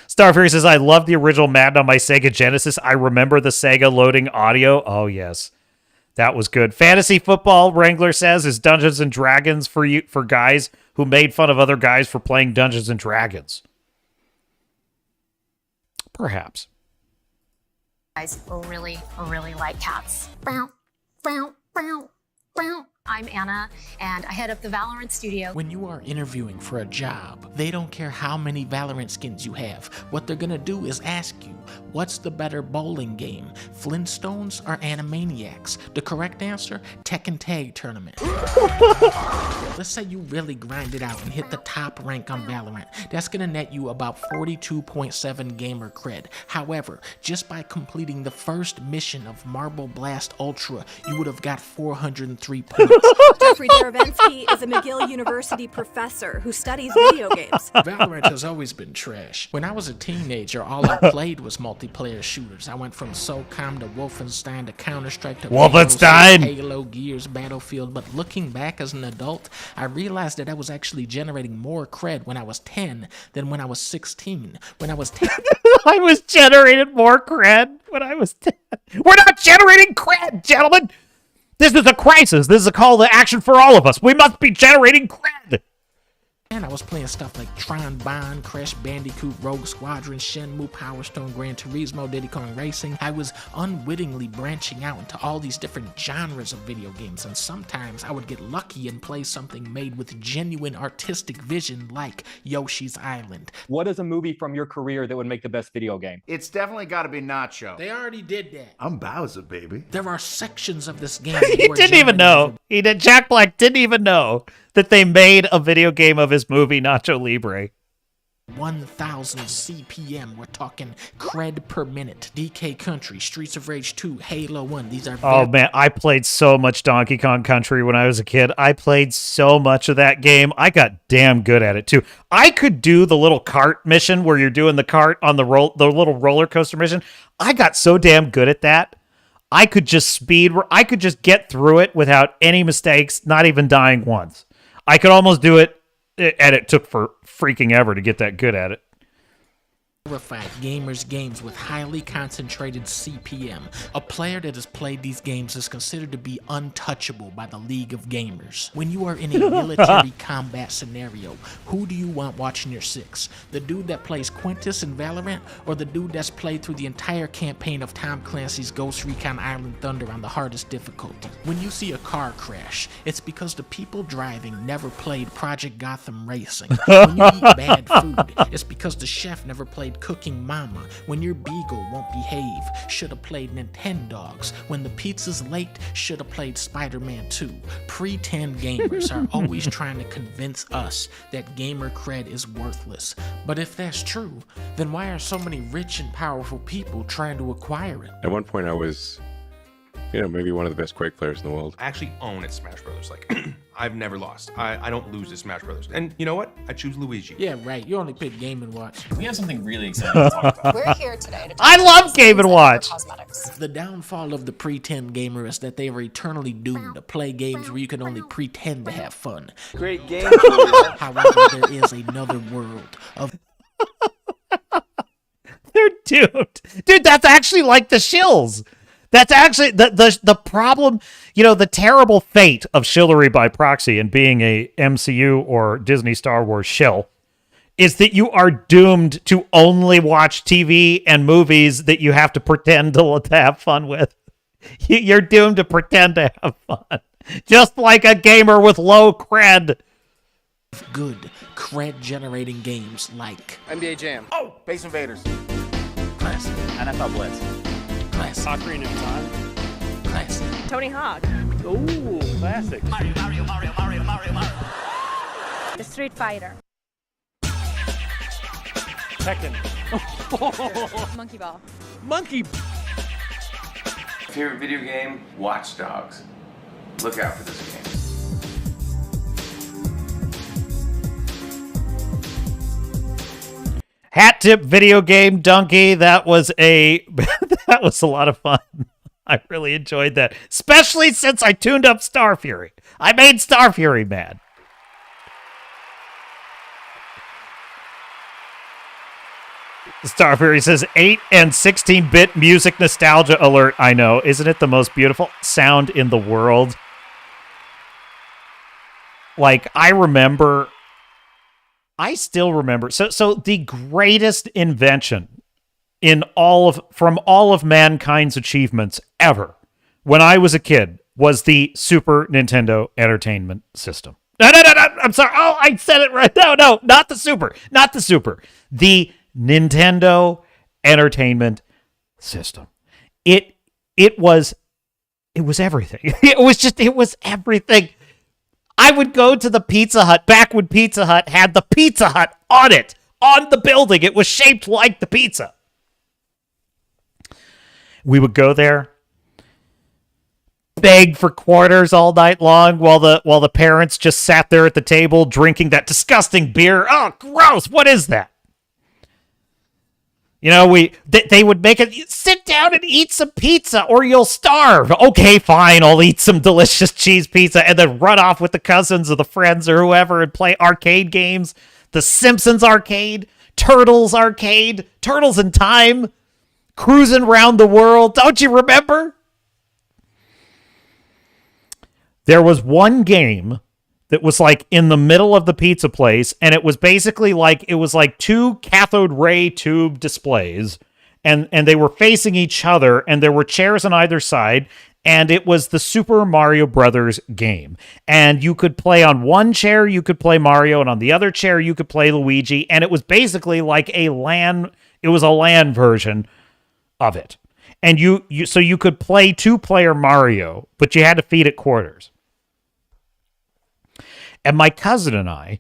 Star Fury says, I love the original Madden on my Sega Genesis. I remember the Sega loading audio. Oh, yes. That was good. Fantasy Football Wrangler says, is Dungeons & Dragons for guys who made fun of other guys for playing Dungeons & Dragons? Perhaps. Guys really like cats. I'm Anna, and I head up the Valorant studio. When you are interviewing for a job, they don't care how many Valorant skins you have. What they're gonna do is ask you, what's the better bowling game, Flintstones or Animaniacs? The correct answer, Tekken Tag Tournament. Let's say you really grind it out and hit the top rank on Valorant. That's gonna net you about 42.7 gamer cred. However, just by completing the first mission of Marble Blast Ultra, you would have got 403 points. Jeffrey Darevensky is a McGill University professor who studies video games. Valorant has always been trash. When I was a teenager, all I played was multiplayer shooters. I went from SOCOM to Wolfenstein to Counter-Strike to Wolfenstein, Halo, Gears, Battlefield. But looking back as an adult, I realized that I was actually generating more cred when I was 10 than when I was 16. When I was 10... I was generating more cred when I was 10. We're not generating cred, gentlemen! This is a crisis. This is a call to action for all of us. We must be generating cred. And I was playing stuff like Tron Bond, Crash Bandicoot, Rogue Squadron, Shenmue, Power Stone, Gran Turismo, Diddy Kong Racing. I was unwittingly branching out into all these different genres of video games, and sometimes I would get lucky and play something made with genuine artistic vision like Yoshi's Island. What is a movie from your career that would make the best video game? It's definitely got to be Nacho. They already did that. I'm Bowser, baby. There are sections of this game He didn't even know. Jack Black didn't even know that they made a video game of his movie Nacho Libre. 1,000 CPM. We're talking cred per minute. DK Country, Streets of Rage 2, Halo 1. These are... Oh, man. I played so much Donkey Kong Country when I was a kid. I played so much of that game. I got damn good at it, too. I could do the little cart mission where you're doing the cart on the little roller coaster mission. I got so damn good at that. I could just get through it without any mistakes, not even dying once. I could almost do it, and it took for freaking ever to get that good at it. Verified gamers games with highly concentrated CPM. A player that has played these games is considered to be untouchable by the League of Gamers. When you are in a military combat scenario, who do you want watching your six? The dude that plays Quintus in Valorant, or the dude that's played through the entire campaign of Tom Clancy's Ghost Recon Island Thunder on the hardest difficulty? When you see a car crash, it's because the people driving never played Project Gotham Racing. When you eat bad food, it's because the chef never played Cooking Mama. When your beagle won't behave, should've played Nintendogs. When the pizza's late, should've played Spider-Man 2. Pretend gamers are always trying to convince us that gamer cred is worthless. But if that's true, then why are so many rich and powerful people trying to acquire it? At one point I was, maybe one of the best Quake players in the world. I actually own at Smash Brothers. Like, I've never lost. I don't lose at Smash Brothers. And you know what? I choose Luigi. Yeah, right. You only pick Game & Watch. We have something really exciting to talk about. We're here today to talk I love Game & Watch. The downfall of the pretend gamer is that they are eternally doomed to play games where you can only pretend to have fun. Great game. However, there is another world of... They're doomed. Dude, that's actually like the shills. That's actually the problem, the terrible fate of shillery by proxy and being a MCU or Disney Star Wars shill is that you are doomed to only watch TV and movies that you have to pretend to have fun with. You're doomed to pretend to have fun. Just like a gamer with low cred. Good cred-generating games like... NBA Jam. Oh! Space Invaders. Classic. NFL Blitz. Classic. Ocarina of Time. Classic. Tony Hawk. Ooh, classic. Mario. The Street Fighter. Tekken. Monkey Ball. Monkey. Favorite video game? Watch Dogs. Look out for this game. Hat tip video game donkey. That was a that was a lot of fun. I really enjoyed that, especially since I tuned up Star Fury. I made Star Fury mad. Star Fury says 8 and 16-bit music nostalgia alert. I know, isn't it the most beautiful sound in the world? Like, I still remember. So the greatest invention from all of mankind's achievements ever when I was a kid was the Super Nintendo Entertainment System. No, I'm sorry. Oh, I said it right. No, not the Super. The Nintendo Entertainment System. It was everything. It was everything. I would go to the Pizza Hut back when Pizza Hut had the Pizza Hut on it, on the building. It was shaped like the pizza. We would go there, beg for quarters all night long while the parents just sat there at the table drinking that disgusting beer. Oh, gross. What is that? You know, they would make it, sit down and eat some pizza or you'll starve. Okay, fine, I'll eat some delicious cheese pizza and then run off with the cousins or the friends or whoever and play arcade games. The Simpsons arcade, Turtles arcade, Turtles in Time, cruising around the world. Don't you remember? There was one game that was like in the middle of the pizza place, and it was basically like, it was like two cathode ray tube displays, and they were facing each other, and there were chairs on either side, and it was the Super Mario Brothers game. And you could play on one chair, you could play Mario, and on the other chair, you could play Luigi, and it was basically like a LAN version of it. And so you could play two-player Mario, but you had to feed it quarters. And my cousin and I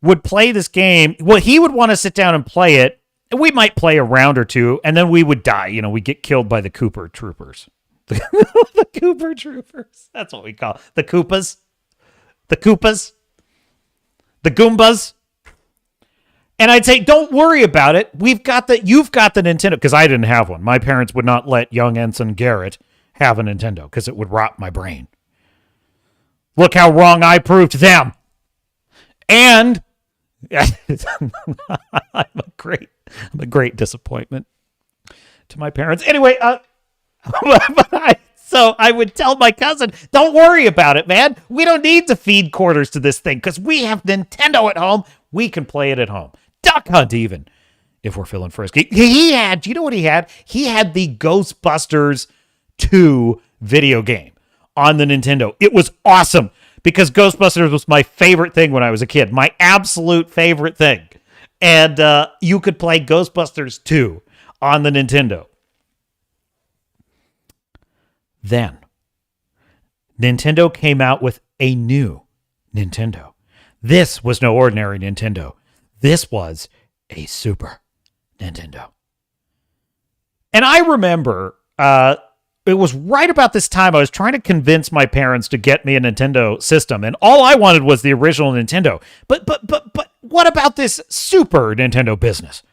would play this game. Well, he would want to sit down and play it, and we might play a round or two, and then we would die. You know, we'd get killed by the Cooper Troopers. The Cooper Troopers. That's what we call it. The Koopas. The Koopas. The Goombas. And I'd say, don't worry about it. You've got the Nintendo. Because I didn't have one. My parents would not let young Ensign Garrett have a Nintendo because it would rot my brain. Look how wrong I proved them. And I'm a great disappointment to my parents. Anyway, so I would tell my cousin, don't worry about it, man. We don't need to feed quarters to this thing because we have Nintendo at home. We can play it at home. Duck Hunt even, if we're feeling frisky. He had, you know what he had? He had the Ghostbusters 2 video game on the Nintendo. It was awesome because Ghostbusters was my favorite thing when I was a kid. My absolute favorite thing. And you could play Ghostbusters 2 on the Nintendo. Then, Nintendo came out with a new Nintendo. This was no ordinary Nintendo. This was a Super Nintendo. And I remember it was right about this time I was trying to convince my parents to get me a Nintendo system, and all I wanted was the original Nintendo. But what about this Super Nintendo business?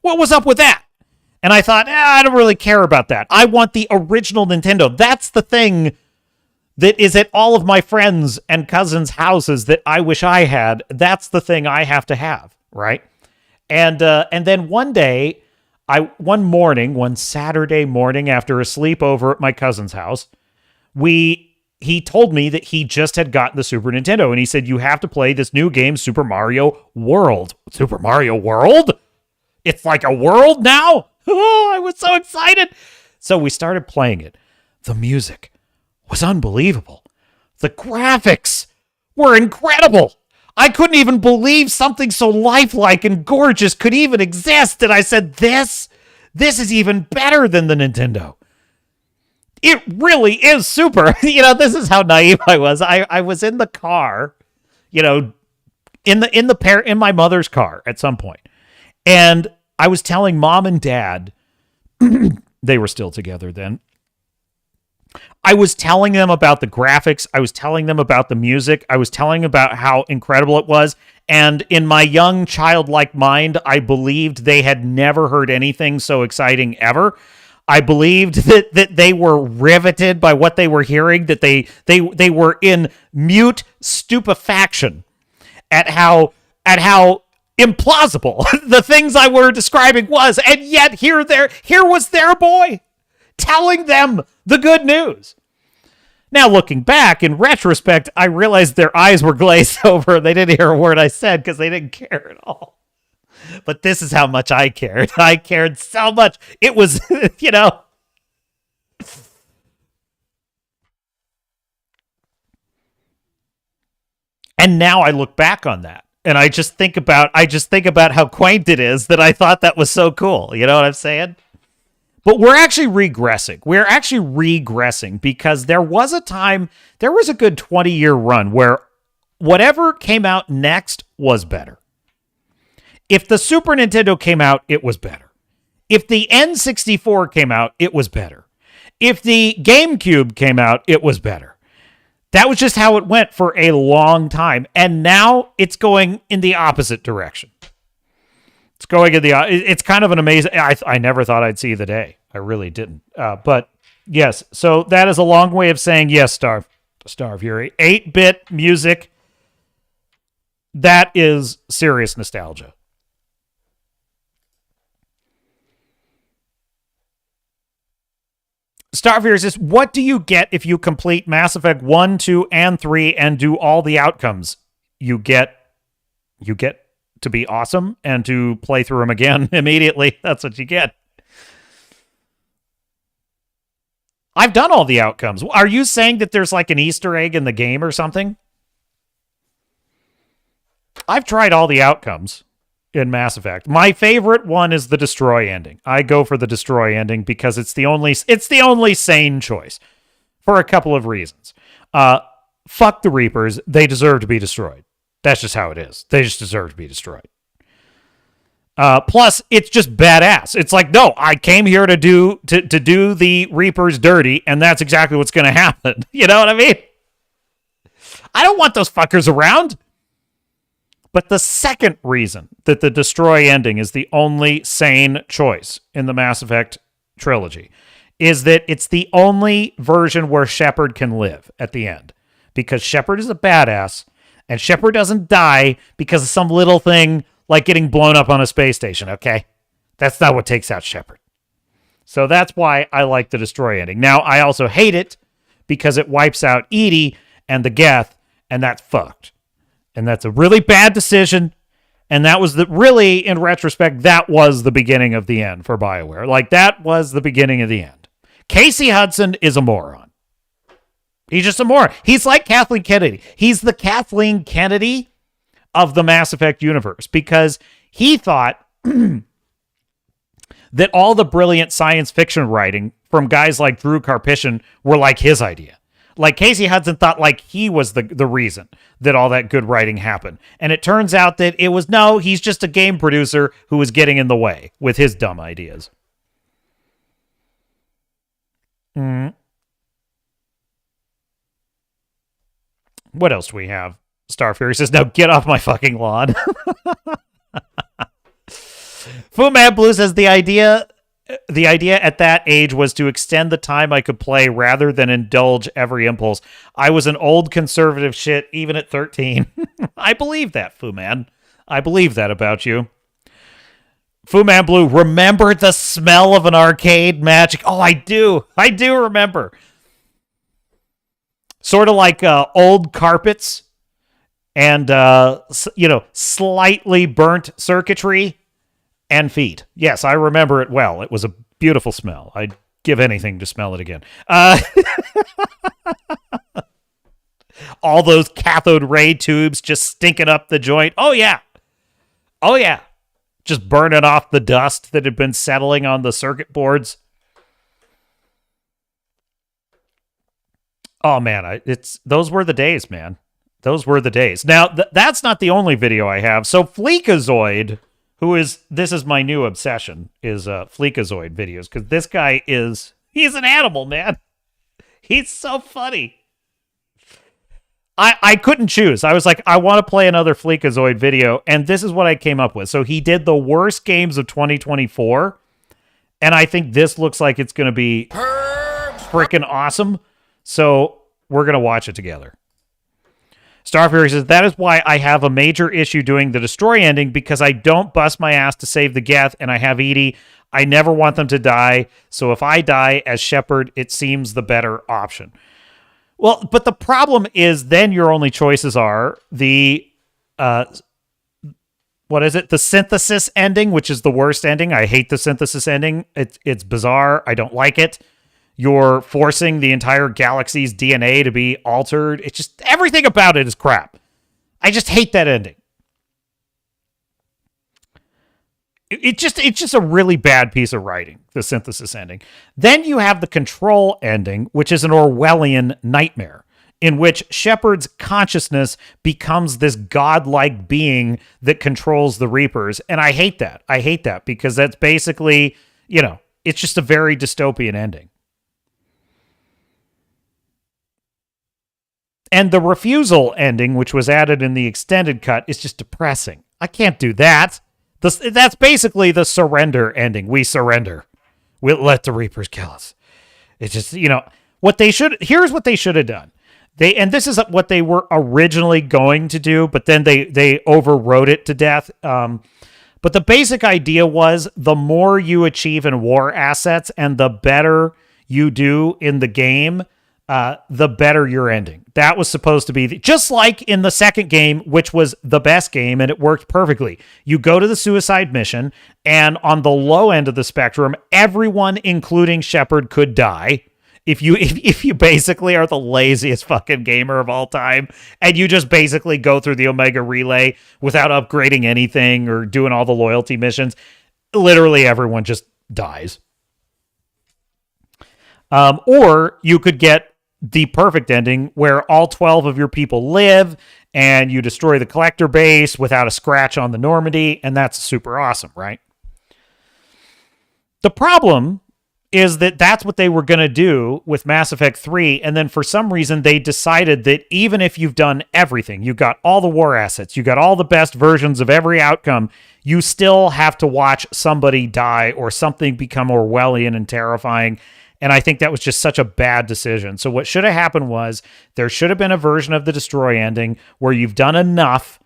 What was up with that? And I thought, I don't really care about that. I want the original Nintendo. That's the thing that is at all of my friends' and cousins' houses that I wish I had. That's the thing I have to have, right? And then one Saturday morning after a sleepover at my cousin's house, he told me that he just had gotten the Super Nintendo, and he said, you have to play this new game, Super Mario World. Super Mario World? It's like a world now? Oh, I was so excited. So we started playing it. The music was unbelievable. The graphics were incredible. I couldn't even believe something so lifelike and gorgeous could even exist. And I said, this is even better than the Nintendo. It really is super. This is how naive I was. I was in the car, in my mother's car at some point, and I was telling mom and dad, they were still together then. I was telling them about the graphics. I was telling them about the music. I was telling them about how incredible it was. And in my young childlike mind, I believed they had never heard anything so exciting ever. I believed that they were riveted by what they were hearing, that they were in mute stupefaction at how implausible the things I were describing was. And yet here was their boy telling them the good news. Now, looking back, in retrospect, I realized their eyes were glazed over. They didn't hear a word I said because they didn't care at all. But this is how much I cared. I cared so much. It was, And now I look back on that. And I just think about how quaint it is that I thought that was so cool. You know what I'm saying? But we're actually regressing. We're actually regressing because there was a good 20-year run where whatever came out next was better. If the Super Nintendo came out, it was better. If the N64 came out, it was better. If the GameCube came out, it was better. That was just how it went for a long time. And now it's going in the opposite direction. It's kind of an amazing. I never thought I'd see the day. I really didn't. But yes, so that is a long way of saying yes, Star Fury. 8-bit music. That is serious nostalgia. Star Fury says, what do you get if you complete Mass Effect 1, 2, and 3 and do all the outcomes? You get to be awesome and to play through them again immediately. That's what you get. I've done all the outcomes. Are you saying that there's like an Easter egg in the game or something? I've tried all the outcomes in Mass Effect. My favorite one is the destroy ending. I go for the destroy ending because it's the only sane choice for a couple of reasons. Fuck the Reapers. They deserve to be destroyed. That's just how it is. They just deserve to be destroyed. Plus, it's just badass. It's like, no, I came here to do the Reapers dirty, and that's exactly what's going to happen. You know what I mean? I don't want those fuckers around. But the second reason that the destroy ending is the only sane choice in the Mass Effect trilogy is that it's the only version where Shepard can live at the end. Because Shepard is a badass, and Shepard doesn't die because of some little thing like getting blown up on a space station, okay? That's not what takes out Shepard. So that's why I like the destroy ending. Now, I also hate it because it wipes out EDI and the Geth, and that's fucked. And that's a really bad decision. And that was really, in retrospect, that was the beginning of the end for BioWare. Like, that was the beginning of the end. Casey Hudson is a moron. He's just a moron. He's like Kathleen Kennedy. He's the Kathleen Kennedy of the Mass Effect universe because he thought that all the brilliant science fiction writing from guys like Drew Karpyshyn were like his idea. Like Casey Hudson thought like he was the reason that all that good writing happened. And it turns out that it was, no, he's just a game producer who was getting in the way with his dumb ideas. What else do we have? Star Fury says, now get off my fucking lawn. Fu Man Blue says the idea at that age was to extend the time I could play rather than indulge every impulse. I was an old conservative shit even at 13. I believe that, Fu Man. I believe that about you. Fu Man Blue, remember the smell of an arcade magic? Oh, I do. I do remember. Sort of like old carpets and, slightly burnt circuitry and feet. Yes, I remember it well. It was a beautiful smell. I'd give anything to smell it again. All those cathode ray tubes just stinking up the joint. Oh, yeah. Oh, yeah. Just burning off the dust that had been settling on the circuit boards. Oh man, those were the days, man. Those were the days. Now that's not the only video I have. So Fleekazoid, this is my new obsession, is Fleekazoid videos, because this guy he's an animal, man. He's so funny. I couldn't choose. I was like, I want to play another Fleekazoid video, and this is what I came up with. So he did the worst games of 2024, and I think this looks like it's going to be freaking awesome. So we're going to watch it together. Starfury says, that is why I have a major issue doing the destroy ending, because I don't bust my ass to save the Geth, and I have Edie. I never want them to die, so if I die as Shepard, it seems the better option. Well, but the problem is then your only choices are the, what is it? The synthesis ending, which is the worst ending. I hate the synthesis ending. It's bizarre. I don't like it. You're forcing the entire galaxy's DNA to be altered. It's just, everything about it is crap. I just hate that ending. It's just a really bad piece of writing, the synthesis ending. Then you have the control ending, which is an Orwellian nightmare, in which Shepard's consciousness becomes this godlike being that controls the Reapers. And I hate that. I hate that because that's basically, it's just a very dystopian ending. And the refusal ending, which was added in the extended cut, is just depressing. I can't do that. That's basically the surrender ending. We surrender. We'll let the Reapers kill us. It's just, here's what they should have done. And this is what they were originally going to do, but then they overwrote it to death. But the basic idea was the more you achieve in war assets and the better you do in the game, the better your ending. That was supposed to be just like in the second game, which was the best game, and it worked perfectly. You go to the suicide mission, and on the low end of the spectrum, everyone, including Shepard, could die. If you basically are the laziest fucking gamer of all time, and you just basically go through the Omega Relay without upgrading anything or doing all the loyalty missions, literally everyone just dies. Or you could get the perfect ending where all 12 of your people live and you destroy the collector base without a scratch on the Normandy, and that's super awesome, right? The problem is that that's what they were going to do with Mass Effect 3, and then for some reason they decided that even if you've done everything, you got all the war assets, you got all the best versions of every outcome, you still have to watch somebody die or something become Orwellian and terrifying. And I think that was just such a bad decision. So what should have happened was there should have been a version of the destroy ending where you've done enough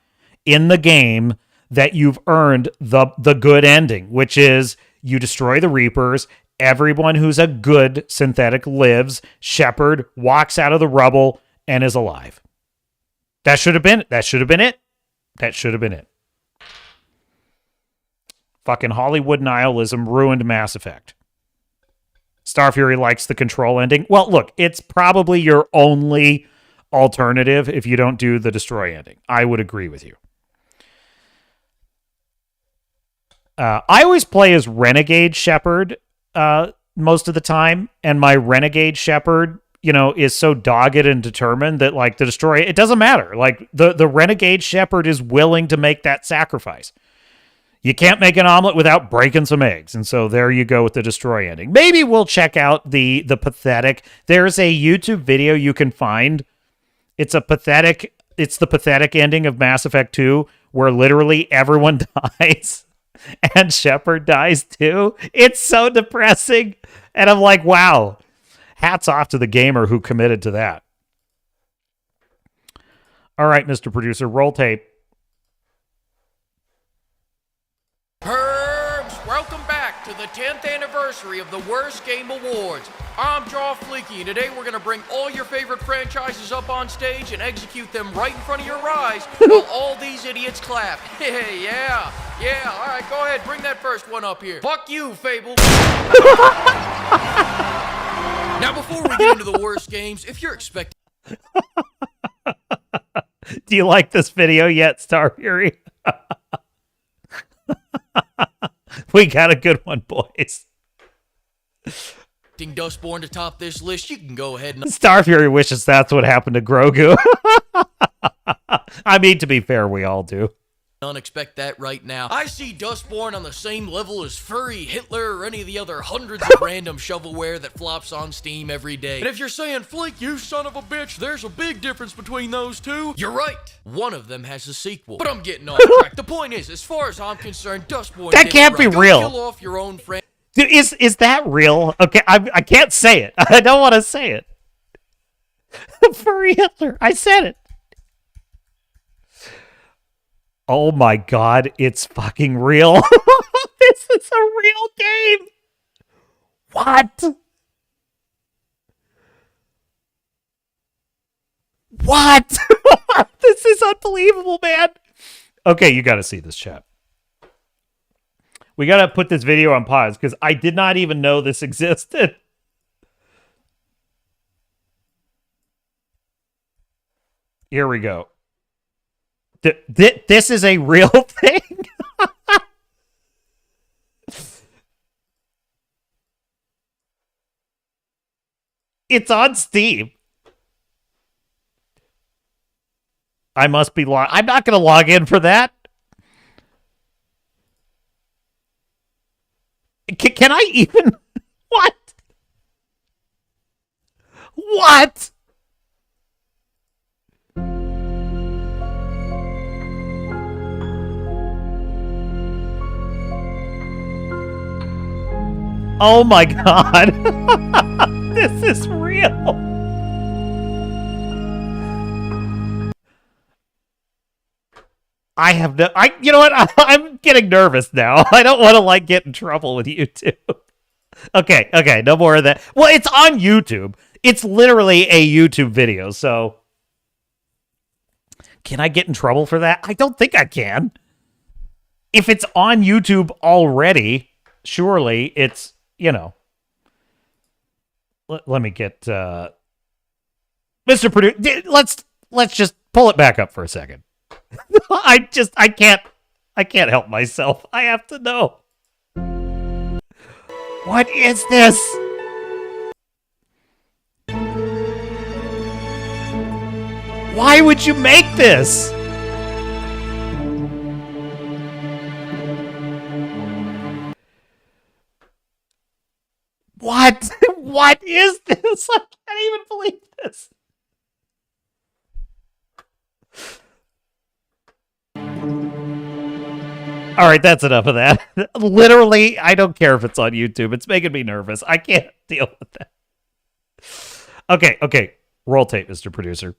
in the game that you've earned the good ending, which is you destroy the Reapers, everyone who's a good synthetic lives, Shepard walks out of the rubble and is alive. That should have been it. That should have been it. Fucking Hollywood nihilism ruined Mass Effect. Starfury likes the control ending. Well, look, it's probably your only alternative if you don't do the destroy ending. I would agree with you. I always play as Renegade Shepard most of the time, and my Renegade Shepard, is so dogged and determined that, like, the destroy, it doesn't matter. Like, the Renegade Shepard is willing to make that sacrifice. You can't make an omelet without breaking some eggs. And so there you go with the destroy ending. Maybe we'll check out the pathetic. There's a YouTube video you can find. It's the pathetic ending of Mass Effect 2 where literally everyone dies and Shepard dies too. It's so depressing. And I'm like, wow, hats off to the gamer who committed to that. All right, Mr. Producer, roll tape. Welcome back to the 10th anniversary of the Worst Game Awards. I'm Jaw Fleeky, and today we're going to bring all your favorite franchises up on stage and execute them right in front of your eyes while all these idiots clap. Yeah, all right, go ahead, bring that first one up here. Fuck you, Fable. Now, before we get into the worst games, if you're expecting... Do you like this video yet, Starfury? We got a good one, boys. Dustborn to top this list, you can go ahead and Star Fury wishes that's what happened to Grogu. I mean, to be fair, we all do. unexpect that right now. I see Dustborn on the same level as Furry, Hitler, or any of the other hundreds of random shovelware that flops on Steam every day. And if you're saying, Fleek, you son of a bitch, there's a big difference between those two, you're right. One of them has a sequel. But I'm getting off track. The point is, as far as I'm concerned, Dustborn that can't be real. Kill off your own friend. Dude, is that real? Okay, I can't say it. I don't want to say it. Furry Hitler. I said it. Oh my god, it's fucking real. This is a real game. What? What? This is unbelievable, man. Okay, you gotta see this, chat. We gotta put this video on pause because I did not even know this existed. Here we go. This is a real thing. It's on Steam. I must be I'm not going to log in for that. Can I even? What? What? Oh my god. This is real. I have no you know what? I'm getting nervous now. I don't want to get in trouble with YouTube. Okay, no more of that. Well, it's on YouTube. It's literally a YouTube video, so can I get in trouble for that? I don't think I can. If it's on YouTube already, surely it's, you know. Let me get Mr. Producer. Let's just pull it back up for a second. I can't help myself. I have to know. What is this? Why would you make this? What? What is this? I can't even believe this. All right, that's enough of that. Literally, I don't care if it's on YouTube. It's making me nervous. I can't deal with that. Okay. Roll tape, Mr. Producer.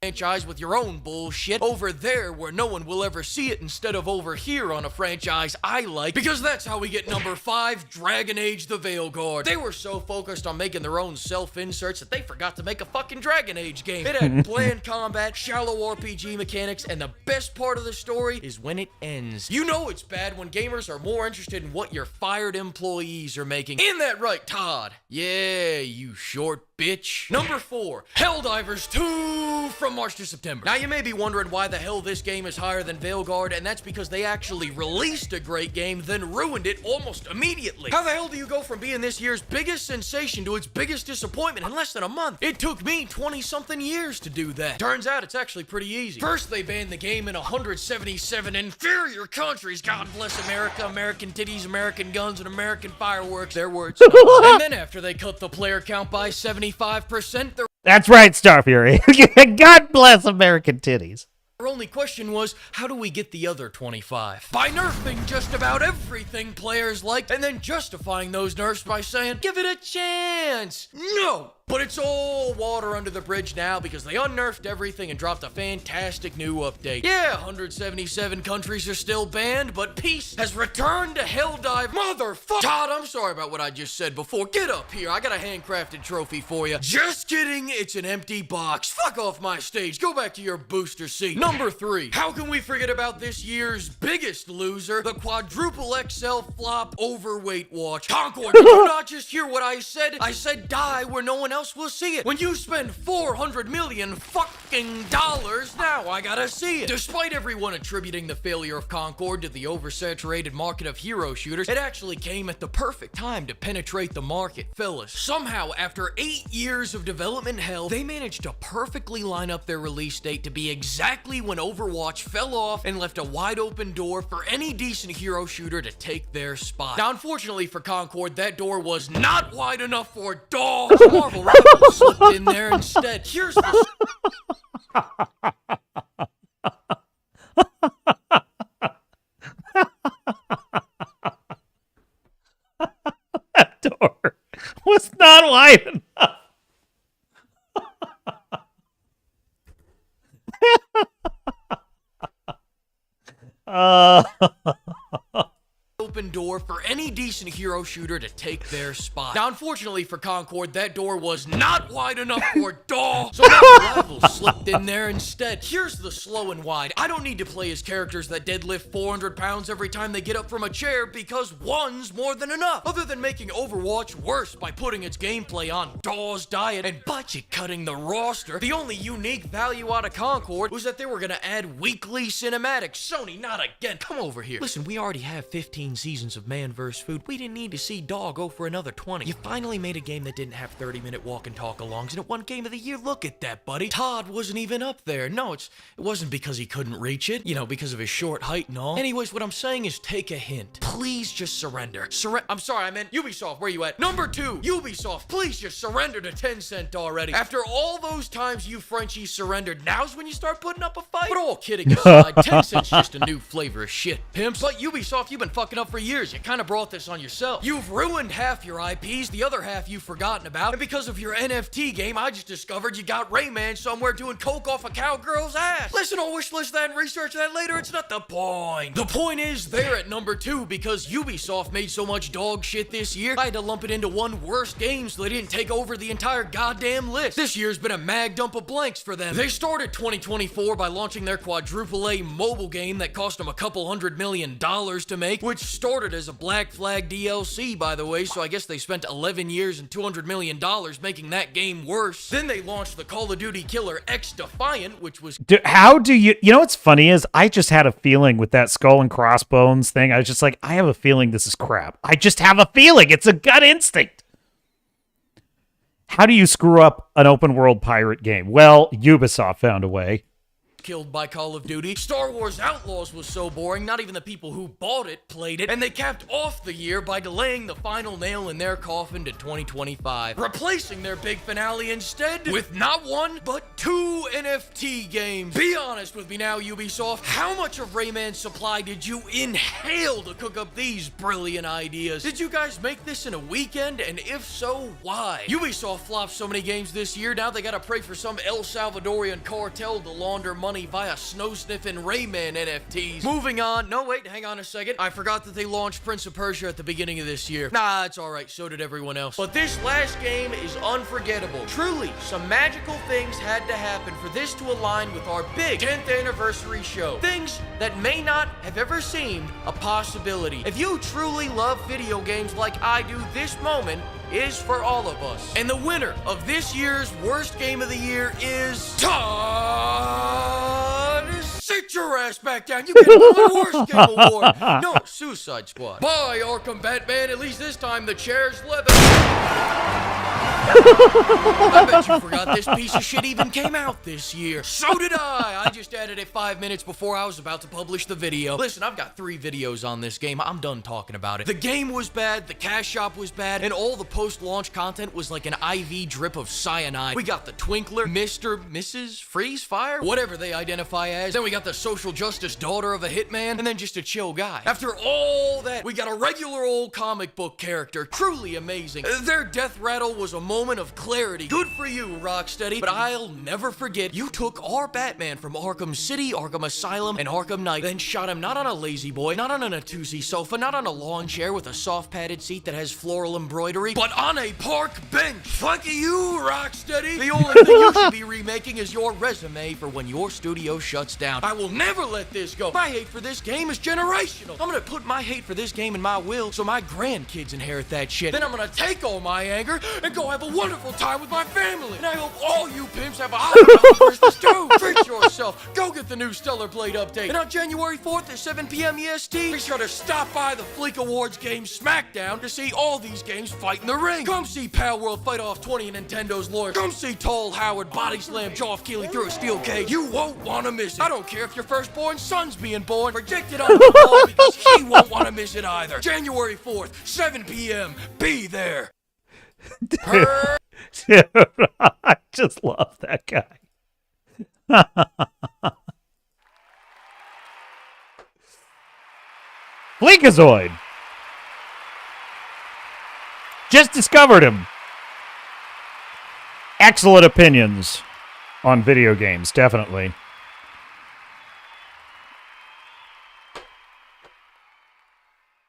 Franchise with your own bullshit over there where no one will ever see it instead of over here on a franchise I like, because that's how we get number 5, Dragon Age the Veilguard. They were so focused on making their own self-inserts that they forgot to make a fucking Dragon Age game. It had bland combat, shallow RPG mechanics, and the best part of the story is when it ends. You know it's bad when gamers are more interested in what your fired employees are making. Ain't that right, Todd? Yeah, you short bitch. Number 4, Helldivers 2 from March to September. Now you may be wondering why the hell this game is higher than Veilguard, and that's because they actually released a great game, then ruined it almost immediately. How the hell do you go from being this year's biggest sensation to its biggest disappointment in less than a month? It took me 20-something years to do that. Turns out it's actually pretty easy. First, they banned the game in 177 inferior countries. God bless America, American titties, American guns, and American fireworks. Their words. And then after they cut the player count by 75%, that's right, Star Fury. God bless American titties. Our only question was, how do we get the other 25? By nerfing just about everything players liked, and then justifying those nerfs by saying, give it a chance. No! But it's all water under the bridge now because they unnerfed everything and dropped a fantastic new update. Yeah, 177 countries are still banned, but peace has returned to Helldive. Motherfucker! Todd, I'm sorry about what I just said before. Get up here. I got a handcrafted trophy for you. Just kidding. It's an empty box. Fuck off my stage. Go back to your booster seat. Number 3. How can we forget about this year's biggest loser, the quadruple XL flop overweight watch? Concord, did you not just hear what I said? I said die where no one else will see it. When you spend $400 million fucking dollars, now I gotta see it. Despite everyone attributing the failure of Concord to the oversaturated market of hero shooters, it actually came at the perfect time to penetrate the market. Fellas, somehow after 8 years of development hell, they managed to perfectly line up their release date to be exactly when Overwatch fell off and left a wide open door for any decent hero shooter to take their spot. Now, unfortunately for Concord, that door was not wide enough for dogs. Marvel Rivals slipped in there instead. Here's the... That door was not wide enough. Open door for any decent hero shooter to take their spot. Now, unfortunately for Concord, that door was not wide enough for dogs, so Marvel Rivals slipped in there instead. Here's the slow and wide. I don't need to play as characters that deadlift 400 pounds every time they get up from a chair because one's more than enough. Other than making Overwatch worse by putting its gameplay on Dawes diet and budget cutting the roster, the only unique value out of Concord was that they were gonna add weekly cinematics. Sony, not again. Come over here. Listen, we already have 15 seasons of Man vs. Food. We didn't need to see Dog go for another 20. You finally made a game that didn't have 30-minute walk and talk alongs, and it won Game of the Year. Look at that, buddy. Todd wasn't even up there. No, it wasn't because he couldn't reach it, you know, because of his short height and all. Anyways, what I'm saying is take a hint. Please just surrender. I'm sorry, I meant Ubisoft. Where you at? Number 2, Ubisoft. Please just surrender to Tencent already. After all those times you Frenchies surrendered, now's when you start putting up a fight? But all kidding aside, Tencent's just a new flavor of shit, pimps. But Ubisoft, you've been fucking up for years. You kind of brought this on yourself. You've ruined half your IPs, the other half you've forgotten about, and because of your NFT game, I just discovered you got Rayman somewhere doing coke off a cowgirl's ass. Listen, I'll wish list that and research that later. It's not the point. The point is they're at number 2 because Ubisoft made so much dog shit this year, I had to lump it into one worst game so they didn't take over the entire goddamn list. This year's been a mag dump of blanks for them. They started 2024 by launching their quadruple A mobile game that cost them $200 million to make, which started as a Black Flag DLC, by the way, so I guess they spent 11 years and $200 million making that game worse. Then they launched the Call of Duty killer X Defiant, which was... How do you know what's funny is I just had a feeling with that skull and crossbones thing. I was just like, I have a feeling this is crap. I just have a feeling. It's a gut instinct. How do you screw up an open world pirate game? Well, Ubisoft found a way. Killed by Call of Duty. Star Wars Outlaws was so boring, not even the people who bought it played it, and they capped off the year by delaying the final nail in their coffin to 2025, replacing their big finale instead with not one, but 2 NFT games. Be honest with me now, Ubisoft. How much of Rayman's supply did you inhale to cook up these brilliant ideas? Did you guys make this in a weekend, and if so, why? Ubisoft flopped so many games this year, now they gotta pray for some El Salvadorian cartel to launder money via snow-sniffing Rayman NFTs. Moving on. No, wait, hang on a second. I forgot that they launched Prince of Persia at the beginning of this year. Nah, it's alright. So did everyone else. But this last game is unforgettable. Truly, some magical things had to happen for this to align with our big 10th anniversary show. Things that may not have ever seemed a possibility. If you truly love video games like I do, this moment is for all of us. And the winner of this year's worst game of the year is Todd. Sit your ass back down. You get another worst game award. No, Suicide Squad. Bye, Arkham Batman. At least this time the chair's leather. I bet you forgot this piece of shit even came out this year. So did I. I just added it 5 minutes before I was about to publish the video. Listen, I've got 3 videos on this game. I'm done talking about it. The game was bad, the cash shop was bad, and all the post-launch content was like an IV drip of cyanide. We got the Twinkler, Mr., Mrs., Freeze Fire, whatever they identify as. Then we got the social justice daughter of a hitman, and then just a chill guy. After all that, we got a regular old comic book character. Truly amazing. Their death rattle was a moment of clarity. Good for you, Rocksteady, but I'll never forget you took our Batman from Arkham City, Arkham Asylum, and Arkham Knight, then shot him not on a lazy boy, not on a Natuzzi sofa, not on a lawn chair with a soft padded seat that has floral embroidery, but on a park bench. Fuck you, Rocksteady. The only thing you should be remaking is your resume for when your studio shuts down. I will never let this go. My hate for this game is generational. I'm gonna put my hate for this game in my will so my grandkids inherit that shit. Then I'm gonna take all my anger and go have a wonderful time with my family. And I hope all you pimps have a hot Christmas too. Treat yourself. Go get the new Stellar Blade update. And on January 4th at 7 p.m. EST, be sure to stop by the Fleek Awards game SmackDown to see all these games fight in the ring. Come see Pal World Fight Off 20 and Nintendo's lore. Come see Tall Howard body slam Geoff Keighley through a steel cage. You won't want to miss it. I don't care if your firstborn son's being born. Project it on the wall because he won't want to miss it either. January 4th, 7 p.m. Be there. Dude, I just love that guy. Fleekazoid. Just discovered him. Excellent opinions on video games, definitely.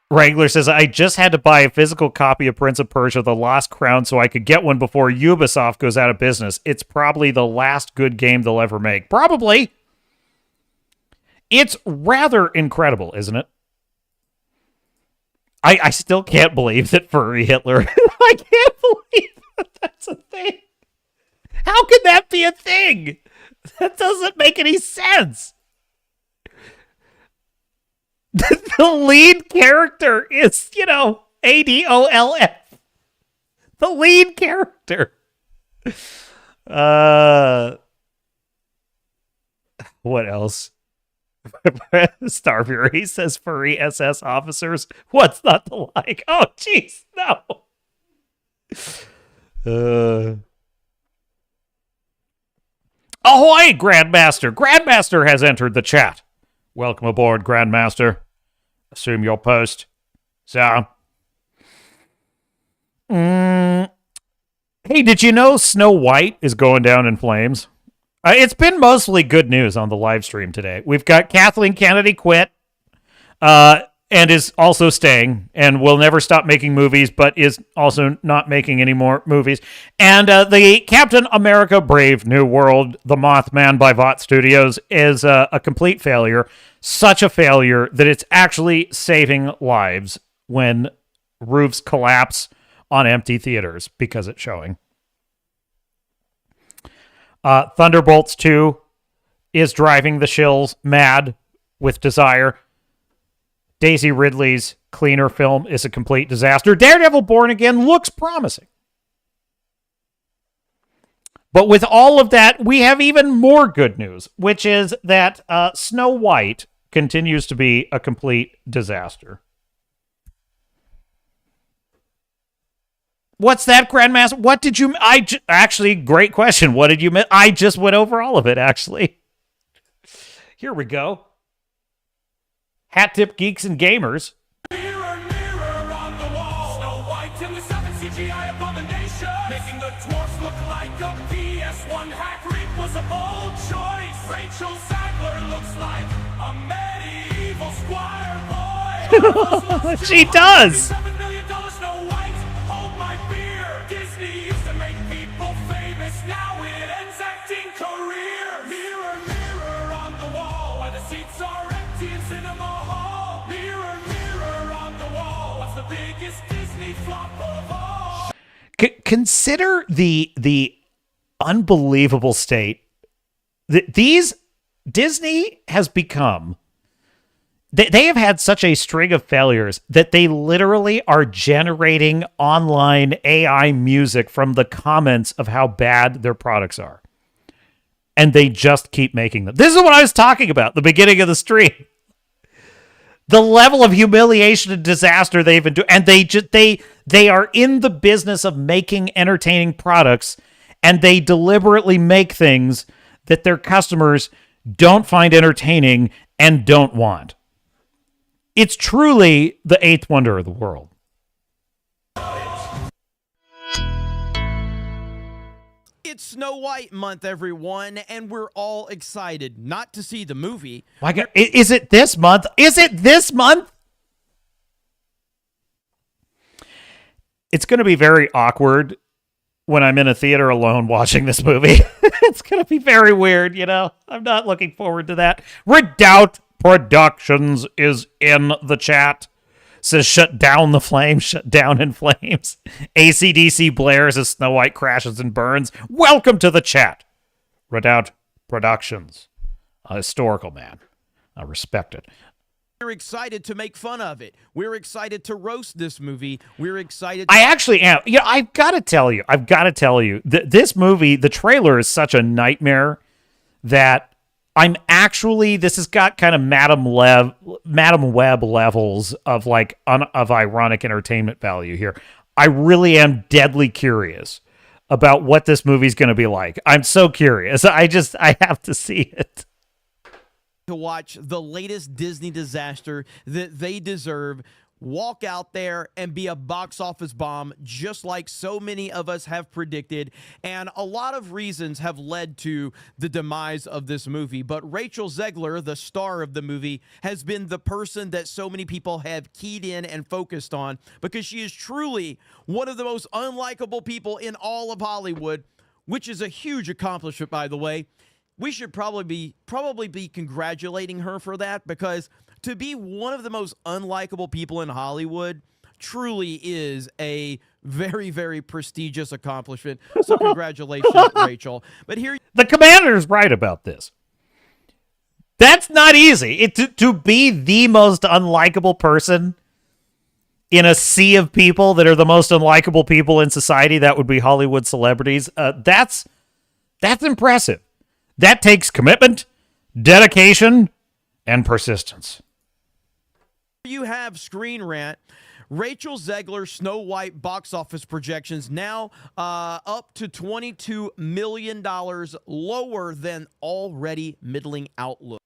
Wrangler says, I just had to buy a physical copy of Prince of Persia: The Lost Crown so I could get one before Ubisoft goes out of business. It's probably the last good game they'll ever make. Probably. It's rather incredible, isn't it? I still can't believe that Furry Hitler... I can't believe that that's a thing. How can that be a thing? That doesn't make any sense. The lead character is, ADOLF. The lead character. What else? Star Fury says furry SS officers. What's not to like? Oh, jeez, no. Ahoy, Grandmaster. Grandmaster has entered the chat. Welcome aboard, Grandmaster. Assume your post. So. Hey, did you know Snow White is going down in flames? It's been mostly good news on the live stream today. We've got Kathleen Kennedy quit and is also staying and will never stop making movies, but is also not making any more movies. And the Captain America Brave New World, The Mothman by Vought Studios, is a complete failure. Such a failure that it's actually saving lives when roofs collapse on empty theaters because it's showing. Thunderbolts 2 is driving the shills mad with desire. Daisy Ridley's cleaner film is a complete disaster. Daredevil Born Again looks promising. But with all of that, we have even more good news, which is that Snow White continues to be a complete disaster. What's that, Grandmaster? What did you... actually, great question. What did you miss? I just went over all of it, actually. Here we go. Hat Tip Geeks and Gamers. Mirror, mirror on the wall. Snow White in the 7 CGI abomination. Making the dwarfs look like a PS1 hack. Reap was a bold choice. Rachel Sadler looks like a medieval squire boy. She does. $7 million Snow White. Hold my beer. Disney used to make people famous. Now it ends acting career. Mirror, mirror on the wall. Why the seats are empty in cinema hall. Mirror, mirror on the wall. What's the biggest Disney flop of all? Consider the unbelievable state that Disney has become. They have had such a string of failures that they literally are generating online AI music from the comments of how bad their products are. And they just keep making them. This is what I was talking about at the beginning of the stream. The level of humiliation and disaster they've been doing. And they are in the business of making entertaining products, and they deliberately make things that their customers don't find entertaining and don't want. It's truly the eighth wonder of the world. It's Snow White month, everyone, and we're all excited not to see the movie. My God, is it this month? Is it this month? It's going to be very awkward when I'm in a theater alone watching this movie. It's going to be very weird, I'm not looking forward to that. Redoubt Productions is in the chat. says shut down the flames, shut down in flames. AC/DC blares as Snow White crashes and burns. Welcome to the chat. Redoubt Productions. A historical man. I respect it. We're excited to make fun of it. We're excited to roast this movie. We're excited. I actually am. You know, I've got to tell you, this movie, the trailer is such a nightmare that this has got kind of Madam Web levels of of ironic entertainment value here. I really am deadly curious about what this movie's going to be like. I'm so curious. I have to see it. To watch the latest Disney disaster that they deserve walk out there and be a box office bomb, just like so many of us have predicted. And a lot of reasons have led to the demise of this movie. But Rachel Zegler, the star of the movie, has been the person that so many people have keyed in and focused on, because she is truly one of the most unlikable people in all of Hollywood, which is a huge accomplishment, by the way. We should probably be congratulating her for that, because to be one of the most unlikable people in Hollywood truly is a very, very prestigious accomplishment. So congratulations, Rachel. But here, the commander's right about this. That's not easy. To be the most unlikable person in a sea of people that are the most unlikable people in society, that would be Hollywood celebrities. That's impressive. That takes commitment, dedication, and persistence. you have Screen Rant. Rachel Zegler, Snow White box office projections now up to $22 million lower than already middling outlook.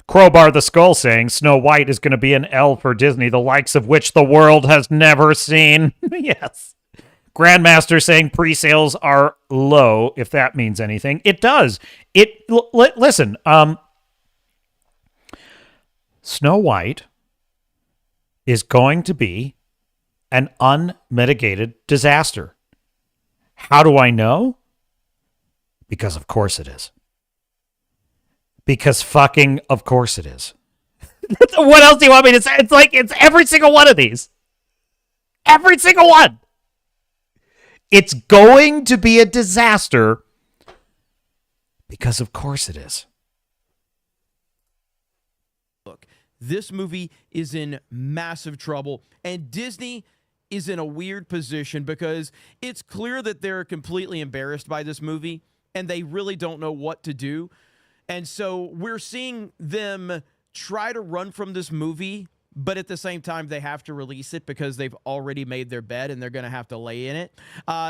Crowbar the Skull saying Snow White is going to be an L for Disney, the likes of which the world has never seen. Yes. Grandmaster saying pre-sales are low, if that means anything. It does. Listen, Snow White is going to be an unmitigated disaster. How do I know? Because of course it is. Because fucking of course it is. What else do you want me to say? It's every single one of these. Every single one. It's going to be a disaster because of course it is. Look, this movie is in massive trouble, and Disney is in a weird position because it's clear that they're completely embarrassed by this movie and they really don't know what to do. And so we're seeing them try to run from this movie, but at the same time, they have to release it because they've already made their bed and they're going to have to lay in it.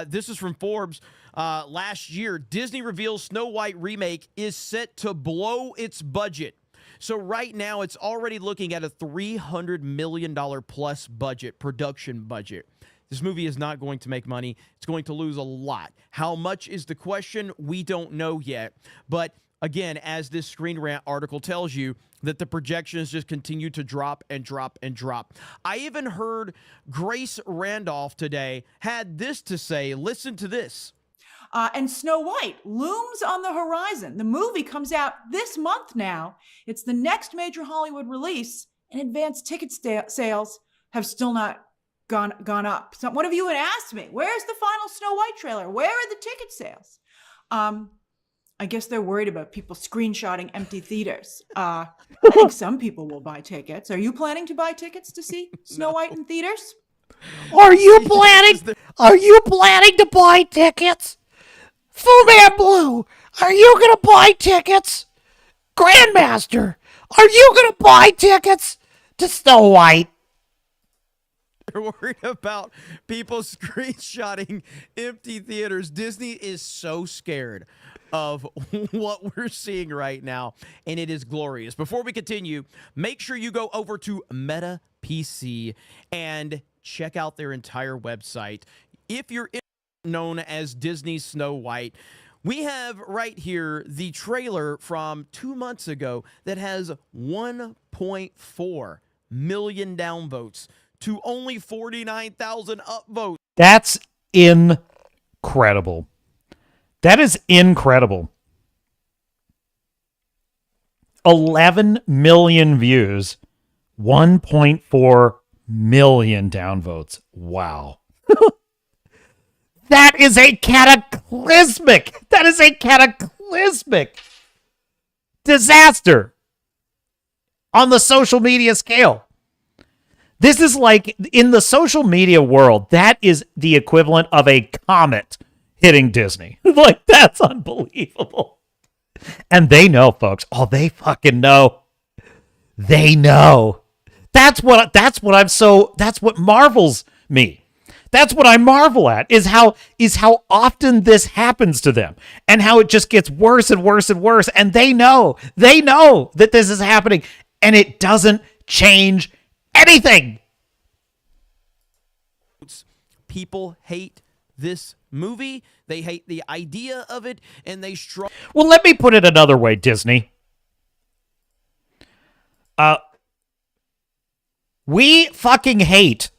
This is from Forbes. Last year, Disney reveals Snow White remake is set to blow its budget. So right now, it's already looking at a $300 million plus budget, production budget. This movie is not going to make money. It's going to lose a lot. How much is the question? We don't know yet. But again, as this Screen Rant article tells you, that the projections just continue to drop and drop and drop. I even heard Grace Randolph today had this to say. Listen to this. And Snow White looms on the horizon. The movie comes out this month now. It's the next major Hollywood release, and advanced ticket sales have still not gone up. So one of you had asked me, where's the final Snow White trailer? Where are the ticket sales? I guess they're worried about people screenshotting empty theaters. I think some people will buy tickets. Are you planning to buy tickets to see Snow White in theaters? Are you planning to buy tickets? Fu Man Blue, are you going to buy tickets? Grandmaster, are you going to buy tickets to Snow White? They're worried about people screenshotting empty theaters. Disney is so scared of what we're seeing right now, and it is glorious. Before we continue, make sure you go over to Meta PC and check out their entire website. If you're known as Disney Snow White, we have right here the trailer from 2 months ago that has 1.4 million downvotes to only 49,000 upvotes. That's incredible. That is incredible. 11 million views, 1.4 million downvotes. Wow. That is a cataclysmic disaster on the social media scale. This is like, in the social media world, that is the equivalent of a comet hitting Disney. Like, that's unbelievable. And they know, folks. Oh, they fucking know. They know. That's what marvels me. That's what I marvel at, is how often this happens to them and how it just gets worse and worse and worse. And they know that this is happening, and it doesn't change anything. People hate this movie. They hate the idea of it, and they Well, let me put it another way, Disney. We fucking hate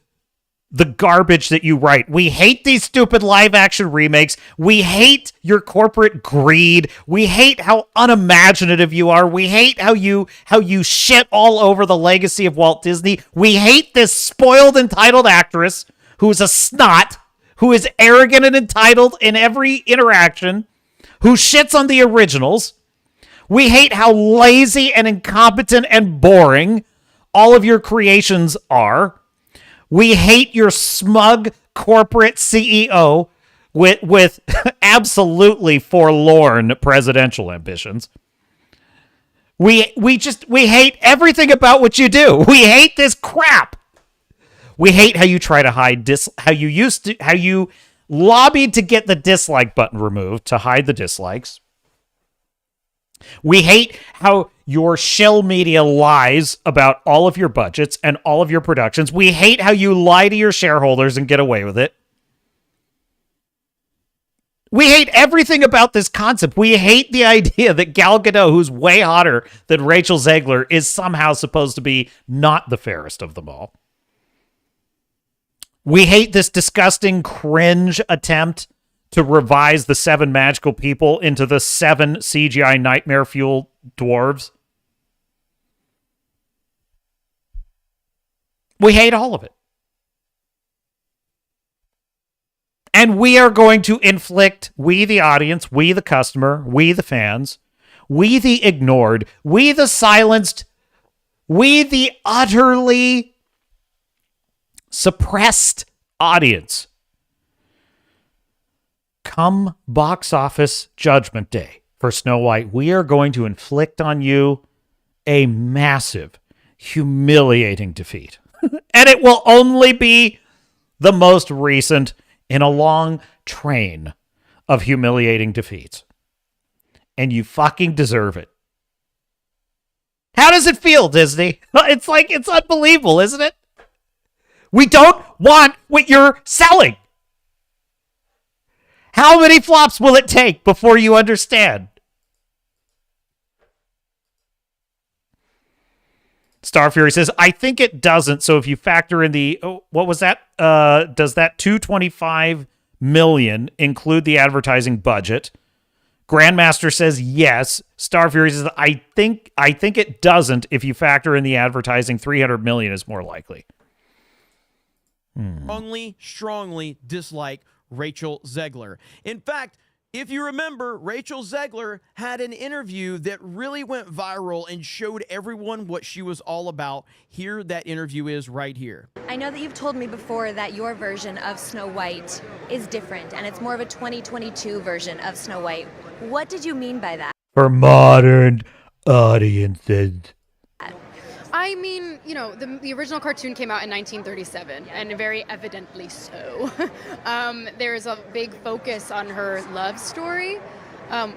the garbage that you write. We hate these stupid live action remakes. We hate your corporate greed. We hate how unimaginative you are. We hate how you shit all over the legacy of Walt Disney. We hate this spoiled, entitled actress who's a snot, who is arrogant and entitled in every interaction, who shits on the originals. We hate how lazy and incompetent and boring all of your creations are. We hate your smug corporate CEO with absolutely forlorn presidential ambitions. We hate everything about what you do. We hate this crap. We hate how you try to hide how you lobbied to get the dislike button removed to hide the dislikes. We hate how your shill media lies about all of your budgets and all of your productions. We hate how you lie to your shareholders and get away with it. We hate everything about this concept. We hate the idea that Gal Gadot, who's way hotter than Rachel Zegler, is somehow supposed to be not the fairest of them all. We hate this disgusting cringe attempt to revise the 7 magical people into the 7 CGI nightmare fuel dwarves. We hate all of it. And we are going to inflict, we the audience, we the customer, we the fans, we the ignored, we the silenced, we the utterly suppressed audience. Come box office judgment day for Snow White, we are going to inflict on you a massive, humiliating defeat. And it will only be the most recent in a long train of humiliating defeats. And you fucking deserve it. How does it feel, Disney? It's unbelievable, isn't it? We don't want what you're selling. How many flops will it take before you understand? Star Fury says, I think it doesn't. So if you factor in the, what was that? Does that $225 million include the advertising budget? Grandmaster says yes. Star Fury says, I think it doesn't. If you factor in the advertising, $300 million is more likely. Strongly dislike Rachel Zegler. In fact, if you remember, Rachel Zegler had an interview that really went viral and showed everyone what she was all about. Here, that interview is right here. I know that you've told me before that your version of Snow White is different, and it's more of a 2022 version of Snow White. What did you mean by that? For modern audiences. I mean, you know, the original cartoon came out in 1937, and very evidently so. There's a big focus on her love story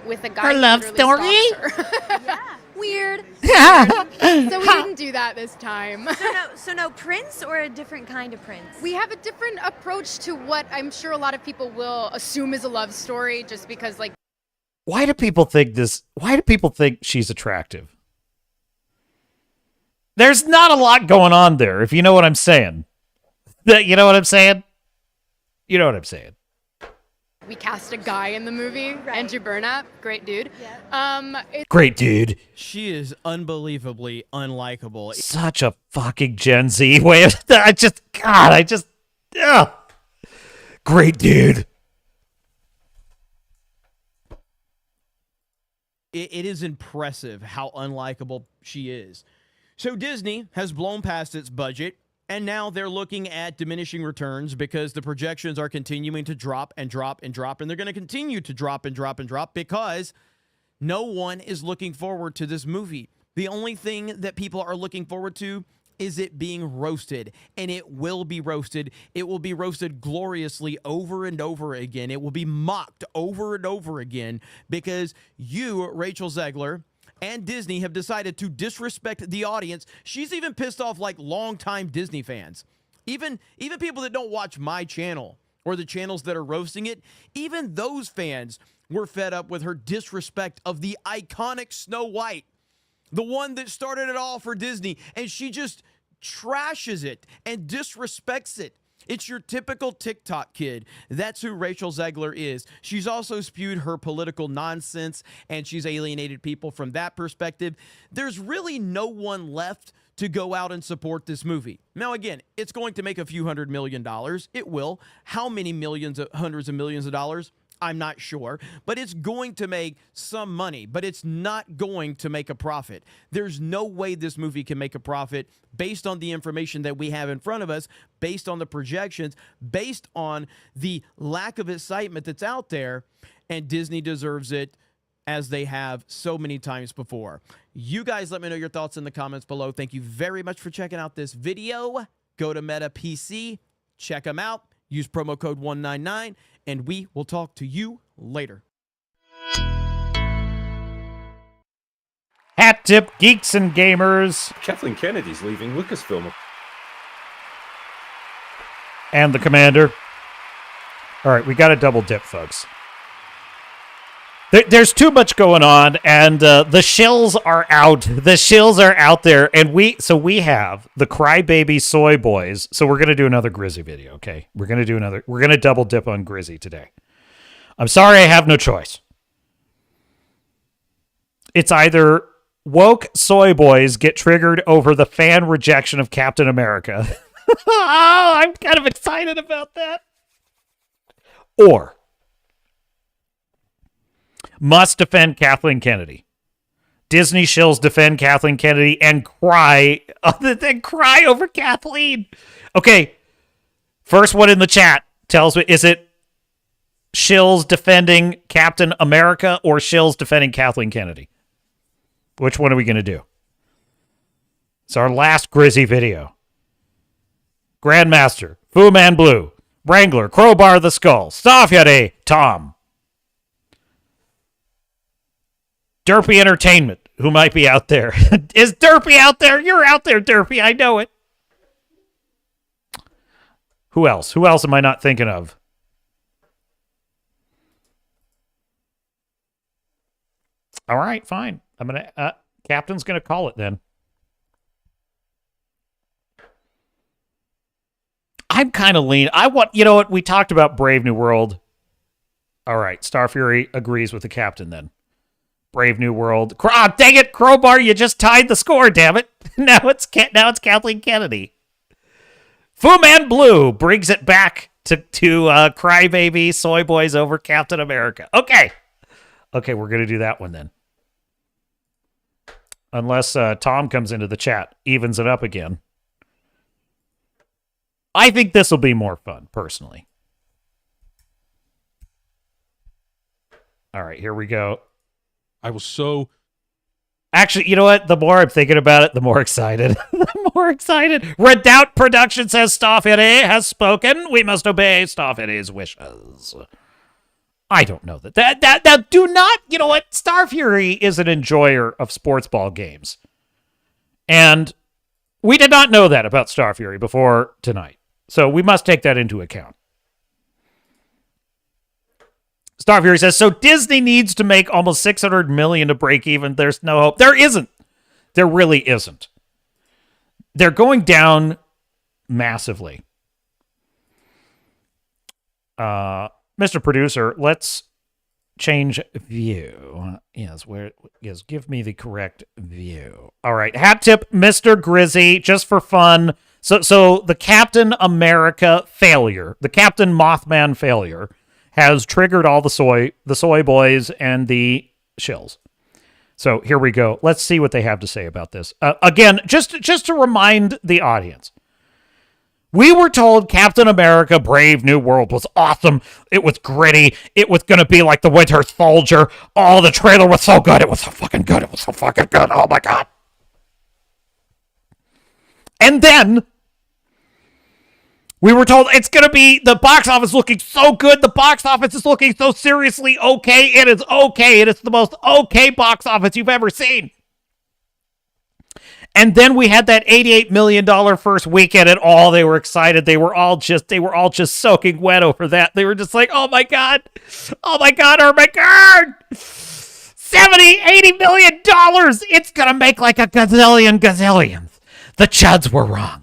with a guy. Her love story? Yeah. Weird. So we didn't do that this time. So no prince, or a different kind of prince? We have a different approach to what I'm sure a lot of people will assume is a love story, just because, like. Why do people think she's attractive? There's not a lot going on there, if you know what I'm saying. You know what I'm saying? You know what I'm saying. We cast a guy in the movie, Andrew Burnap, great dude. Great dude. She is unbelievably unlikable. Such a fucking Gen Z way of ugh. Great dude. It is impressive how unlikable she is. So Disney has blown past its budget, and now they're looking at diminishing returns because the projections are continuing to drop and drop and drop, and they're going to continue to drop and drop and drop because no one is looking forward to this movie. The only thing that people are looking forward to is it being roasted, and it will be roasted. It will be roasted gloriously over and over again. It will be mocked over and over again because you, Rachel Zegler, and Disney have decided to disrespect the audience. She's even pissed off like longtime Disney fans. Even people that don't watch my channel or the channels that are roasting it, even those fans were fed up with her disrespect of the iconic Snow White, the one that started it all for Disney, and she just trashes it and disrespects it. It's your typical TikTok kid. That's who Rachel Zegler is. She's also spewed her political nonsense, and she's alienated people from that perspective. There's really no one left to go out and support this movie. Now, again, it's going to make a few $100 million. It will. How many millions, hundreds of millions of dollars? I'm not sure, but it's going to make some money, but it's not going to make a profit. There's no way this movie can make a profit based on the information that we have in front of us, based on the projections, based on the lack of excitement that's out there, and Disney deserves it as they have so many times before. You guys let me know your thoughts in the comments below. Thank you very much for checking out this video. Go to Meta PC, check them out, use promo code 199, and we will talk to you later. Hat tip, geeks and gamers. Kathleen Kennedy's leaving Lucasfilm. And the commander. All right, we got to double dip, folks. There's too much going on, and the shills are out. The shills are out there, and we have the Crybaby Soy Boys. So we're gonna do another Grizzy video, okay? We're gonna double dip on Grizzy today. I'm sorry, I have no choice. It's either woke soy boys get triggered over the fan rejection of Captain America. Oh, I'm kind of excited about that. Or must defend Kathleen Kennedy. Disney shills defend Kathleen Kennedy and cry over Kathleen. Okay, first one in the chat tells me, is it shills defending Captain America or shills defending Kathleen Kennedy? Which one are we going to do? It's our last Grizzy video. Grandmaster, Fu Man Blue, Wrangler, Crowbar the Skull, Staffyade, Tom. Derpy Entertainment, who might be out there. Is Derpy out there? You're out there, Derpy. I know it. Who else? Who else am I not thinking of? All right, fine. I'm gonna. Captain's gonna call it then. I'm kind of lean. You know what? We talked about Brave New World. All right, Star Fury agrees with the captain then. Brave New World. Dang it, Crowbar! You just tied the score. Damn it! Now it's Kathleen Kennedy. Fu Man Blue brings it back to Crybaby Soy Boys over Captain America. Okay, we're gonna do that one then. Unless Tom comes into the chat, evens it up again. I think this will be more fun, personally. All right, here we go. I was so... Actually, you know what? The more I'm thinking about it, the more excited. The more excited. Redoubt Productions says Staffyade has spoken. We must obey Staffyade's wishes. I don't know that. Do not... You know what? Star Fury is an enjoyer of sports ball games. And we did not know that about Star Fury before tonight. So we must take that into account. Star Fury says, so Disney needs to make almost $600 million to break even. There's no hope. There isn't. There really isn't. They're going down massively. Mr. Producer, let's change view. Yes, give me the correct view. All right, hat tip, Mr. Grizzy, just for fun. So the Captain America failure, the Captain Mothman failure, has triggered all the soy boys and the shills. So here we go. Let's see what they have to say about this. Again, just to remind the audience, we were told Captain America Brave New World was awesome. It was gritty. It was going to be like the Winter Soldier. Oh, the trailer was so good. It was so fucking good. It was so fucking good. Oh, my God. And then we were told it's going to be the box office looking so good. The box office is looking so seriously okay. It is okay. It is the most okay box office you've ever seen. And then we had that $88 million first weekend, and they were excited. They were all just soaking wet over that. They were just like, oh my God, oh my God, oh my God. $80 million. It's going to make like a gazillions. The chuds were wrong.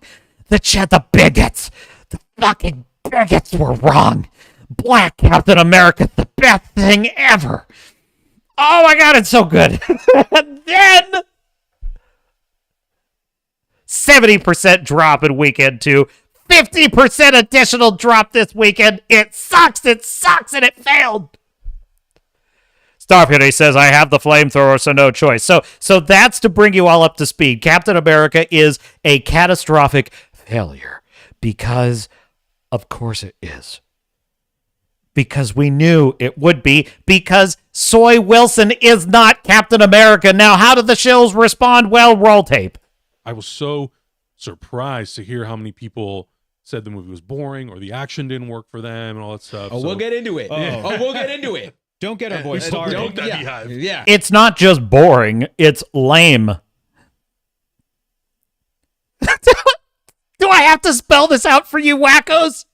The bigots, the fucking bigots were wrong. Black Captain America's the best thing ever. Oh my God, it's so good. And then 70% drop in weekend 2, 50% additional drop this weekend. It sucks, and it failed. Starfield says, I have the flamethrower, so no choice. So that's to bring you all up to speed. Captain America is a catastrophic failure because, of course it is. Because we knew it would be, because Soy Wilson is not Captain America. Now, how did the shills respond? Well, roll tape. I was so surprised to hear how many people said the movie was boring or the action didn't work for them and all that stuff. We'll get into it. We'll get into it. Don't get our voice started. Yeah. It's not just boring, it's lame. Do I have to spell this out for you wackos?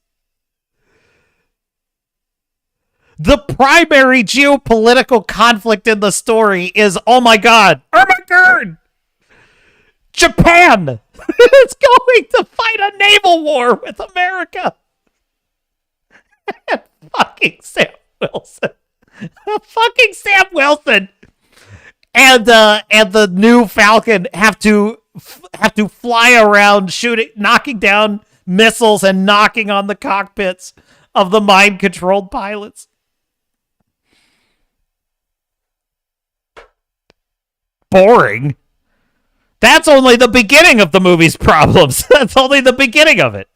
The primary geopolitical conflict in the story is, oh my God, Japan is going to fight a naval war with America. And fucking Sam Wilson. Fucking Sam Wilson and the new Falcon have to fly around knocking down missiles and knocking on the cockpits of the mind-controlled pilots. Boring. That's only the beginning of the movie's problems. That's only the beginning of it.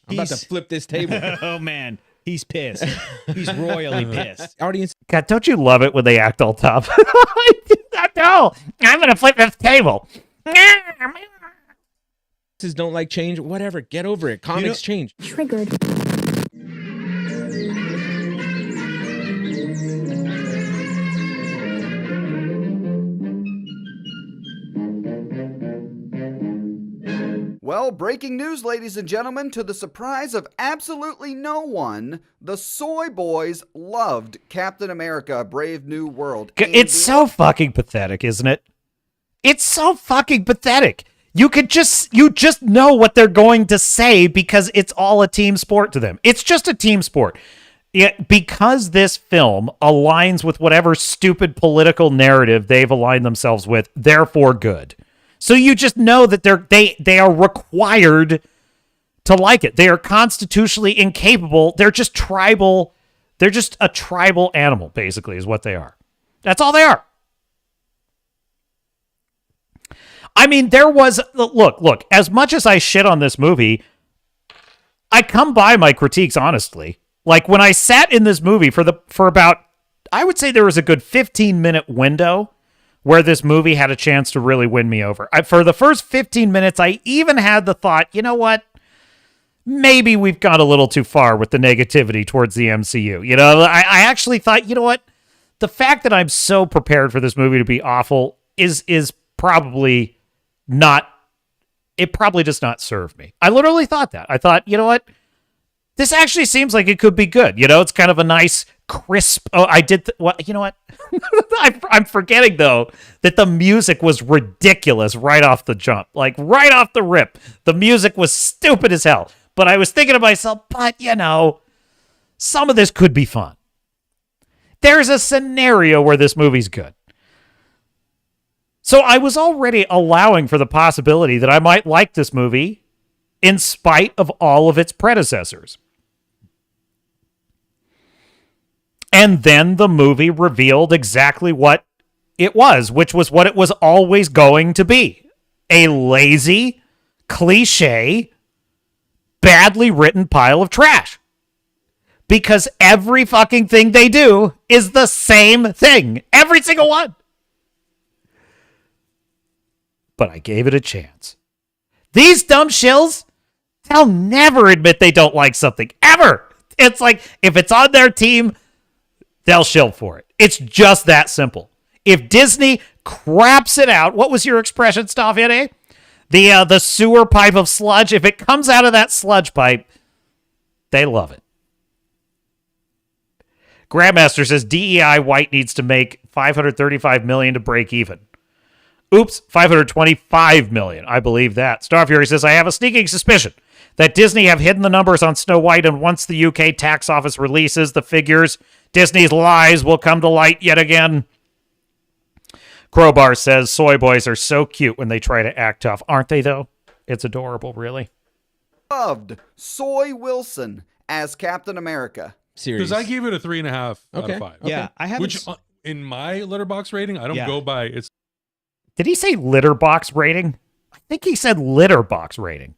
I'm about to flip this table. Oh, man. He's pissed. He's royally pissed. Audience. God, don't you love it when they act all tough? No, I'm going to flip this table. Don't like change. Whatever. Get over it. Comics change. Triggered. Well, breaking news, ladies and gentlemen. To the surprise of absolutely no one, the Soy Boys loved Captain America: Brave New World. It's so fucking pathetic, isn't it? It's so fucking pathetic. You just know what they're going to say because it's all a team sport to them. It's just a team sport. Because this film aligns with whatever stupid political narrative they've aligned themselves with, therefore good. So you just know that they are required to like it. They are constitutionally incapable. They're just tribal. They're just a tribal animal, basically, is what they are. That's all they are. I mean, look, as much as I shit on this movie, I come by my critiques honestly. Like when I sat in this movie for about, I would say there was a good 15-minute window where this movie had a chance to really win me over. For the first 15 minutes, I even had the thought, you know what? Maybe we've gone a little too far with the negativity towards the MCU. You know, I actually thought, you know what? The fact that I'm so prepared for this movie to be awful is probably not, it probably does not serve me. I literally thought that. I thought, you know what? This actually seems like it could be good. You know, it's kind of a nice, crisp. Oh, you know what? I'm forgetting, though, that the music was ridiculous right off the jump. Like, right off the rip. The music was stupid as hell. But I was thinking to myself, but, you know, some of this could be fun. There's a scenario where this movie's good. So I was already allowing for the possibility that I might like this movie in spite of all of its predecessors. And then the movie revealed exactly what it was, which was what it was always going to be. A lazy, cliche, badly written pile of trash. Because every fucking thing they do is the same thing. Every single one. But I gave it a chance. These dumb shills, they'll never admit they don't like something. Ever. It's like, if it's on their team, they'll shill for it. It's just that simple. If Disney craps it out, what was your expression, Staffede? The sewer pipe of sludge, if it comes out of that sludge pipe, they love it. Grandmaster says DEI White needs to make $535 million to break even. Oops, $525 million. I believe that. Star Fury says, I have a sneaking suspicion that Disney have hidden the numbers on Snow White, and once the UK tax office releases the figures, Disney's lies will come to light yet again. Crowbar says, soy boys are so cute when they try to act tough. Aren't they, though? It's adorable, really. Loved Soy Wilson as Captain America. Because I gave it a 3.5 out Okay. of 5. Yeah, I haven't Which in my letterbox rating, I don't go by it's. Did he say litter box rating? I think he said litter box rating.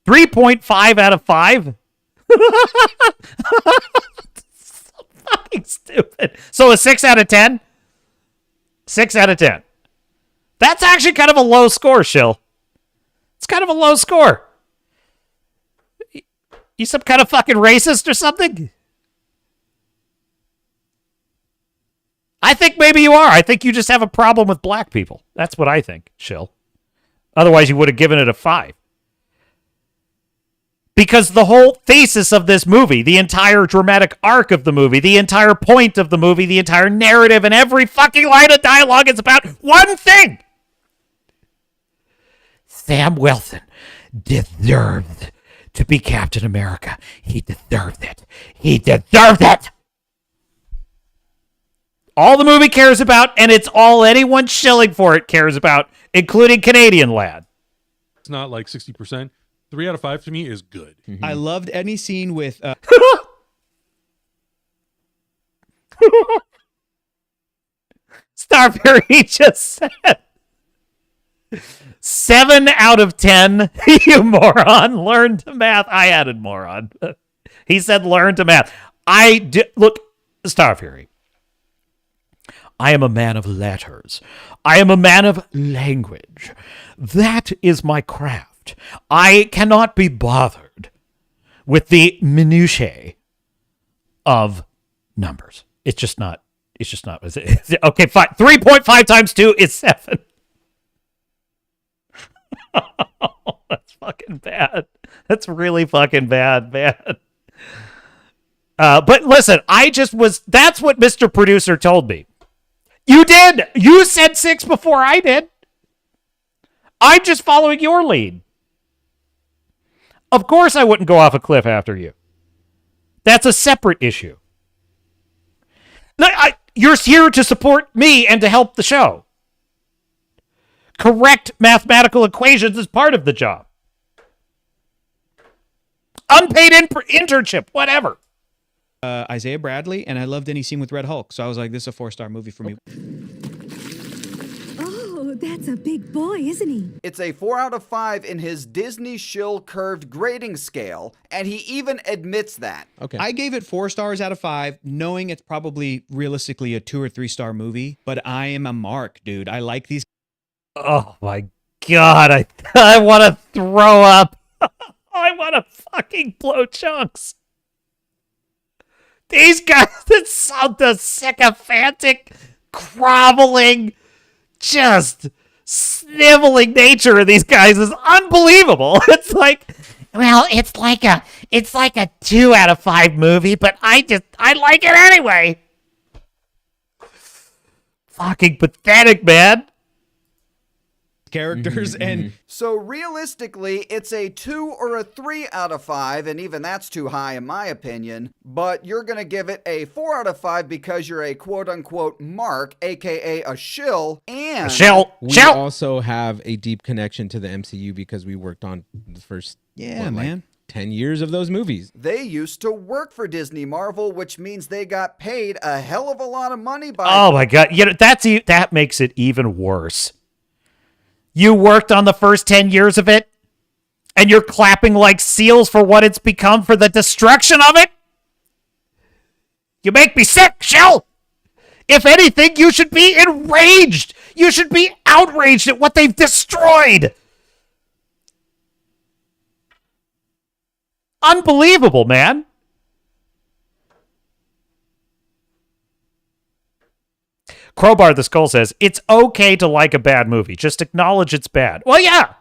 3.5 out of 5? So fucking stupid. So a 6 out of 10? 6 out of 10. That's actually kind of a low score, Shill. It's kind of a low score. You some kind of fucking racist or something? I think maybe you are. I think you just have a problem with black people. That's what I think, Shill. Otherwise, you would have given it a 5. Because the whole thesis of this movie, the entire dramatic arc of the movie, the entire point of the movie, the entire narrative, and every fucking line of dialogue is about one thing. Sam Wilson deserved to be Captain America. He deserved it. He deserved it. All the movie cares about, and it's all anyone shilling for it cares about, including Canadian Lad. It's not like 60%. 3 out of 5 to me is good. Mm-hmm. I loved any scene with. Starberry just said 7 out of 10. You moron. Learn to math. I added moron. He said learn to math. Look, Star Fury. I am a man of letters. I am a man of language. That is my craft. I cannot be bothered with the minutiae of numbers. It's just not. Okay, fine. 3.5 times 2 is 7. That's fucking bad. That's really fucking bad, man. But listen, that's what Mr. Producer told me. You did. You said 6 before I did. I'm just following your lead. Of course I wouldn't go off a cliff after you. That's a separate issue. You're here to support me and to help the show. Correct mathematical equations is part of the job. Unpaid internship, whatever. Isaiah Bradley, and I loved any scene with Red Hulk. So I was like, this is a 4-star movie for me. Oh, that's a big boy, isn't he? It's a 4 out of 5 in his Disney Shill curved grading scale, and he even admits that. Okay. I gave it 4 stars out of 5, knowing it's probably realistically a 2 or 3 star movie, but I am a mark, dude. I like these. Oh my God, I want to throw up. I want to fucking blow chunks. These guys, the sycophantic, groveling, just sniveling nature of these guys is unbelievable. It's like, well, it's like a 2 out of 5 movie, but I like it anyway. Fucking pathetic, man. characters. And so realistically, it's a 2 or a 3 out of 5, and even that's too high in my opinion. But you're going to give it a 4 out of 5 because you're a quote-unquote mark, aka a shill, and... We also have a deep connection to the MCU because we worked on the first 10 years of those movies. They used to work for Disney Marvel, which means they got paid a hell of a lot of money by... Oh my God. That makes it even worse. You worked on the first 10 years of it, and you're clapping like seals for what it's become, for the destruction of it? You make me sick, Shell! If anything, you should be enraged! You should be outraged at what they've destroyed! Unbelievable, man. Crowbar the Skull says, it's okay to like a bad movie. Just acknowledge it's bad. Well, yeah.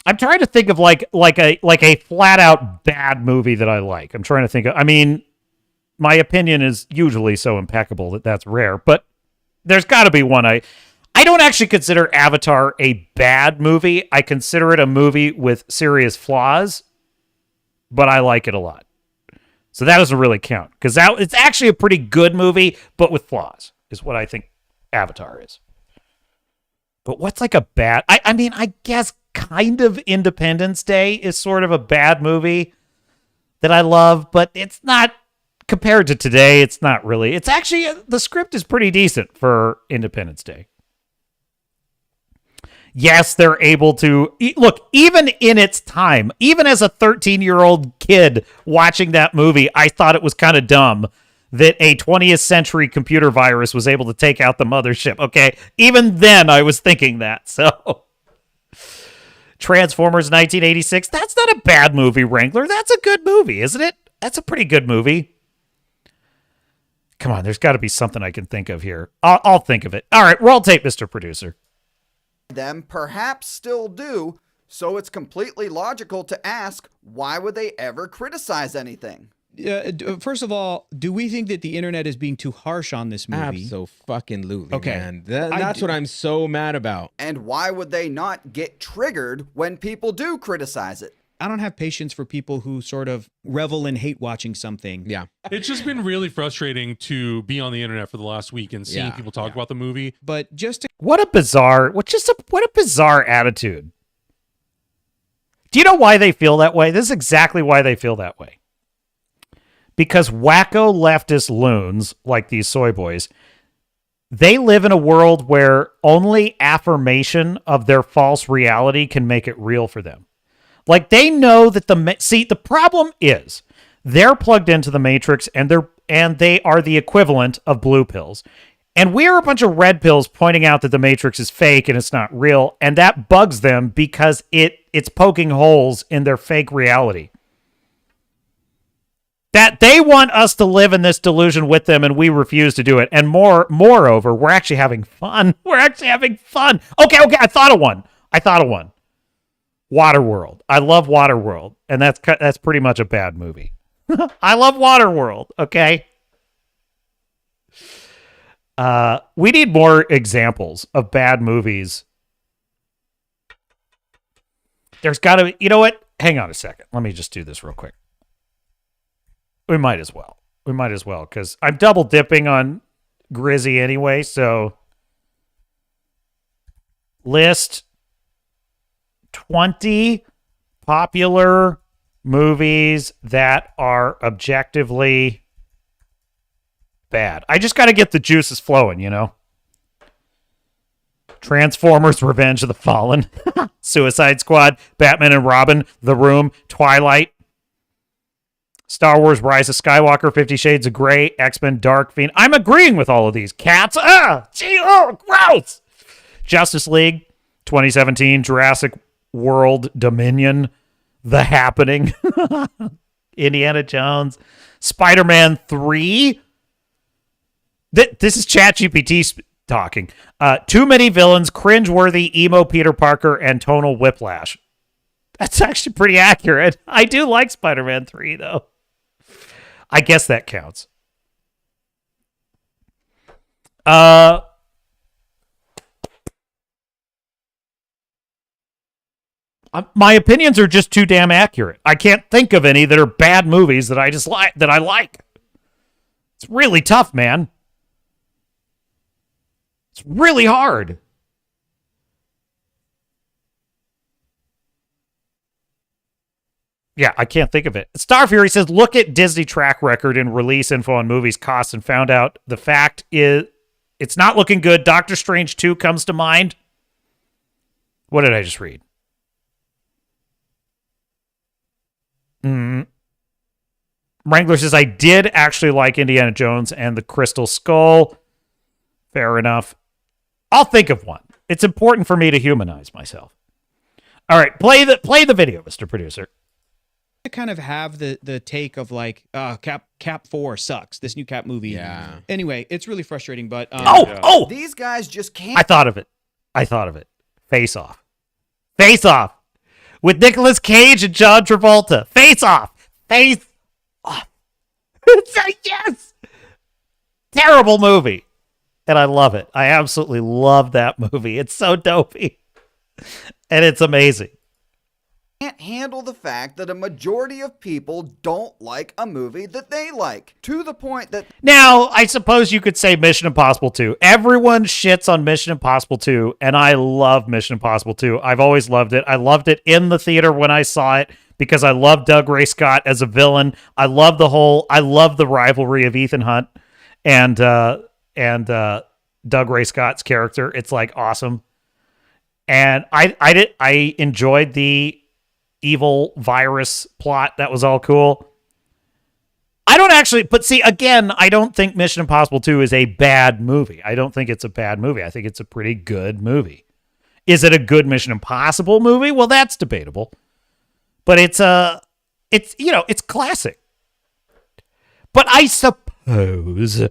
I'm trying to think of like a flat out bad movie that I like. I'm trying to think of, I mean, my opinion is usually so impeccable that that's rare, but there's got to be one. I don't actually consider Avatar a bad movie. I consider it a movie with serious flaws, but I like it a lot. So that doesn't really count, because it's actually a pretty good movie, but with flaws, is what I think Avatar is. But what's like a bad... I mean, I guess kind of Independence Day is sort of a bad movie that I love, but it's not... Compared to today, it's not really... It's actually... The script is pretty decent for Independence Day. Yes, they're able to... Look, even in its time, even as a 13-year-old kid watching that movie, I thought it was kind of dumb that a 20th century computer virus was able to take out the mothership, okay? Even then, I was thinking that, so... Transformers 1986, that's not a bad movie, Wrangler. That's a good movie, isn't it? That's a pretty good movie. Come on, there's got to be something I can think of here. I'll think of it. All right, roll tape, Mr. Producer. Them perhaps still do, so it's completely logical to ask, why would they ever criticize anything? First of all, do we think that the internet is being too harsh on this movie? Absolutely, okay. Man. That's what I'm so mad about. And why would they not get triggered when people do criticize it? I don't have patience for people who sort of revel in hate watching something. Yeah. It's just been really frustrating to be on the internet for the last week and seeing people talk about the movie. But just to... What a bizarre attitude. Do you know why they feel that way? This is exactly why they feel that way. Because wacko leftist loons like these soy boys, they live in a world where only affirmation of their false reality can make it real for them. Like, they know that the problem is they're plugged into the Matrix and they are the equivalent of blue pills. And we're a bunch of red pills pointing out that the Matrix is fake and it's not real. And that bugs them because it's poking holes in their fake reality. That they want us to live in this delusion with them, and we refuse to do it. And moreover, we're actually having fun. We're actually having fun. Okay, I thought of one. Waterworld. I love Waterworld, and that's pretty much a bad movie. I love Waterworld, okay? We need more examples of bad movies. There's got to be... You know what? Hang on a second. Let me just do this real quick. We might as well, because I'm double dipping on Grizzy anyway, so... List 20 popular movies that are objectively bad. I just got to get the juices flowing, you know? Transformers, Revenge of the Fallen, Suicide Squad, Batman and Robin, The Room, Twilight, Star Wars, Rise of Skywalker, 50 Shades of Grey, X-Men, Dark Phoenix. I'm agreeing with all of these. Cats, gross! Justice League, 2017, Jurassic World Dominion, The Happening, Indiana Jones, Spider-Man 3. This is ChatGPT talking. Too many villains, cringeworthy, emo Peter Parker, and tonal whiplash. That's actually pretty accurate. I do like Spider-Man 3, though. I guess that counts. My opinions are just too damn accurate. I can't think of any that are bad movies that I just like. It's really tough, man. It's really hard. Yeah, I can't think of it. Star Fury says, look at Disney track record and release info on movies, costs, and found out the fact is it's not looking good. Doctor Strange 2 comes to mind. What did I just read? Wrangler says, I did actually like Indiana Jones and the Crystal Skull. Fair enough. I'll think of one. It's important for me to humanize myself. All right, play the video, Mr. Producer. I kind of have the take of like, Cap 4 sucks. This new Cap movie. Yeah. Anyway, it's really frustrating, but these guys just can't. I thought of it. Face Off. Face Off. With Nicolas Cage and John Travolta. Face Off. Face Off. Yes. Terrible movie. And I love it. I absolutely love that movie. It's so dopey. And it's amazing. Can't handle the fact that a majority of people don't like a movie that they like, to the point that now I suppose you could say Mission Impossible 2. Everyone shits on Mission Impossible 2, and I love Mission Impossible 2. I've always loved it. I loved it in the theater when I saw it because I love Doug Ray Scott as a villain. I love the rivalry of Ethan Hunt and Doug Ray Scott's character. It's like awesome. And I enjoyed the evil virus plot. That was all cool. I don't actually, but see, again, I don't think Mission Impossible 2 is a bad movie. I don't think it's a bad movie. I think it's a pretty good movie. Is it a good Mission Impossible movie? Well, that's debatable. But it's classic. But I suppose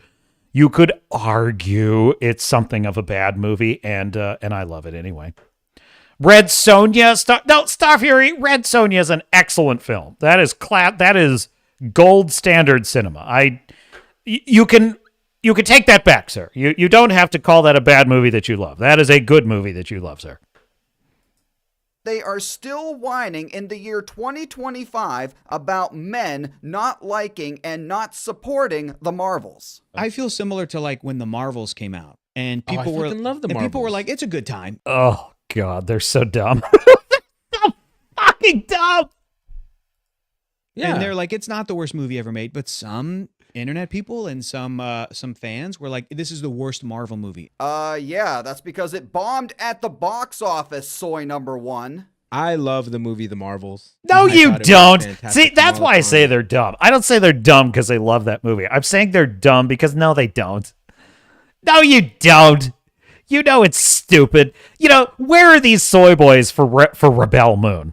you could argue it's something of a bad movie, and I love it anyway. Red Sonja, Star Fury. Red Sonja is an excellent film. That is gold standard cinema. You can take that back, sir. You don't have to call that a bad movie that you love. That is a good movie that you love, sir. they are still whining in the year 2025 about men not liking and not supporting the Marvels. I feel similar to like when the Marvels came out and I people fucking love the Marvels. people were like, it's a good time. Oh God, they're so dumb. So fucking dumb. Yeah. And they're like, it's not the worst movie ever made, but some internet people and some fans were like, this is the worst Marvel movie. Yeah, that's because it bombed at the box office, soy number one. I love the movie The Marvels. No, you don't. See, that's why I say they're dumb. I don't say they're dumb because they love that movie. I'm saying they're dumb because no, they don't. No, you don't. You know it's stupid. You know, where are these soy boys for Rebel Moon?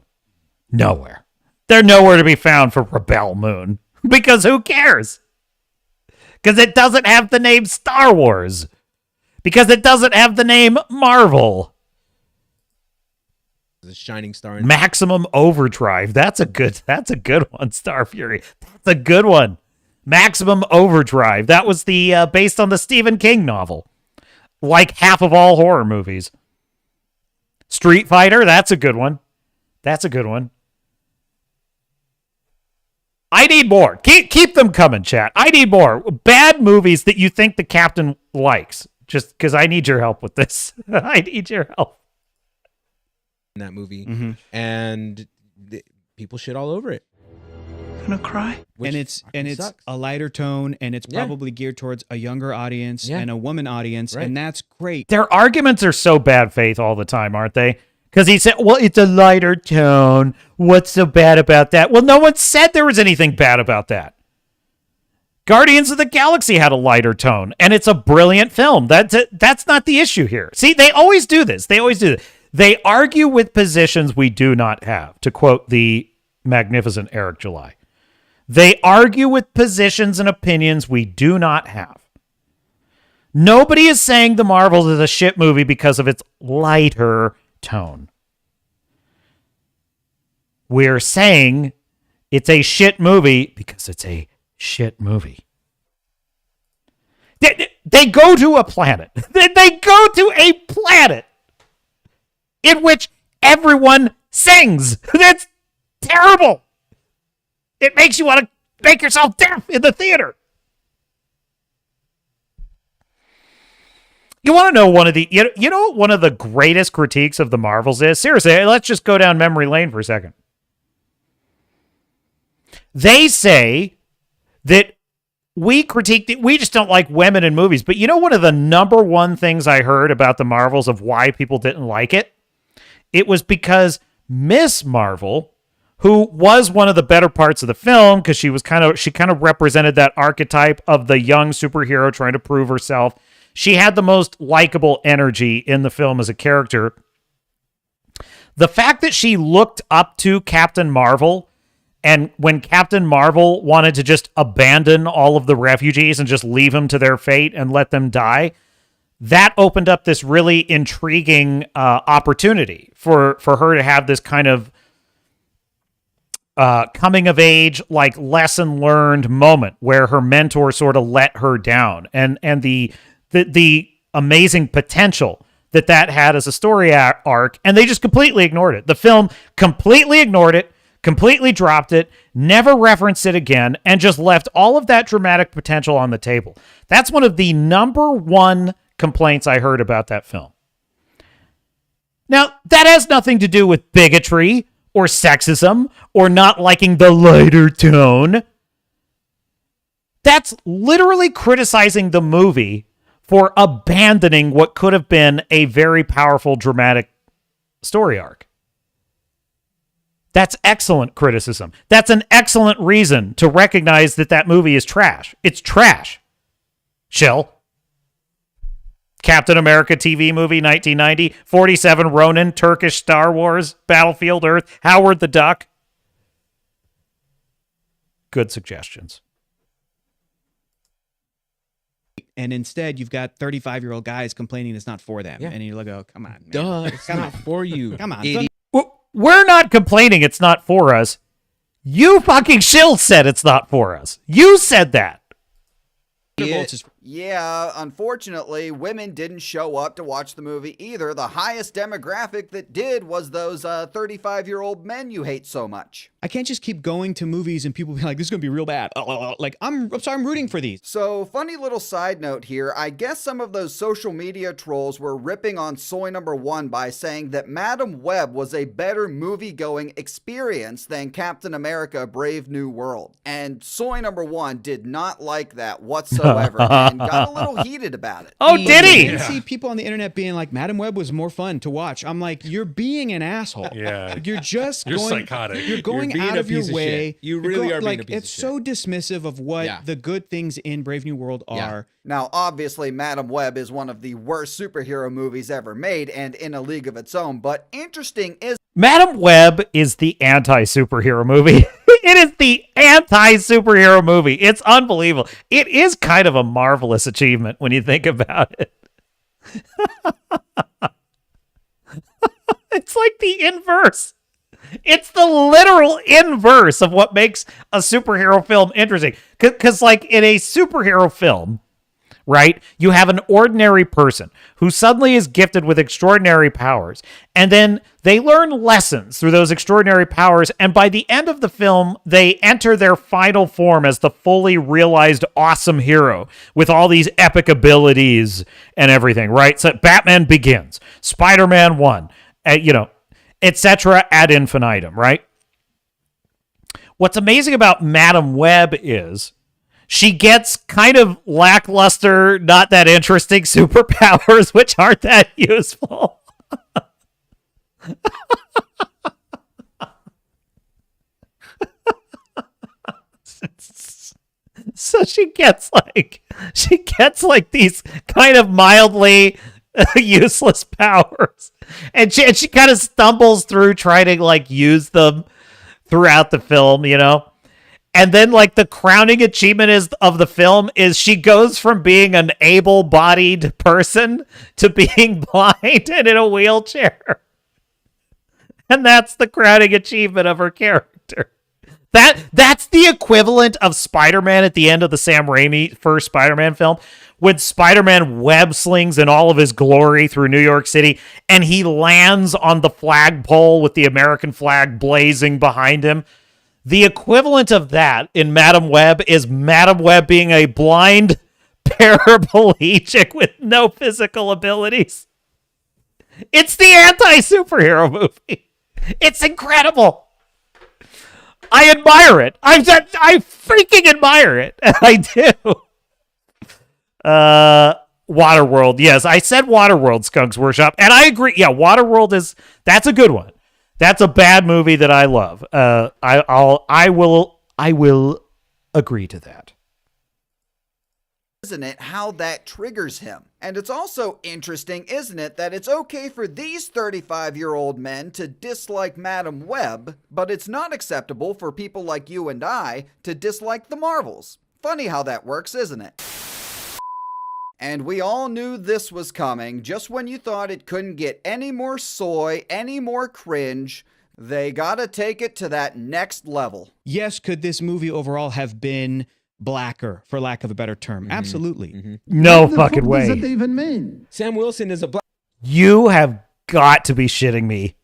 Nowhere. They're nowhere to be found for Rebel Moon. Because who cares? Because it doesn't have the name Star Wars. Because it doesn't have the name Marvel. The shining star in Maximum Overdrive. That's a good one, Star Fury. That's a good one. Maximum Overdrive. That was the based on the Stephen King novel. Like half of all horror movies. Street Fighter, that's a good one. That's a good one. I need more. Keep them coming, chat. I need more. Bad movies that you think the captain likes. Just because I need your help with this. I need your help. In that movie. And people shit all over it. Gonna cry. And it's sucks. a lighter tone, and it's probably geared towards a younger audience and a woman audience, and that's great. Their arguments are so bad faith all the time, aren't they? Because he said, well, it's a lighter tone. What's so bad about that? Well, no one said there was anything bad about that. Guardians of the Galaxy had a lighter tone, and it's a brilliant film. That's not the issue here. See, they always do this. They argue with positions we do not have, to quote the magnificent Eric July. They argue with positions and opinions we do not have. Nobody is saying The Marvels is a shit movie because of its lighter tone. We're saying it's a shit movie because it's a shit movie. They go to a planet. They go to a planet in which everyone sings. That's terrible. It makes you want to make yourself deaf in the theater. You want to know one of the you know what one of the greatest critiques of the Marvels is? Seriously, let's just go down memory lane for a second. They say that we just don't like women in movies. But you know one of the number one things I heard about the Marvels of why people didn't like it? It was because Miss Marvel, who was one of the better parts of the film because she kind of represented that archetype of the young superhero trying to prove herself. She had the most likable energy in the film as a character. The fact that she looked up to Captain Marvel, and when Captain Marvel wanted to just abandon all of the refugees and just leave them to their fate and let them die, that opened up this really intriguing opportunity for her to have this kind of coming of age, like lesson learned moment where her mentor sort of let her down, and the amazing potential that had as a story arc, and they just completely ignored it. The film completely ignored it, completely dropped it, never referenced it again, and just left all of that dramatic potential on the table. That's one of the number one complaints I heard about that film. Now, that has nothing to do with bigotry or sexism or not liking the lighter tone. That's literally criticizing the movie for abandoning what could have been a very powerful, dramatic story arc. That's excellent criticism. That's an excellent reason to recognize that movie is trash. It's trash. Shill. Captain America TV movie, 1990. 47 Ronin, Turkish Star Wars, Battlefield Earth, Howard the Duck. Good suggestions. And instead, you've got 35-year-old guys complaining it's not for them. Yeah. And you look, oh, come on, man. Duh, it's not for you. Come on. Idiot. We're not complaining it's not for us. You fucking shill said it's not for us. You said that. Yeah, unfortunately, women didn't show up to watch the movie either. The highest demographic that did was those 35-year-old men you hate so much. I can't just keep going to movies and people be like, this is going to be real bad. Like, I'm sorry, I'm rooting for these. So, funny little side note here. I guess some of those social media trolls were ripping on Soy Number 1 by saying that Madam Web was a better movie-going experience than Captain America Brave New World. And Soy Number 1 did not like that whatsoever and got a little heated about it. Oh, did he? I see people on the internet being like, Madam Web was more fun to watch. I'm like, you're being an asshole. Yeah. You're just You're going psychotic. You're going You're being out a of your piece of way. shit. You really are being like, a piece it's of so dismissive of what the good things in Brave New World are. Now, obviously, Madam Web is one of the worst superhero movies ever made and in a league of its own, but interesting is Madam Web is the anti-superhero movie. It is the anti-superhero movie. It's unbelievable. It is kind of a marvelous achievement when you think about it. It's like the inverse. It's the literal inverse of what makes a superhero film interesting. Because like in a superhero film, right, you have an ordinary person who suddenly is gifted with extraordinary powers, and then they learn lessons through those extraordinary powers, and by the end of the film, they enter their final form as the fully realized awesome hero with all these epic abilities and everything, right? So Batman Begins, Spider-Man 1, etc. ad infinitum, right? What's amazing about Madam Web is she gets kind of lackluster, not that interesting superpowers, which aren't that useful. So she gets like these kind of mildly useless powers, and she kind of stumbles through trying to like use them throughout the film, And then, like, the crowning achievement of the film is she goes from being an able-bodied person to being blind and in a wheelchair. And that's the crowning achievement of her character. That's the equivalent of Spider-Man at the end of the Sam Raimi first Spider-Man film, when Spider-Man web slings in all of his glory through New York City, and he lands on the flagpole with the American flag blazing behind him. The equivalent of that in Madam Web is Madam Web being a blind paraplegic with no physical abilities. It's the anti-superhero movie. It's incredible. I admire it. I freaking admire it. I do. Waterworld. Yes, I said Waterworld, Skunks Workshop, and I agree. Yeah, Waterworld that's a good one. That's a bad movie that I love. I will agree to that. Isn't it how that triggers him? And it's also interesting, isn't it, that it's okay for these 35-year-old men to dislike Madam Web, but it's not acceptable for people like you and I to dislike the Marvels. Funny how that works, isn't it? And we all knew this was coming. Just when you thought it couldn't get any more soy, any more cringe, they gotta take it to that next level. Yes, could this movie overall have been blacker, for lack of a better term? Absolutely. No fucking way. What does that even mean? Sam Wilson is a black. You have got to be shitting me.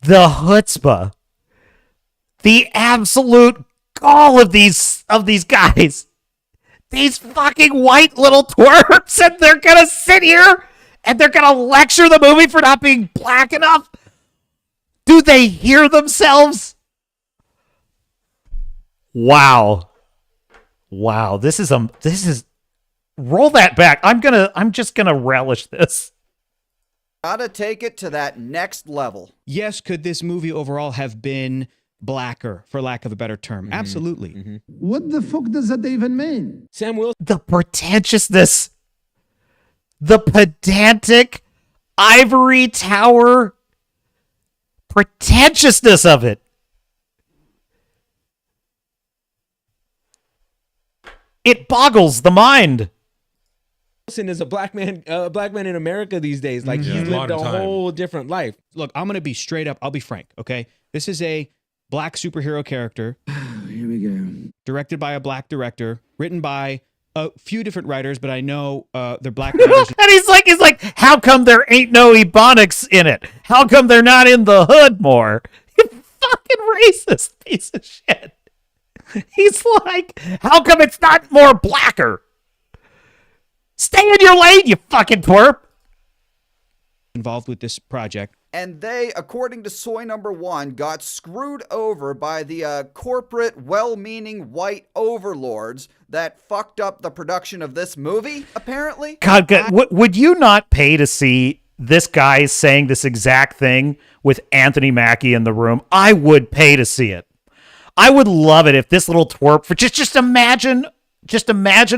The chutzpah, the absolute gall of these guys. These fucking white little twerps, and they're gonna sit here and they're gonna lecture the movie for not being black enough. Do they hear themselves? Wow. This is roll that back. I'm just gonna relish this. Gotta take it to that next level. Yes, could this movie overall have been blacker, for lack of a better term? Absolutely. What the fuck does that even mean? Sam Wilson. The pretentiousness, the pedantic ivory tower pretentiousness of it. It boggles the mind. Wilson is a black man in America these days. Like, he's lived a whole different life. Look, I'm going to be straight up. I'll be frank, okay? This is a black superhero character. Here we go. Directed by a black director. Written by a few different writers, but I know they're black writers. And he's like, how come there ain't no Ebonics in it? How come they're not in the hood more? You fucking racist piece of shit. He's like, how come it's not more blacker? Stay in your lane, you fucking twerp. Involved with this project. And they, according to Soy Number 1, got screwed over by the corporate, well-meaning white overlords that fucked up the production of this movie, apparently. God, would you not pay to see this guy saying this exact thing with Anthony Mackie in the room? I would pay to see it. I would love it if this little twerp, for just imagine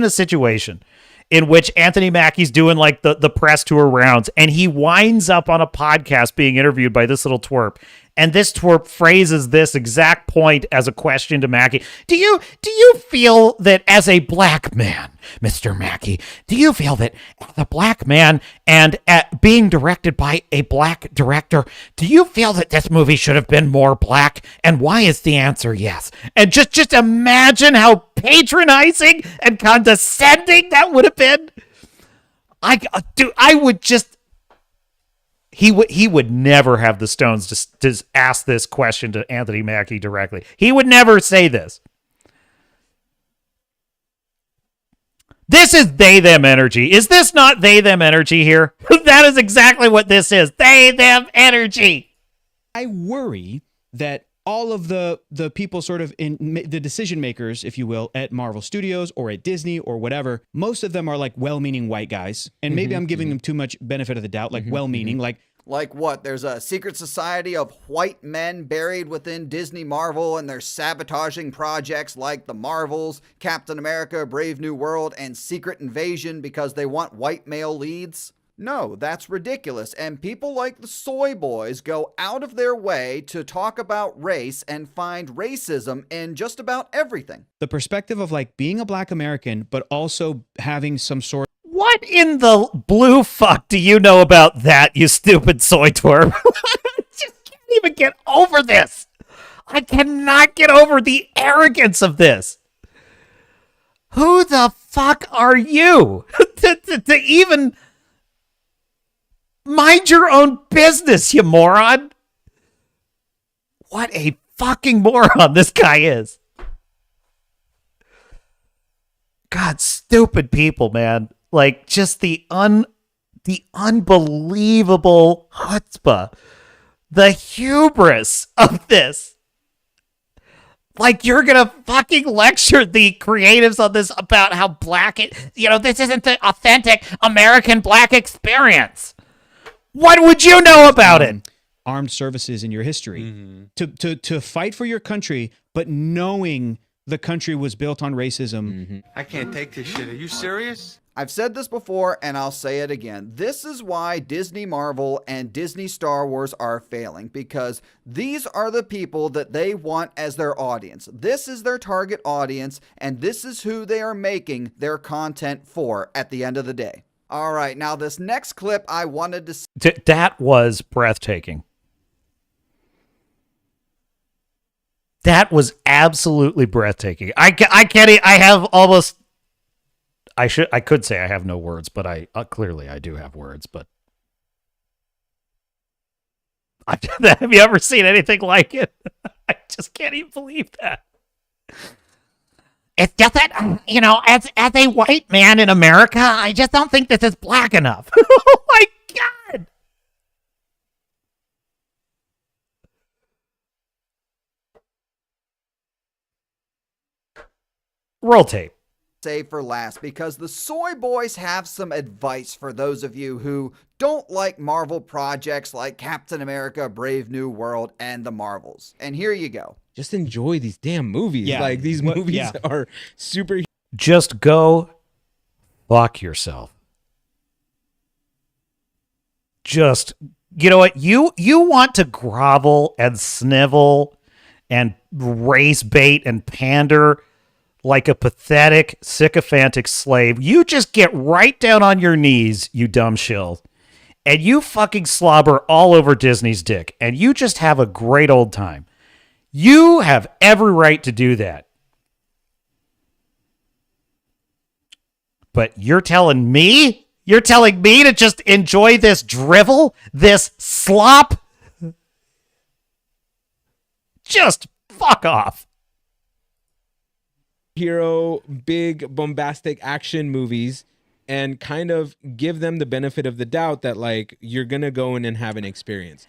a situation in which Anthony Mackie's doing like the press tour rounds, and he winds up on a podcast being interviewed by this little twerp, and this twerp phrases this exact point as a question to Mackie. Do you feel that as a black man, Mr. Mackie, do you feel that as a black man and being directed by a black director, do you feel that this movie should have been more black? And why is the answer yes? And just imagine how patronizing and condescending that would have been. He would never have the stones to ask this question to Anthony Mackie directly. He would never say this. This is they-them energy. Is this not they-them energy here? That is exactly what this is. They-them energy. I worry that all of the people sort of in the decision makers, if you will, at Marvel Studios or at Disney or whatever, most of them are like well-meaning white guys. And maybe I'm giving them too much benefit of the doubt, like well-meaning, Like what? There's a secret society of white men buried within Disney Marvel, and they're sabotaging projects like The Marvels, Captain America, Brave New World, and Secret Invasion because they want white male leads? No, that's ridiculous, and people like the Soy Boys go out of their way to talk about race and find racism in just about everything. The perspective of like being a black American, but also having some sort. What in the blue fuck do you know about that, you stupid soy twerp? I just can't even get over this. I cannot get over the arrogance of this. Who the fuck are you to even mind your own business, you moron? What a fucking moron this guy is. God, stupid people, man. Like, just the unbelievable chutzpah, the hubris of this. Like, you're gonna fucking lecture the creatives on this about how black this isn't the authentic American black experience. What would you know about it? Armed services in your history. To fight for your country, but knowing the country was built on racism. I can't take this shit. Are you serious? I've said this before, and I'll say it again. This is why Disney Marvel and Disney Star Wars are failing, because these are the people that they want as their audience. This is their target audience, and this is who they are making their content for at the end of the day. All right, now this next clip I wanted to see. That was breathtaking. That was absolutely breathtaking. I can't. I have almost. I could say I have no words, but I clearly I do have words. But have you ever seen anything like it? I just can't even believe that. It's just that as a white man in America, I just don't think this is black enough. Oh my God! Roll tape. Save for last, because the Soy Boys have some advice for those of you who don't like Marvel projects like Captain America, Brave New World, and the Marvels. And here you go. Just enjoy these damn movies. Yeah. Like, these movies are super. Just go fuck yourself. Just, you know what? You want to grovel and snivel and race bait and pander like a pathetic, sycophantic slave. You just get right down on your knees, you dumb shill, and you fucking slobber all over Disney's dick, and you just have a great old time. You have every right to do that. But you're telling me to just enjoy this drivel, this slop? Just fuck off. Hero, big bombastic action movies, and kind of give them the benefit of the doubt that, like, you're gonna go in and have an experience.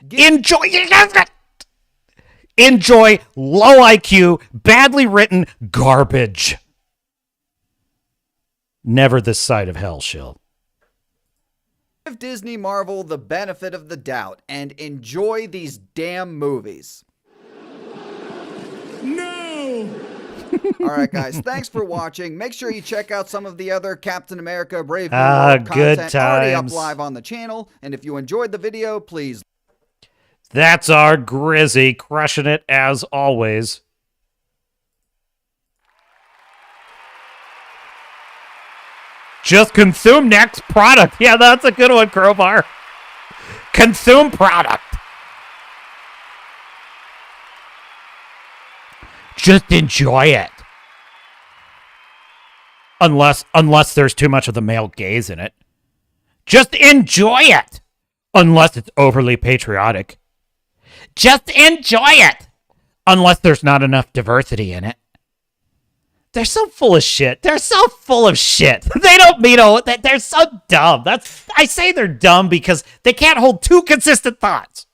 Enjoy low IQ, badly written garbage. Never this side of hell, shill. Give Disney Marvel the benefit of the doubt and enjoy these damn movies. No! All right, guys, thanks for watching. Make sure you check out some of the other Captain America Brave New World good content already up times. live on the channel. And if you enjoyed the video, please. That's our Grizzy, crushing it as always. Just consume next product. Yeah, that's a good one, Crowbar. Consume product. Just enjoy it. Unless there's too much of the male gaze in it. Just enjoy it. Unless it's overly patriotic. Just enjoy it. Unless there's not enough diversity in it. They're so full of shit. They're so full of shit. They don't mean that. They're so dumb. I say they're dumb because they can't hold two consistent thoughts.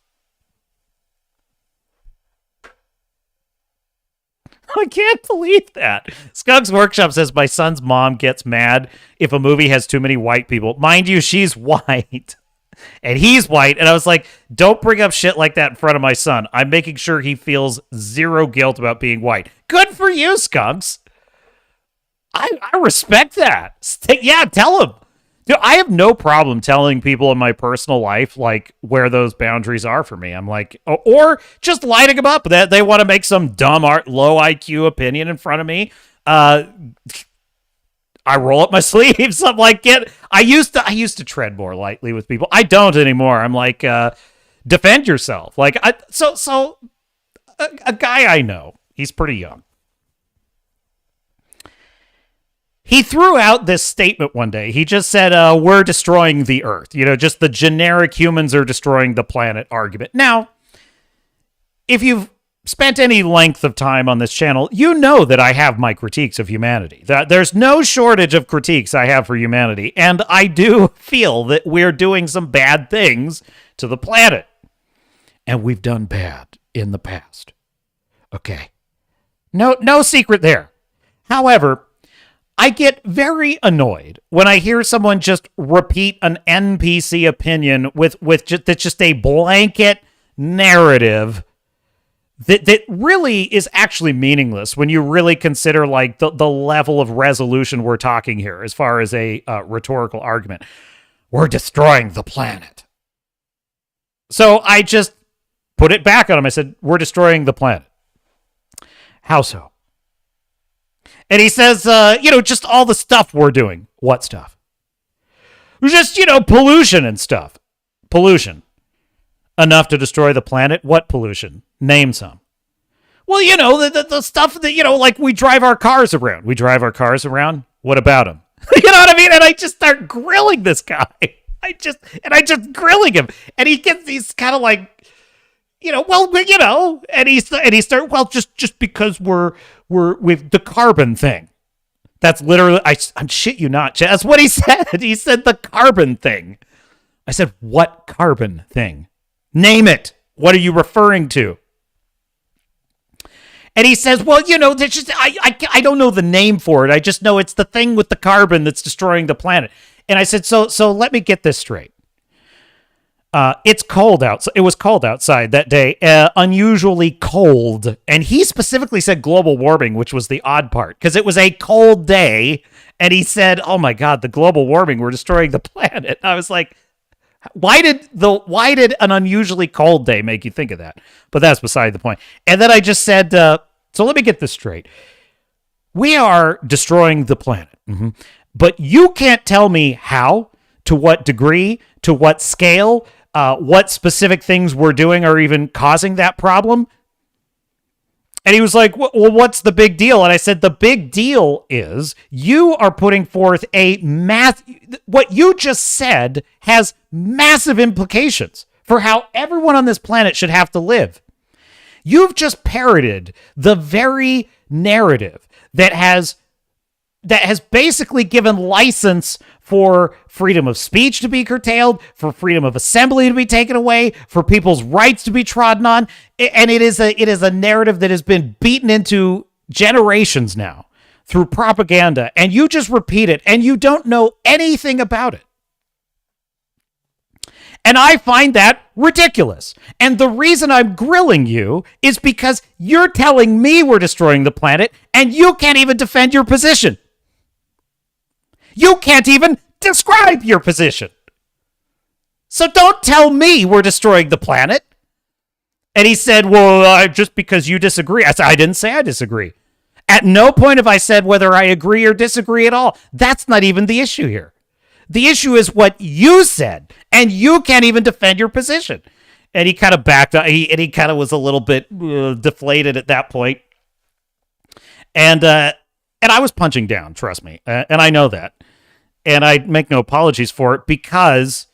I can't believe that. Skunk's Workshop says, my son's mom gets mad if a movie has too many white people. Mind you, she's white. And he's white. And I was like, don't bring up shit like that in front of my son. I'm making sure he feels zero guilt about being white. Good for you, Skunks. I respect that. Yeah, tell him. Dude, I have no problem telling people in my personal life, like, where those boundaries are for me. I'm like, or just lighting them up that they want to make some dumb low IQ opinion in front of me. I roll up my sleeves. I'm like, I used to tread more lightly with people. I don't anymore. I'm like, defend yourself. Like, a guy I know. He's pretty young. He threw out this statement one day. He just said, we're destroying the Earth. You know, just the generic humans are destroying the planet argument. Now, if you've spent any length of time on this channel, you know that I have my critiques of humanity. That there's no shortage of critiques I have for humanity. And I do feel that we're doing some bad things to the planet. And we've done bad in the past. Okay. No secret there. However, I get very annoyed when I hear someone just repeat an NPC opinion with that's just a blanket narrative that really is actually meaningless when you really consider like the level of resolution we're talking here as far as a rhetorical argument. We're destroying the planet. So I just put it back on him. I said, we're destroying the planet. How so? And he says, just all the stuff we're doing. What stuff? Just, pollution and stuff. Pollution. Enough to destroy the planet? What pollution? Name some. Well, the stuff that, like we drive our cars around. We drive our cars around? What about them? You know what I mean? And I just start grilling this guy. I just grilling him. And he gets these kind of like, and he started, just because we're with the carbon thing. That's literally, I'm shit you not. That's what he said. He said the carbon thing. I said, what carbon thing? Name it. What are you referring to? And he says, well, there's just, I don't know the name for it. I just know it's the thing with the carbon that's destroying the planet. And I said, so let me get this straight. It's cold outside. It was cold outside that day, unusually cold. And he specifically said global warming, which was the odd part, because it was a cold day. And he said, oh my God, the global warming, we're destroying the planet. I was like, why did an unusually cold day make you think of that? But that's beside the point. And then I just said, so let me get this straight. We are destroying the planet. Mm-hmm. But you can't tell me how, to what degree, to what scale, what specific things we're doing are even causing that problem. And he was like, well, what's the big deal? And I said, the big deal is you are putting forth what you just said has massive implications for how everyone on this planet should have to live. You've just parroted the very narrative that has basically given license for freedom of speech to be curtailed, for freedom of assembly to be taken away, for people's rights to be trodden on. And it is a narrative that has been beaten into generations now through propaganda. And you just repeat it and you don't know anything about it. And I find that ridiculous. And the reason I'm grilling you is because you're telling me we're destroying the planet and you can't even defend your position. You can't even describe your position. So don't tell me we're destroying the planet. And he said, well, just because you disagree. I said, I didn't say I disagree. At no point have I said whether I agree or disagree at all. That's not even the issue here. The issue is what you said, and you can't even defend your position. And he kind of backed up, and he kind of was a little bit deflated at that point. And I was punching down, trust me, and I know that. And I make no apologies for it because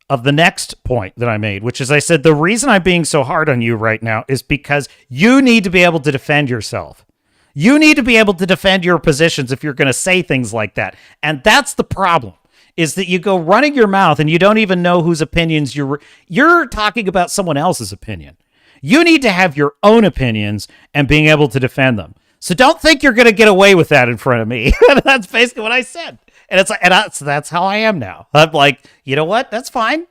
of the next point that I made, which is I said, the reason I'm being so hard on you right now is because you need to be able to defend yourself. You need to be able to defend your positions if you're going to say things like that. And that's the problem, is that you go running your mouth and you don't even know whose opinions you're talking about someone else's opinion. You need to have your own opinions and being able to defend them. So don't think you're going to get away with that in front of me. That's basically what I said. And it's like, that's how I am now. I'm like, you know what? That's fine.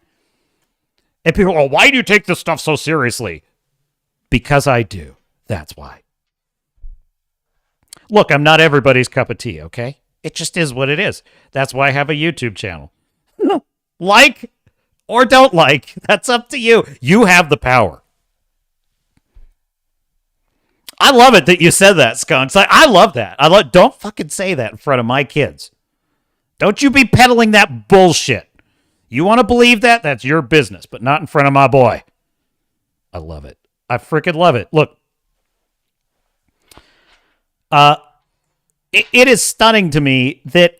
And people are, why do you take this stuff so seriously? Because I do. That's why. Look, I'm not everybody's cup of tea, okay? It just is what it is. That's why I have a YouTube channel. Like or don't like, that's up to you. You have the power. I love it that you said that, Skunks. I love that. Don't fucking say that in front of my kids. Don't you be peddling that bullshit. You want to believe that? That's your business, but not in front of my boy. I love it. I freaking love it. Look, It is stunning to me that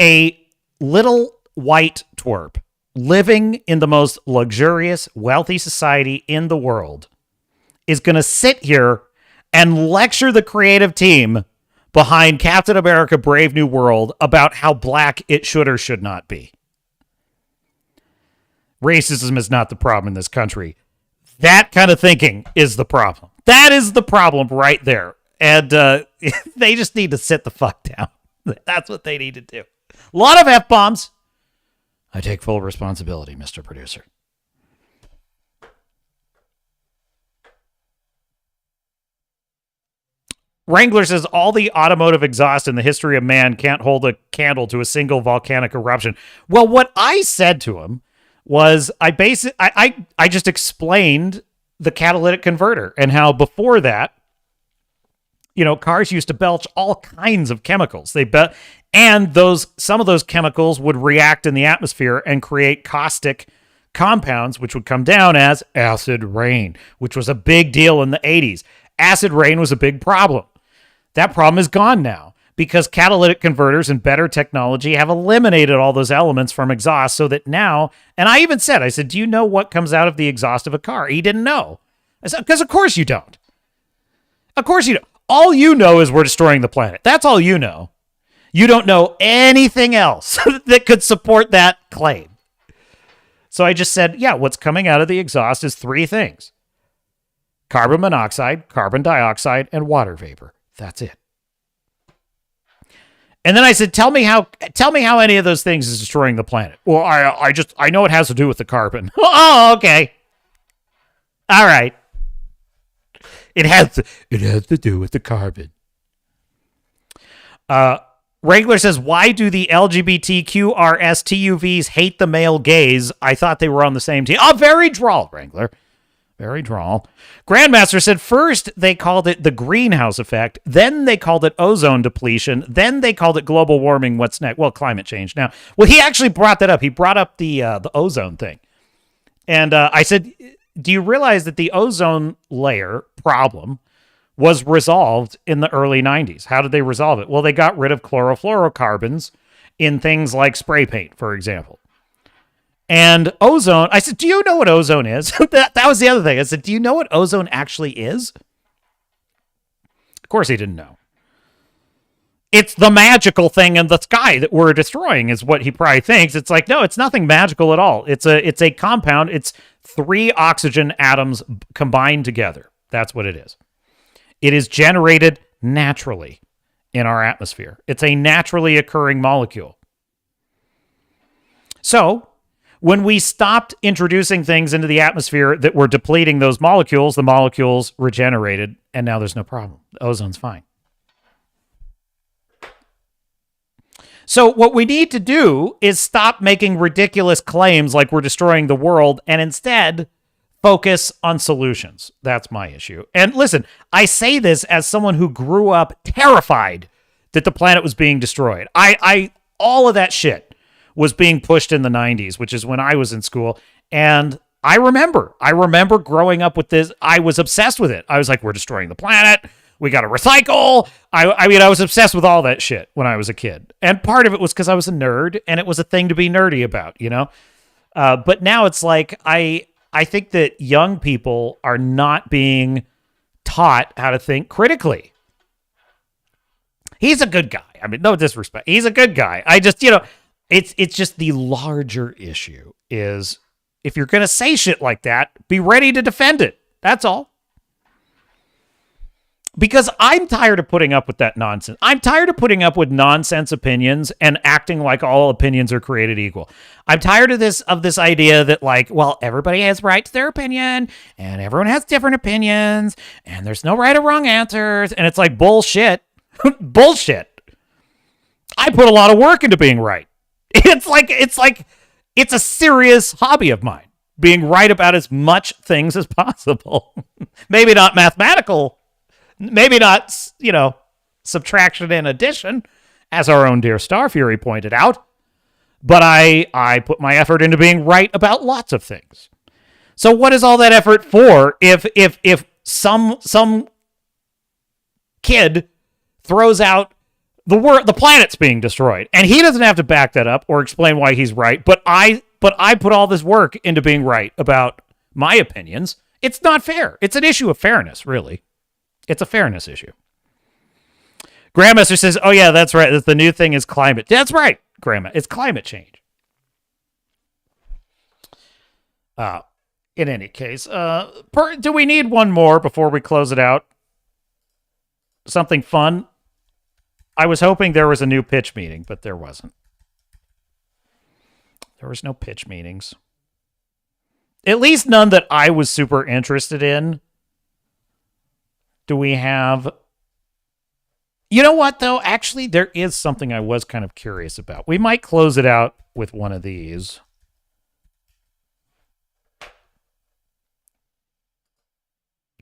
a little white twerp living in the most luxurious, wealthy society in the world is going to sit here and lecture the creative team behind Captain America Brave New World about how black it should or should not be. Racism is not the problem in this country. That kind of thinking is the problem. That is the problem right there. And they just need to sit the fuck down. That's what they need to do. A lot of F-bombs. I take full responsibility, Mr. Producer. Wrangler says all the automotive exhaust in the history of man can't hold a candle to a single volcanic eruption. Well, what I said to him was I just explained the catalytic converter and how before that, cars used to belch all kinds of chemicals. And some of those chemicals would react in the atmosphere and create caustic compounds, which would come down as acid rain, which was a big deal in the 80s. Acid rain was a big problem. That problem is gone now because catalytic converters and better technology have eliminated all those elements from exhaust so that now, and I said, do you know what comes out of the exhaust of a car? He didn't know. I said, because of course you don't. Of course you don't. All you know is we're destroying the planet. That's all you know. You don't know anything else that could support that claim. So I just said, yeah, what's coming out of the exhaust is three things. Carbon monoxide, carbon dioxide, and water vapor. That's it. And then I said, tell me how any of those things is destroying the planet. Well, I know it has to do with the carbon. Oh, okay. All right. It has to do with the carbon. Wrangler says, why do the LGBTQRSTUVs hate the male gaze? I thought they were on the same team. Oh, very droll, Wrangler. Very droll. Grandmaster said, first they called it the greenhouse effect. Then they called it ozone depletion. Then they called it global warming. What's next? Well, climate change now. Well, he actually brought that up. He brought up the ozone thing. And I said, do you realize that the ozone layer problem was resolved in the early 90s? How did they resolve it? Well, they got rid of chlorofluorocarbons in things like spray paint, for example. And ozone, I said, do you know what ozone is? that was the other thing. I said, do you know what ozone actually is? Of course he didn't know. It's the magical thing in the sky that we're destroying is what he probably thinks. It's like, no, it's nothing magical at all. It's a compound. It's 3 oxygen atoms combined together. That's what it is. It is generated naturally in our atmosphere. It's a naturally occurring molecule. So, when we stopped introducing things into the atmosphere that were depleting those molecules, the molecules regenerated, and now there's no problem. The ozone's fine. So what we need to do is stop making ridiculous claims like we're destroying the world and instead focus on solutions. That's my issue. And listen, I say this as someone who grew up terrified that the planet was being destroyed. All of that shit was being pushed in the 90s, which is when I was in school. And I remember growing up with this. I was obsessed with it. I was like, we're destroying the planet. We got to recycle. I was obsessed with all that shit when I was a kid. And part of it was because I was a nerd and it was a thing to be nerdy about, But now it's like, I think that young people are not being taught how to think critically. He's a good guy. I mean, no disrespect. He's a good guy. I just, it's just the larger issue is if you're going to say shit like that, be ready to defend it. That's all. Because I'm tired of putting up with that nonsense. I'm tired of putting up with nonsense opinions and acting like all opinions are created equal. I'm tired of this idea that everybody has right to their opinion and everyone has different opinions and there's no right or wrong answers. And it's like bullshit. Bullshit. I put a lot of work into being right. It's a serious hobby of mine, being right about as much things as possible. Maybe not mathematical. Maybe not, subtraction and addition, as our own dear Star Fury pointed out. But I put my effort into being right about lots of things. So what is all that effort for if some kid throws out the planet's being destroyed, and he doesn't have to back that up or explain why he's right. But I put all this work into being right about my opinions. It's not fair. It's an issue of fairness, really. It's a fairness issue. Grandmaster says, "Oh yeah, that's right. The new thing is climate." That's right, Grandma. It's climate change. In any case, do we need one more before we close it out? Something fun. I was hoping there was a new pitch meeting, but there wasn't. There was no pitch meetings. At least none that I was super interested in. Do we have... You know what, though? Actually, there is something I was kind of curious about. We might close it out with one of these.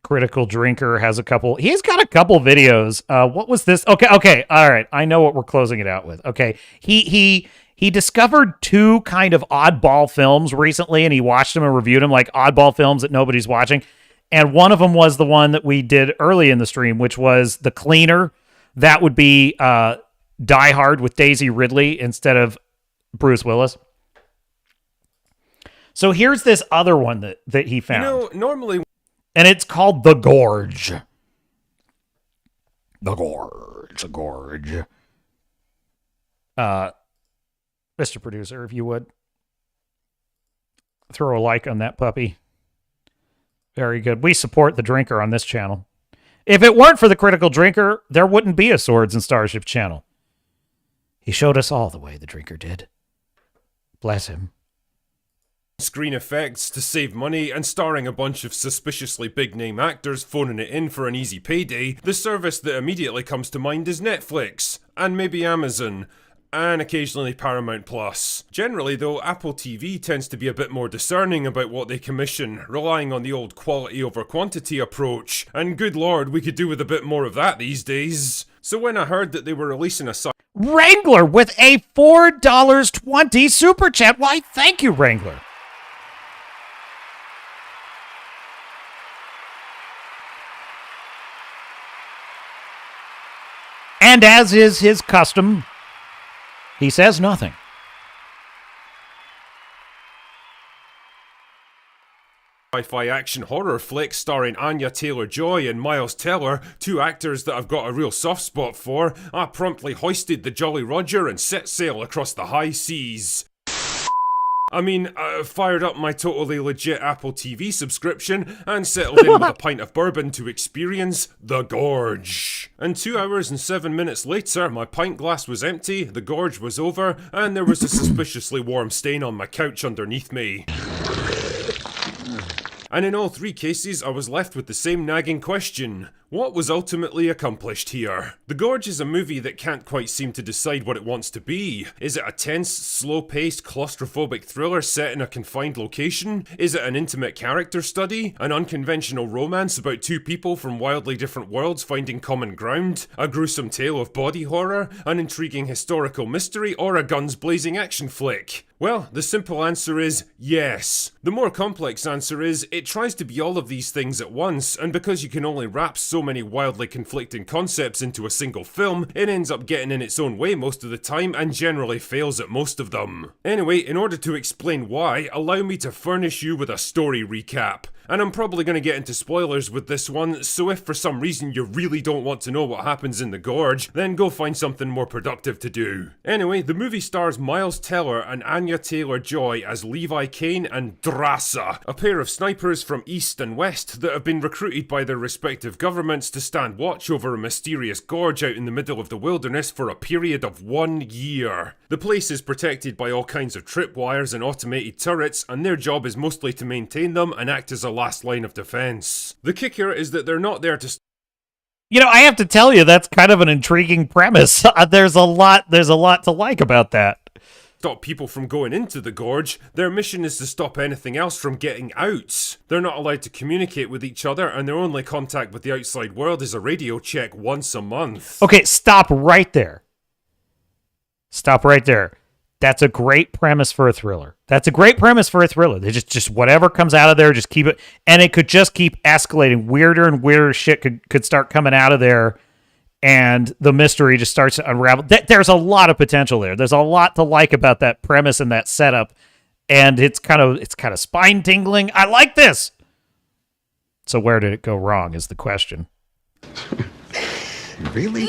Critical Drinker has a couple. He's got a couple videos. What was this? Okay. All right. I know what we're closing it out with. Okay. He discovered two kind of oddball films recently, and he watched them and reviewed them, like oddball films that nobody's watching. And one of them was the one that we did early in the stream, which was The Cleaner. That would be Die Hard with Daisy Ridley instead of Bruce Willis. So here's this other one that he found. You know, normally... And it's called The Gorge. The Gorge. Mr. Producer, if you would. Throw a like on that puppy. Very good. We support the Drinker on this channel. If it weren't for the Critical Drinker, there wouldn't be a Swords and Starships channel. He showed us all the way, the Drinker did. Bless him. Screen effects to save money and starring a bunch of suspiciously big name actors phoning it in for an easy payday, the service that immediately comes to mind is Netflix, and maybe Amazon, and occasionally Paramount Plus. Generally though, Apple TV tends to be a bit more discerning about what they commission, relying on the old quality over quantity approach, and good lord, we could do with a bit more of that these days. So when I heard that they were releasing a Wrangler with a $4.20 super chat. Why, thank you, Wrangler. And as is his custom, he says nothing. sci-fi action horror flick starring Anya Taylor-Joy and Miles Teller, two actors that I've got a real soft spot for, I promptly hoisted the Jolly Roger and set sail across the high seas. I mean, fired up my totally legit Apple TV subscription and settled in with a pint of bourbon to experience The Gorge. And 2 hours and 7 minutes later, my pint glass was empty, the gorge was over, and there was a suspiciously warm stain on my couch underneath me. And in all three cases, I was left with the same nagging question. What was ultimately accomplished here? The Gorge is a movie that can't quite seem to decide what it wants to be. Is it a tense, slow-paced, claustrophobic thriller set in a confined location? Is it an intimate character study? An unconventional romance about two people from wildly different worlds finding common ground? A gruesome tale of body horror? An intriguing historical mystery? Or a guns-blazing action flick? Well, the simple answer is yes. The more complex answer is, it tries to be all of these things at once, and because you can only wrap so many wildly conflicting concepts into a single film, it ends up getting in its own way most of the time and generally fails at most of them. Anyway, in order to explain why, allow me to furnish you with a story recap. And I'm probably going to get into spoilers with this one, so if for some reason you really don't want to know what happens in the Gorge, then go find something more productive to do. Anyway, the movie stars Miles Teller and Anya Taylor-Joy as Levi Kane and Drasa, a pair of snipers from East and West that have been recruited by their respective governments to stand watch over a mysterious gorge out in the middle of the wilderness for a period of 1 year. The place is protected by all kinds of tripwires and automated turrets, and their job is mostly to maintain them and act as a last line of defense. The kicker is that they're not there to You know, I have to tell you, that's kind of an intriguing premise. There's a lot to like about that. Stop people from going into the gorge. Their mission is to stop anything else from getting out. They're not allowed to communicate with each other, and their only contact with the outside world is a radio check once a month. Okay, stop right there. Stop right there. That's a great premise for a thriller. They just whatever comes out of there, just keep it, and it could just keep escalating. Weirder and weirder shit could start coming out of there and the mystery just starts to unravel. There's a lot of potential there. There's a lot to like about that premise and that setup, and it's kind of spine tingling. I like this. So where did it go wrong is the question. Really?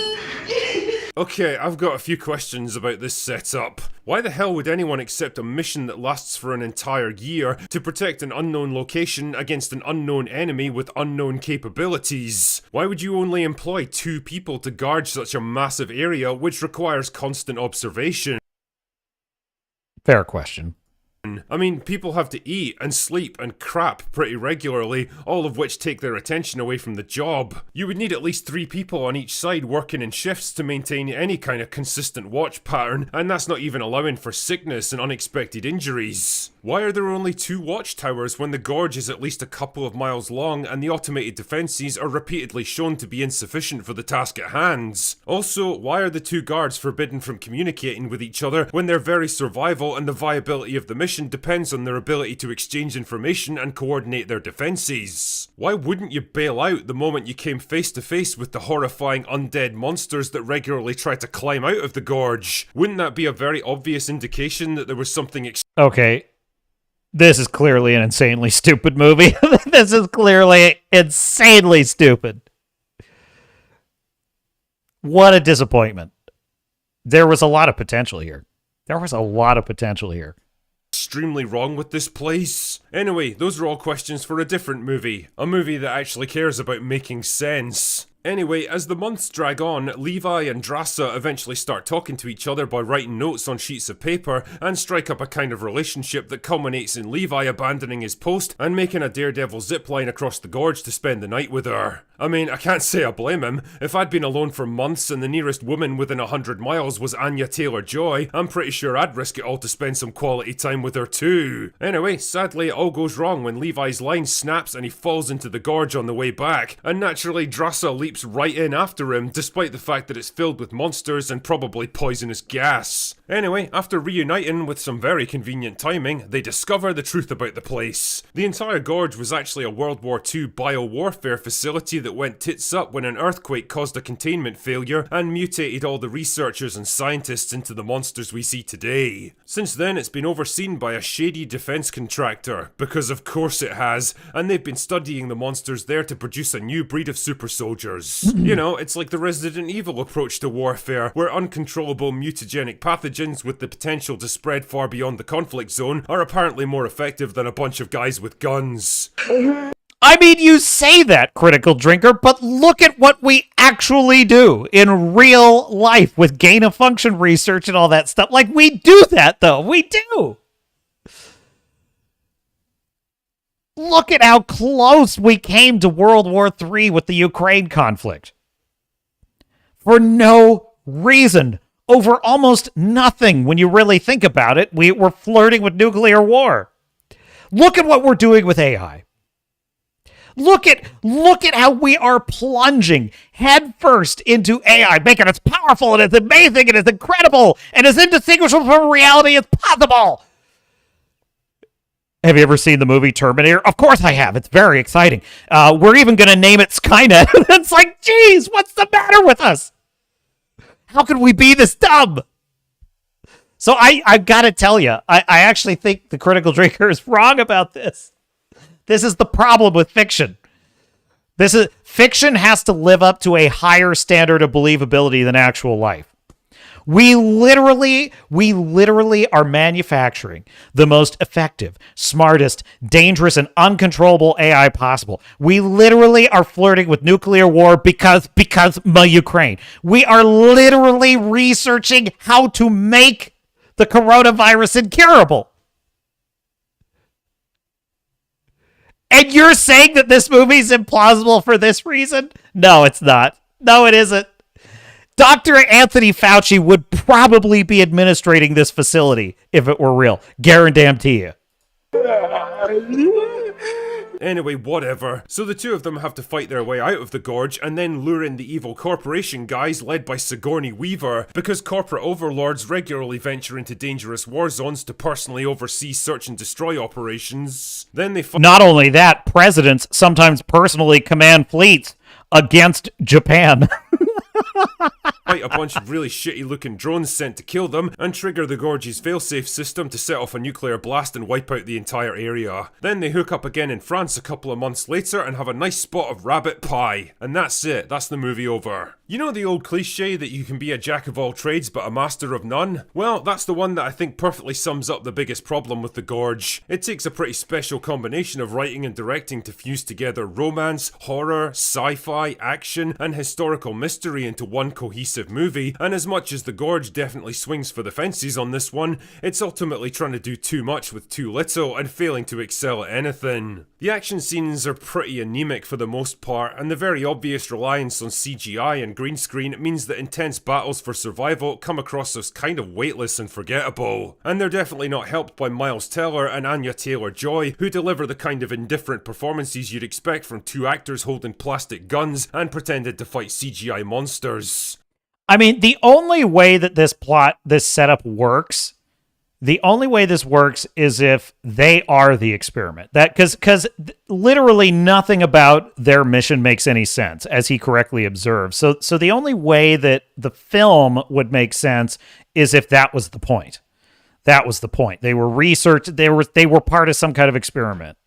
Okay, I've got a few questions about this setup. Why the hell would anyone accept a mission that lasts for an entire year to protect an unknown location against an unknown enemy with unknown capabilities? Why would you only employ 2 people to guard such a massive area which requires constant observation? Fair question. I mean, people have to eat and sleep and crap pretty regularly, all of which take their attention away from the job. You would need at least 3 people on each side working in shifts to maintain any kind of consistent watch pattern, and that's not even allowing for sickness and unexpected injuries. Why are there only 2 watchtowers when the gorge is at least a couple of miles long and the automated defences are repeatedly shown to be insufficient for the task at hand? Also, why are the 2 guards forbidden from communicating with each other when their very survival and the viability of the mission depends on their ability to exchange information and coordinate their defences? Why wouldn't you bail out the moment you came face to face with the horrifying undead monsters that regularly try to climb out of the gorge? Wouldn't that be a very obvious indication that there was something Okay. This is clearly an insanely stupid movie. This is clearly insanely stupid. What a disappointment. There was a lot of potential here. Extremely wrong with this place? Anyway, those are all questions for a different movie. A movie that actually cares about making sense. Anyway, as the months drag on, Levi and Drassa eventually start talking to each other by writing notes on sheets of paper and strike up a kind of relationship that culminates in Levi abandoning his post and making a Daredevil zipline across the gorge to spend the night with her. I mean, I can't say I blame him. If I'd been alone for months and the nearest woman within 100 miles was Anya Taylor-Joy, I'm pretty sure I'd risk it all to spend some quality time with her too. Anyway, sadly it all goes wrong when Levi's line snaps and he falls into the gorge on the way back, and naturally Drassa leaps right in after him, despite the fact that it's filled with monsters and probably poisonous gas. Anyway, after reuniting with some very convenient timing, they discover the truth about the place. The entire gorge was actually a World War II biowarfare facility that went tits up when an earthquake caused a containment failure and mutated all the researchers and scientists into the monsters we see today. Since then, it's been overseen by a shady defense contractor, because of course it has, and they've been studying the monsters there to produce a new breed of super soldiers. You know, it's like the Resident Evil approach to warfare, where uncontrollable mutagenic pathogens with the potential to spread far beyond the conflict zone are apparently more effective than a bunch of guys with guns. I mean, you say that, Critical Drinker, but look at what we actually do in real life with gain-of-function research and all that stuff. Like, we do that, though. We do. Look at how close we came to World War III with the Ukraine conflict. For no reason. Over almost nothing when you really think about it. We were flirting with nuclear war. Look at what we're doing with AI. Look at how we are plunging headfirst into AI, making it powerful and it's amazing and it's incredible and as indistinguishable from reality as possible. Have you ever seen the movie Terminator? Of course I have. It's very exciting. We're even going to name it Skynet. It's like, geez, what's the matter with us? How could we be this dumb? So I've got to tell you, I actually think the Critical Drinker is wrong about this. This is the problem with fiction. Fiction has to live up to a higher standard of believability than actual life. We literally are manufacturing the most effective, smartest, dangerous, and uncontrollable AI possible. We literally are flirting with nuclear war because Ukraine. We are literally researching how to make the coronavirus incurable. And you're saying that this movie's implausible for this reason? No, it's not. No, it isn't. Dr. Anthony Fauci would probably be administrating this facility if it were real. Guarantee you. Anyway, whatever. So the two of them have to fight their way out of the gorge and then lure in the evil corporation guys led by Sigourney Weaver, because corporate overlords regularly venture into dangerous war zones to personally oversee search and destroy operations. Then they Not only that, presidents sometimes personally command fleets against Japan. fight a bunch of really shitty looking drones sent to kill them, and trigger the Gorge's failsafe system to set off a nuclear blast and wipe out the entire area. Then they hook up again in France a couple of months later and have a nice spot of rabbit pie. And that's it, that's the movie over. You know the old cliche that you can be a jack of all trades but a master of none? Well, that's the one that I think perfectly sums up the biggest problem with The Gorge. It takes a pretty special combination of writing and directing to fuse together romance, horror, sci-fi, action, and historical mystery into one cohesive movie, and as much as The Gorge definitely swings for the fences on this one, it's ultimately trying to do too much with too little and failing to excel at anything. The action scenes are pretty anemic for the most part, and the very obvious reliance on CGI and green screen means that intense battles for survival come across as kind of weightless and forgettable. And they're definitely not helped by Miles Teller and Anya Taylor-Joy, who deliver the kind of indifferent performances you'd expect from two actors holding plastic guns and pretended to fight CGI monsters. I mean, the only way that this setup works, the only way this works is if they are the experiment. That because literally nothing about their mission makes any sense, as he correctly observed. So the only way that the film would make sense is if that was the point. That was the point. They were research. They were part of some kind of experiment.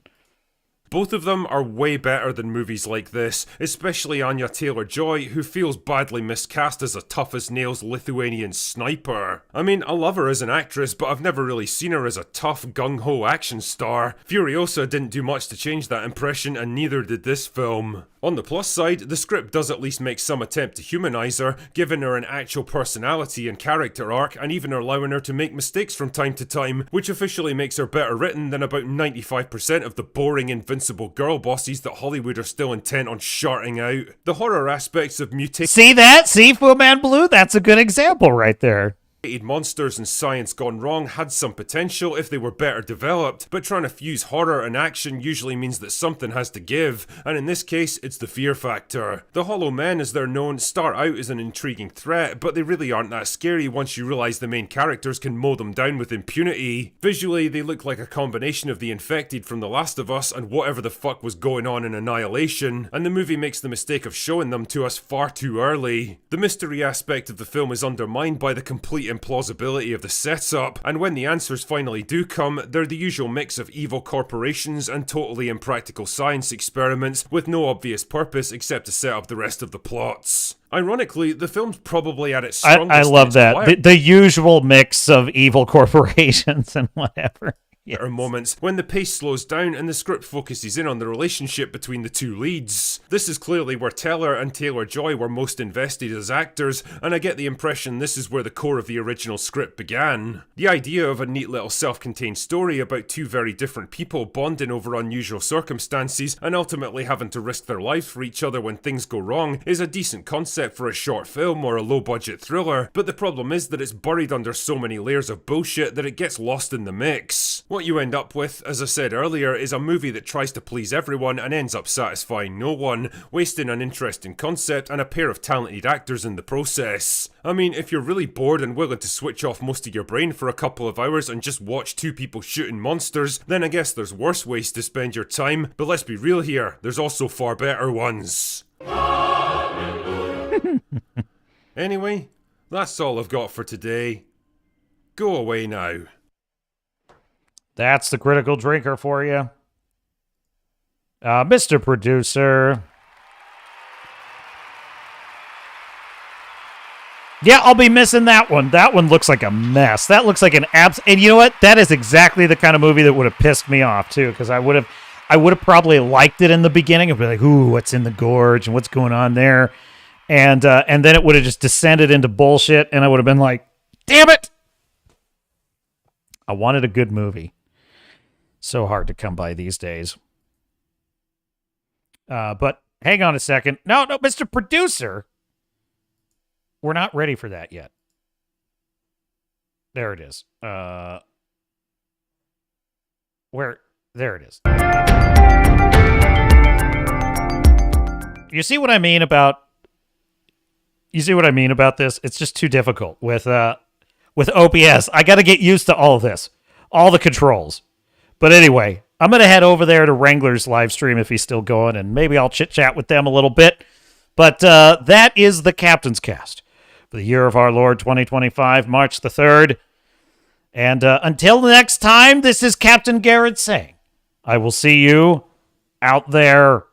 Both of them are way better than movies like this, especially Anya Taylor-Joy, who feels badly miscast as a tough-as-nails Lithuanian sniper. I mean, I love her as an actress, but I've never really seen her as a tough, gung-ho action star. Furiosa didn't do much to change that impression, and neither did this film. On the plus side, the script does at least make some attempt to humanize her, giving her an actual personality and character arc, and even allowing her to make mistakes from time to time, which officially makes her better written than about 95% of the boring invincible girl bosses that Hollywood are still intent on shorting out. The horror aspects of mutated... See that? See, Fu Man Blue? That's a good example right there. Monsters and science gone wrong had some potential if they were better developed, but trying to fuse horror and action usually means that something has to give, and in this case, it's the fear factor. The Hollow Men, as they're known, start out as an intriguing threat, but they really aren't that scary once you realise the main characters can mow them down with impunity. Visually, they look like a combination of the infected from The Last of Us and whatever the fuck was going on in Annihilation, and the movie makes the mistake of showing them to us far too early. The mystery aspect of the film is undermined by the complete implausibility of the setup, and when the answers finally do come, they're the usual mix of evil corporations and totally impractical science experiments with no obvious purpose except to set up the rest of the plots. Ironically, the film's probably at its strongest. I love that. The usual mix of evil corporations and whatever. There are moments when the pace slows down and the script focuses in on the relationship between the two leads. This is clearly where Teller and Taylor-Joy were most invested as actors, and I get the impression this is where the core of the original script began. The idea of a neat little self-contained story about two very different people bonding over unusual circumstances and ultimately having to risk their lives for each other when things go wrong is a decent concept for a short film or a low-budget thriller, but the problem is that it's buried under so many layers of bullshit that it gets lost in the mix. What you end up with, as I said earlier, is a movie that tries to please everyone and ends up satisfying no one, wasting an interesting concept and a pair of talented actors in the process. I mean, if you're really bored and willing to switch off most of your brain for a couple of hours and just watch two people shooting monsters, then I guess there's worse ways to spend your time, but let's be real here, there's also far better ones. Anyway, that's all I've got for today. Go away now. That's the critical drinker for you. Mr. Producer. Yeah, I'll be missing that one. That one looks like a mess. That looks like an and you know what? That is exactly the kind of movie that would have pissed me off too, because I would have probably liked it in the beginning and be like, ooh, what's in the gorge and what's going on there? And then it would have just descended into bullshit, and I would have been like, damn it! I wanted a good movie. So hard to come by these days. But hang on a second. No, Mr. Producer. We're not ready for that yet. There it is. There it is. You see what I mean about this? It's just too difficult with OBS. I got to get used to all of this. All the controls. But anyway, I'm going to head over there to Wrangler's live stream if he's still going, and maybe I'll chit-chat with them a little bit. But that is the Captain's Cast for the year of our Lord 2025, March the 3rd. And until next time, this is Captain Garrett saying, I will see you out there.